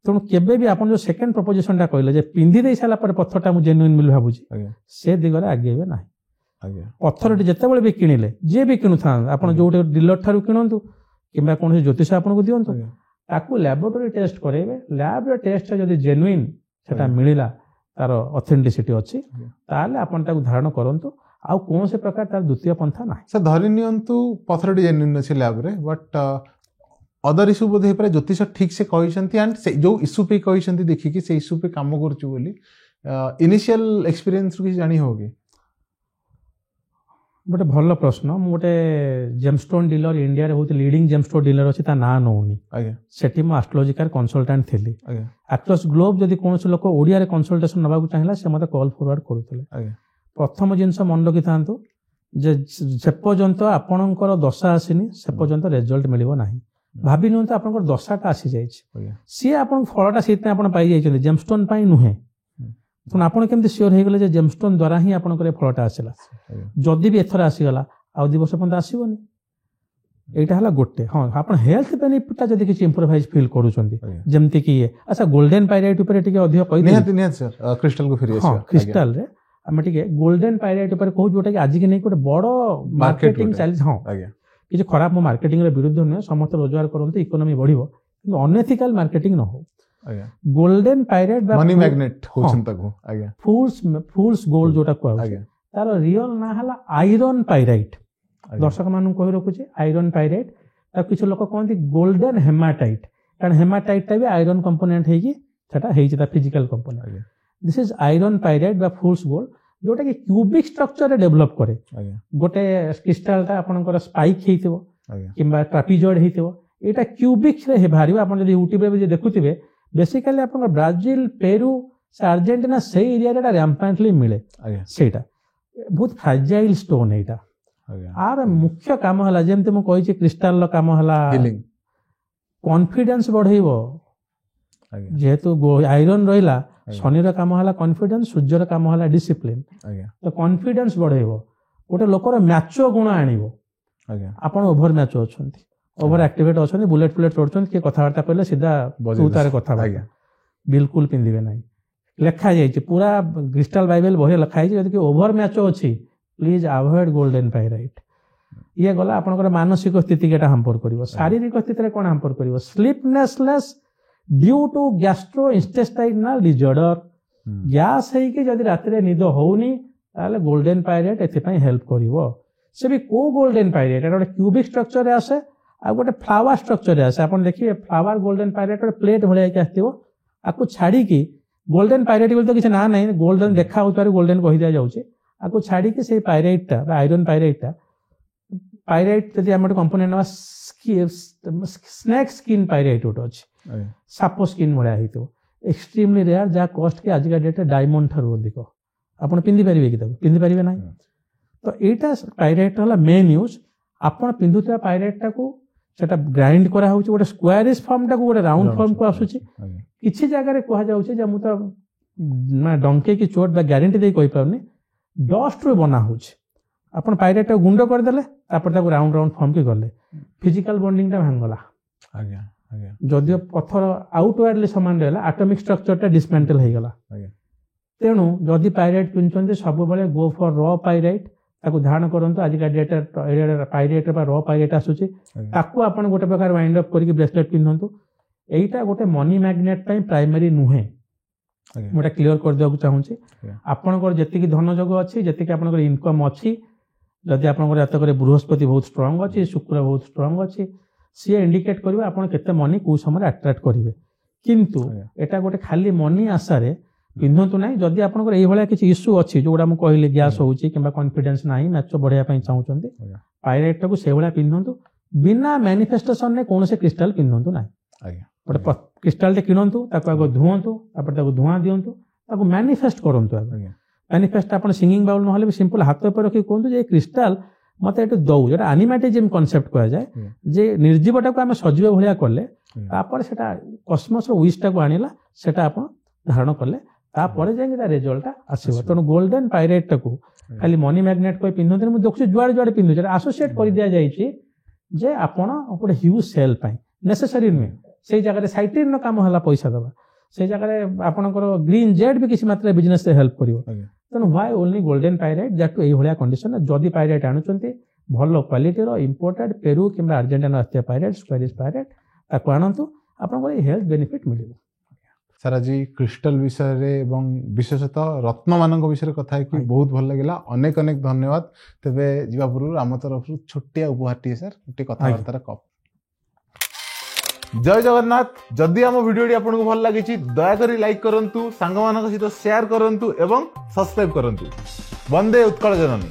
ତେଣୁ କେବେ ବି ଆପଣ ଯୋଉ ସେକେଣ୍ଡ ପ୍ରପୋଜିସନଟା କହିଲେ ଯେ ପିନ୍ଧି ଦେଇ ସାରିଲା ପରେ ପଥରଟା ମୁଁ ଜେନ୍ୟୁଇନ୍ ବୋଲି ଭାବୁଛି, ଆଜ୍ଞା ସେ ଦିଗରେ ଆଗେଇବେ ନାହିଁ। ଆଜ୍ଞା ପଥରଟି ଯେତେବେଳେ ବି କିଣିଲେ, ଯିଏ ବି କିଣୁଥାନ୍ତି, ଆପଣ ଯୋଉଠି ଡିଲର ଠାରୁ କିଣନ୍ତୁ କିମ୍ବା କୌଣସି ଜ୍ୟୋତିଷ ଆପଣଙ୍କୁ ଦିଅନ୍ତୁ, ଆଜ୍ଞା ତାକୁ ଲ୍ୟାବୋରେଟୋରୀ ଟେଷ୍ଟ କରେଇବେ। ଲ୍ୟାବରେ ଟେଷ୍ଟରେ ଯଦି ଜେନ୍ୟୁଇନ୍ ସେଟା ଆଜ୍ଞା। ମିଳିଲା, ତାର ଅଥେଣ୍ଟିସିଟି ଅଛି, ଆଜ୍ଞା। ତାହେଲେ ଆପଣ ତାକୁ ଧାରଣ କରନ୍ତୁ। ଆଉ କୌଣସି ପ୍ରକାର ତାର ଦ୍ୱିତୀୟ ପନ୍ଥା ନାହିଁ। ସାର୍ ଧରି ନିଅନ୍ତୁ ପଥରଟି ଜେନ୍ୟୁଇନ୍ ଅଛି ଲ୍ୟାବ୍ରେ, ବଟ୍ ଅଦର ଇସ୍ୟୁ ବୋଧେ ହେଇପାରେ, ଜ୍ୟୋତିଷ ଠିକ୍ ସେ କହିଛନ୍ତି ଆଣ୍ଡ ସେ ଯୋଉ ଇସ୍ୟୁ ପାଇଁ କହିଛନ୍ତି ଦେଖିକି ସେ ଇସ୍ୟୁ ପାଇଁ କାମ କରୁଛୁ ବୋଲି ଇନିସିଆଲ ଏକ୍ସପିରିଏନ୍ସରୁ କିଛି ଜାଣି ହବ କି? ଗୋଟେ ଭଲ ପ୍ରଶ୍ନ। ମୁଁ ଗୋଟେ ଜେମଷ୍ଟୋନ୍ ଡିଲର ଇଣ୍ଡିଆରେ ବହୁତ ଲିଡିଂ ଜେମଷ୍ଟୋନ୍ ଡିଲର ଅଛି, ତା ନାଁ ନଉନି, ଆଜ୍ଞା ସେଠି ମୁଁ ଆଷ୍ଟ୍ରୋଲୋଜିକାଲ କନସଲଟାଣ୍ଟ ଥିଲି। ଆଜ୍ଞା ଆକ୍ରସ୍ ଗ୍ଲୋବ ଯଦି କୌଣସି ଲୋକ ଓଡ଼ିଆରେ କନସଲଟେସନ ନେବାକୁ ଚାହିଁଲା ସେ ମୋତେ କଲ୍ ଫରୱାର୍ଡ କରୁଥିଲେ। ଆଜ୍ଞା ପ୍ରଥମ ଜିନିଷ ମନେ ରଖିଥାନ୍ତୁ ଯେ ଯେପର୍ଯ୍ୟନ୍ତ ଆପଣଙ୍କର ଦଶା ଆସିନି ସେ ପର୍ଯ୍ୟନ୍ତ ରେଜଲ୍ଟ ମିଳିବ ନାହିଁ। ଭାବି ନିଅନ୍ତୁ ଆପଣଙ୍କର ଦଶାଟା ଆସିଯାଇଛି, ଆଜ୍ଞା ସିଏ ଆପଣଙ୍କ ଫଳଟା ସେଇଥିପାଇଁ ଆପଣ ପାଇଯାଇଛନ୍ତି, ଜେମଷ୍ଟୋନ୍ ପାଇଁ ନୁହେଁ। ତେଣୁ ଆପଣ କେମିତି ସିଓର ହେଇଗଲେ ଯେ ଜେମଷ୍ଟୋନ୍ ଦ୍ୱାରା ହିଁ ଆପଣଙ୍କର ଏ ଫଳଟା ଆସିଲା? ଆଜ୍ଞା ଯଦି ବି ଏଥର ଆସିଗଲା ଆଉ 2 ବର୍ଷ ପର୍ଯ୍ୟନ୍ତ ଆସିବନି। ଏଇଟା ହେଲା ଗୋଟେ। ହଁ, ଆପଣ ହେଲ୍ଥ ବେନିଫିଟଟା ଯଦି କିଛି ଇମ୍ପ୍ରୋଭାଇଜ ଫିଲ୍ କରୁଛନ୍ତି, ଆଜ୍ଞା। ଯେମିତି କି ଇଏ, ଆଚ୍ଛା ଗୋଲ୍ଡେନ ପାଇରାଇଟ୍ ଉପରେ ଟିକେ ଅଧିକ କହିଦେବି। ନିହାତି ନିହାତି ସାର୍, କ୍ରିଷ୍ଟାଲକୁ ଫେରି ହଁ, ଆସିବା। କ୍ରିଷ୍ଟାଲରେ ଆମେ ଟିକେ ଗୋଲ୍ଡେନ ପାଇରାଇଟ୍ ଉପରେ କହୁଛୁ, ଯୋଉଟା କି ଆଜିକି ନେଇକି ଗୋଟେ ବଡ ମାର୍କେଟିଂ ଗୋଟେ। ଚାଲିଛି। ହଁ, ଆଜ୍ଞା କିଛି ଖରାପ ମୋ ମାର୍କେଟିଂର ବିରୁଦ୍ଧ ନୁହେଁ, ସମସ୍ତେ ରୋଜଗାର କରନ୍ତୁ, ଇକୋନୋମି ବଢିବ, କିନ୍ତୁ ଅନଏଥିକାଲ ମାର୍କେଟିଂ ନ ହଉ। ଆଜ୍ଞା ଗୋଲ୍ଡେନ ପାଇରାଇଟ୍ ବା ମନି ମ୍ୟାଗ୍ନେଟ କହୁଛନ୍ତି ତାକୁ। ଆଜ୍ଞା ଫୁଲ୍ସ ଗୋଲ୍ଡ ଯୋଉଟା କୁହାଯାଉଛି, ଆଜ୍ଞା ତାର ରିଅଲ ନାଁ ହେଲା ଆଇରନ୍ ପାଇରାଇଟ୍। ଆଜ୍ଞା ଦର୍ଶକ ମାନଙ୍କୁ କହି ରଖୁଛି, ଆଇରନ୍ ପାଇରାଇଟ୍। ତାକୁ କିଛି ଲୋକ କହନ୍ତି ଗୋଲ୍ଡେନ ହେମାଟାଇଟ୍, କାରଣ ହେମାଟାଇଟ୍ଟା ବି ଆଇରନ୍ କମ୍ପୋନେଣ୍ଟ ହେଇକି ସେଟା ହେଇଛି, ତା ଫିଜିକାଲ କମ୍ପୋନେଣ୍ଟ। ଆଜ୍ଞା ଦିସ୍ ଇଜ ଆଇରନ୍ ପାଇରାଇଟ୍ ବା ଫୁଲ୍ସ ଗୋଲ୍ଡ, ଯୋଉଟା କି କ୍ୟୁବିକ୍ ଷ୍ଟ୍ରକ୍ଚରରେ ଡେଭଲପ କରେ। ଆଜ୍ଞା ଗୋଟେ କ୍ରିଷ୍ଟାଲଟା ଆପଣଙ୍କର ସ୍ପାଇକ୍ ହେଇଥିବ ଆଜ୍ଞା କିମ୍ବା ଟ୍ରାପିଜଏଡ୍ ହେଇଥିବ, ଏଇଟା କ୍ୟୁବିକ୍ସରେ ବାହାରିବ। ଆପଣ ଯଦି ୟୁଟ୍ୟୁବରେ ବି ଦେଖୁଥିବେ, ବେସିକାଲି ଆପଣଙ୍କ ବ୍ରାଜିଲ, ପେରୁ, ଆର୍ଜେଣ୍ଟିନା ସେଇ ଏରିଆରେ ଏଟା ରାମ୍ପାଣ୍ଟଲି ମିଳେ। ଆଜ୍ଞା ସେଇଟା ବହୁତ ଫ୍ରାଜାଇଲ ଷ୍ଟୋନ୍। ଏଇଟା ଆଜ୍ଞା ଆର ମୁଖ୍ୟ କାମ ହେଲା, ଯେମିତି ମୁଁ କହିଛି କ୍ରିଷ୍ଟାଲର କାମ ହେଲା ହିଲିଂ। କନଫିଡେନ୍ସ ବଢେଇବ। ଆଜ୍ଞା ଯେହେତୁ ଆଇରନ୍ ରହିଲା, ଆଜ୍ଞା। ଶନିର କାମ ହେଲା କନଫିଡେନ୍ସ, ସୂର୍ଯ୍ୟର କାମ ହେଲା ଡିସିପ୍ଲିନ। ଆଜ୍ଞା ତ କନଫିଡେନ୍ସ ବଢେଇବ, ଗୋଟେ ଲୋକର ମ୍ୟାଚୁଅ ଗୁଣ ଆଣିବ। ଆଜ୍ଞା ଆପଣ ଓଭର ମ୍ୟାଚୁଅ ଅଛନ୍ତି, ଓଭର ଆକ୍ଟିଭେଟ୍ ଅଛନ୍ତି, ବୁଲେଟ୍ ଫୁଲେଟ୍ ଚଢୁଛନ୍ତି, କିଏ କଥାବାର୍ତ୍ତା କହିଲେ ସିଧା ତାର କଥାବାର୍ତ୍ତା, ଆଜ୍ଞା ବିଲକୁଲ ପିନ୍ଧିବେ ନାହିଁ। ଲେଖା ଯାଇଛି ପୁରା କ୍ରିଷ୍ଟାଲ ବାଇବେଲ ବହିରେ ଲେଖା ହେଇଛି, ଯଦି ଓଭର ମ୍ୟାଚୁଅ ଅଛି ପ୍ଲିଜ ଆଭଏଡ୍ ଗୋଲ୍ଡେନ ପାଇରାଇଟ୍। ଇଏ ଗଲା ଆପଣଙ୍କର ମାନସିକ ସ୍ଥିତିକି ଏଟା ହାମ୍ପର କରିବ। ଶାରୀରିକ ସ୍ଥିତିରେ କଣ ହାମ୍ପର କରିବ? Sleeplessness due to gastrointestinal disorder. Gas ହେଇକି ଯଦି ରାତିରେ ନିଦ ହଉନି, ତାହେଲେ ଗୋଲ୍ଡେନ ପାଇରାଇଟ୍ ଏଥିପାଇଁ ହେଲ୍ପ କରିବ। ସେ ବି କୋଉ ଗୋଲ୍ଡେନ ପାଇରାଇଟ୍? ଏଟା ଗୋଟେ କ୍ୟୁବିକ୍ ଷ୍ଟ୍ରକ୍ଚରରେ ଆସେ, ଆଉ ଗୋଟେ ଫ୍ଲାୱାର ଷ୍ଟ୍ରକ୍ଚରରେ ଆସେ। ଆପଣ ଦେଖିବେ ଫ୍ଲାୱାର ଗୋଲ୍ଡେନ ପାଇରାଇଟ୍ ଗୋଟେ ପ୍ଲେଟ୍ ଭଳିଆ ହେଇକି ଆସିଥିବ, ଆକୁ ଛାଡିକି ଗୋଲ୍ଡେନ ପାଇରାଇଟ୍ ବୋଲି ତ କିଛି ନାଁ ନାହିଁ, ଗୋଲ୍ଡେନ ଦେଖା ହଉଥିବାରୁ ଗୋଲ୍ଡେନ କହି ଦିଆଯାଉଛି। ଆକୁ ଛାଡିକି ସେଇ ପାଇରାଇଟ୍ଟା ବା ଆଇରନ୍ ପାଇରାଇଟ୍ଟା, ପାଇରାଇଟ୍ ଯଦି ଆମେ ଗୋଟେ କମ୍ପୋନେଣ୍ଟ ନେବା, ସ୍ନେକ୍ ସ୍କିନ୍ ପାଇରାଇଟ୍ ଗୋଟେ ଅଛି, ଆଜ୍ଞା ସାପ ସ୍କିନ୍ ଭଳିଆ ହେଇଥିବ, ଏକ୍ସଟ୍ରିମଲି ରେୟାର, ଯାହା କଷ୍ଟ କି ଆଜିକା ଡେଟ୍ରେ ଡାଇମଣ୍ଡ ଠାରୁ ଅଧିକ। ଆପଣ ପିନ୍ଧି ପାରିବେ କି ତାକୁ? ପିନ୍ଧି ପାରିବେ ନାହିଁ। ତ ଏଇଟା ପାଇରାଇଟ୍ ହେଲା ମେନ୍ ୟୁଜ୍। ଆପଣ ପିନ୍ଧୁଥିବା ପାଇରାଇଟ୍ଟାକୁ ସେଟା ଗ୍ରାଇଣ୍ଡ କରାହଉଛି, ଗୋଟେ ସ୍କୋୟାରିଶ ଫର୍ମଟାକୁ ଗୋଟେ ରାଉଣ୍ଡ ଫର୍ମକୁ ଆସୁଛି। କିଛି ଜାଗାରେ କୁହାଯାଉଛି, ଯେ ମୁଁ ତ ଡଙ୍କେଇକି ଚୋଟ ବା ଗ୍ୟାରେଣ୍ଟି ଦେଇ କହିପାରୁନି, ଡଷ୍ଟରୁ ବନା ହେଉଛି। ଆପଣ ପାଇରେଟ୍ଟାକୁ ଗୁଣ୍ଡ କରିଦେଲେ, ତାପରେ ତାକୁ ରାଉଣ୍ଡ ରାଉଣ୍ଡ ଫର୍ମ କି ଗଲେ, ଫିଜିକାଲ ବଣ୍ଡିଂଟା ଭାଙ୍ଗିଗଲା। ଆଜ୍ଞା ଆଜ୍ଞା ଯଦିଓ ପଥର ଆଉଟୱାର୍ଡଲି ସମାନ ରହିଲା, ଆଟମିକ ଷ୍ଟ୍ରକ୍ଚରଟା ଡିସମେଣ୍ଟଲ ହେଇଗଲା। ଆଜ୍ଞା ତେଣୁ ଯଦି ପାଇରେଟ୍ କିଣୁଛନ୍ତି ସବୁବେଳେ ଗୋ ଫର ର ପାଇରାଇଟ୍, ତାକୁ ଧାରଣ କରନ୍ତୁ। ଆଜିକା ଡେଟ୍ରେ ପାଇରେଟ୍ ବା ର ପାଇରେଟ୍ ଆସୁଛି, ତାକୁ ଆପଣ ଗୋଟେ ପ୍ରକାର ୱାଇଣ୍ଡ ଅପ୍ କରିକି ବ୍ରେସଲେଟ୍ ପିନ୍ଧନ୍ତୁ। ଏଇଟା ଗୋଟେ ମନି ମ୍ୟାଗ୍ନେଟ୍ ପାଇଁ ପ୍ରାଇମାରୀ ନୁହେଁ, ମୁଁ ଏଟା କ୍ଲିୟର କରିଦେବାକୁ ଚାହୁଁଛି। ଆପଣଙ୍କର ଯେତିକି ଧନ ଯୋଗ ଅଛି, ଯେତିକି ଆପଣଙ୍କର ଇନକମ୍ ଅଛି, ଯଦି ଆପଣଙ୍କର ଜାତକରେ ବୃହସ୍ପତି ବହୁତ ଷ୍ଟ୍ରଙ୍ଗ ଅଛି, ଶୁକ୍ର ବହୁତ ଷ୍ଟ୍ରଙ୍ଗ ଅଛି, ସିଏ ଇଣ୍ଡିକେଟ୍ କରିବେ ଆପଣ କେତେ ମନି କୋଉ ସମୟରେ ଆଟ୍ରାକ୍ଟ କରିବେ। କିନ୍ତୁ ଏଟା ଗୋଟେ ଖାଲି ମନି ଆଶାରେ ପିନ୍ଧନ୍ତୁ ନାହିଁ। ଯଦି ଆପଣଙ୍କର ଏଇଭଳିଆ କିଛି ଇସ୍ୟୁ ଅଛି, ଯୋଉଟା ମୁଁ କହିଲି ଗ୍ୟାସ୍ ହେଉଛି କିମ୍ବା କନଫିଡେନ୍ସ ନାହିଁ, ମ୍ୟାଚ ବଢ଼େଇବା ପାଇଁ ଚାହୁଁଛନ୍ତି, ପାଇରେଟ୍ଟାକୁ ସେଇଭଳିଆ ପିନ୍ଧନ୍ତୁ। ବିନା ମ୍ୟାନିଫେଷ୍ଟେସନରେ କୌଣସି କ୍ରିଷ୍ଟାଲ ପିନ୍ଧନ୍ତୁ ନାହିଁ। ଗୋଟେ କ୍ରିଷ୍ଟାଲଟେ କିଣନ୍ତୁ, ତାକୁ ଆଗ ଧୁଅନ୍ତୁ, ତାପରେ ତାକୁ ଧୂଆଁ ଦିଅନ୍ତୁ, ତାକୁ ମ୍ୟାନିଫେଷ୍ଟ କରନ୍ତୁ। ମ୍ୟାନିଫେଷ୍ଟ ଆପଣ ସିଙ୍ଗିଂ ବାଉଲ୍ ନହେଲେ ବି ସିମ୍ପଲ ହାତ ଉପରେ ରଖି କୁହନ୍ତୁ ଯେ କ୍ରିଷ୍ଟାଲ ମତେ ଏଠୁ ଦଉ, ଯୋଉଟା ଆନିମାଟିଜିମ୍ କନସେପ୍ଟ କୁହାଯାଏ, ଯେ ନିର୍ଜୀବଟାକୁ ଆମେ ସଜୀବ ଭଳିଆ କଲେ, ତାପରେ ସେଟା କସ୍ମସର ୱିଶଟାକୁ ଆଣିଲା, ସେଟା ଆପଣ ଧାରଣ କଲେ, ତାପରେ ଯାଇକି ତା ରେଜଲ୍ଟଟା ଆସିବ। ତେଣୁ ଗୋଲ୍ଡେନ ପାଇରେଟ୍ଟାକୁ ଖାଲି ମନି ମ୍ୟାଗ୍ନେଟ୍ କରି ପିନ୍ଧନ୍ତି। ମୁଁ ଦେଖୁଛି ଯୁଆଡ଼େ ଯୁଆଡ଼େ ପିନ୍ଧୁଛି, ଆସୋସିଏଟ୍ କରିଦିଆଯାଇଛି ଯେ ଆପଣ ଗୋଟେ ହ୍ୟୁଜ୍ ସେଲ୍ ପାଇଁ, ନେସେସାରୀ ନୁହେଁ। ସେଇ ଜାଗାରେ ସାଇଟ୍ରିନ୍ର କାମ ହେଲା ପଇସା ଦେବା, ସେଇ ଜାଗାରେ ଆପଣଙ୍କର ଗ୍ରୀନ୍ ଜେଡ୍ ବି କିଛି ମାତ୍ରାରେ ବିଜନେସରେ ହେଲ୍ପ କରିବ। ତେଣୁ ହ୍ୱାଇ ଓନ୍ଲି ଗୋଲ୍ଡେନ ପାଇରେଟ୍, ଯାଠୁ ଏଇଭଳିଆ କଣ୍ଡିସନ। ଯଦି ପାଇରେଟ୍ ଆଣୁଛନ୍ତି ଭଲ କ୍ୱାଲିଟିର ଇମ୍ପୋର୍ଟେଡ୍ ପେରୁ କିମ୍ବା ଆର୍ଜେଣ୍ଟିନା ଆସିଥିବା ପାଇରେଟ୍, ସ୍କ୍ୱାରିସ୍ ପାଇରେଟ୍, ତାକୁ ଆଣନ୍ତୁ, ଆପଣଙ୍କର ଏଇ ହେଲ୍ଥ ବେନିଫିଟ୍ ମିଳିବ। ସାର୍ ଆଜି କ୍ରିଷ୍ଟାଲ ବିଷୟରେ ଏବଂ ବିଶେଷତଃ ରତ୍ନମାନଙ୍କ ବିଷୟରେ କଥା ହେଇକି ବହୁତ ଭଲ ଲାଗିଲା। ଅନେକ ଅନେକ ଧନ୍ୟବାଦ। ତେବେ ଯିବା ପୂର୍ବରୁ ଆମ ତରଫରୁ ଛୋଟିଆ ଉପହାରଟିଏ ସାର୍, ଗୋଟେ କଥାବାର୍ତ୍ତାର କପ୍। ଜୟ ଜଗନ୍ନାଥ। ଯଦି ଆମ ଭିଡ଼ିଓଟି ଆପଣଙ୍କୁ ଭଲ ଲାଗିଛି, ଦୟାକରି ଲାଇକ୍ କରନ୍ତୁ, ସାଙ୍ଗମାନଙ୍କ ସହିତ ସେୟାର କରନ୍ତୁ ଏବଂ ସବସ୍କ୍ରାଇବ୍ କରନ୍ତୁ। ବନ୍ଦେ ଉତ୍କଳ ଜନନୀ।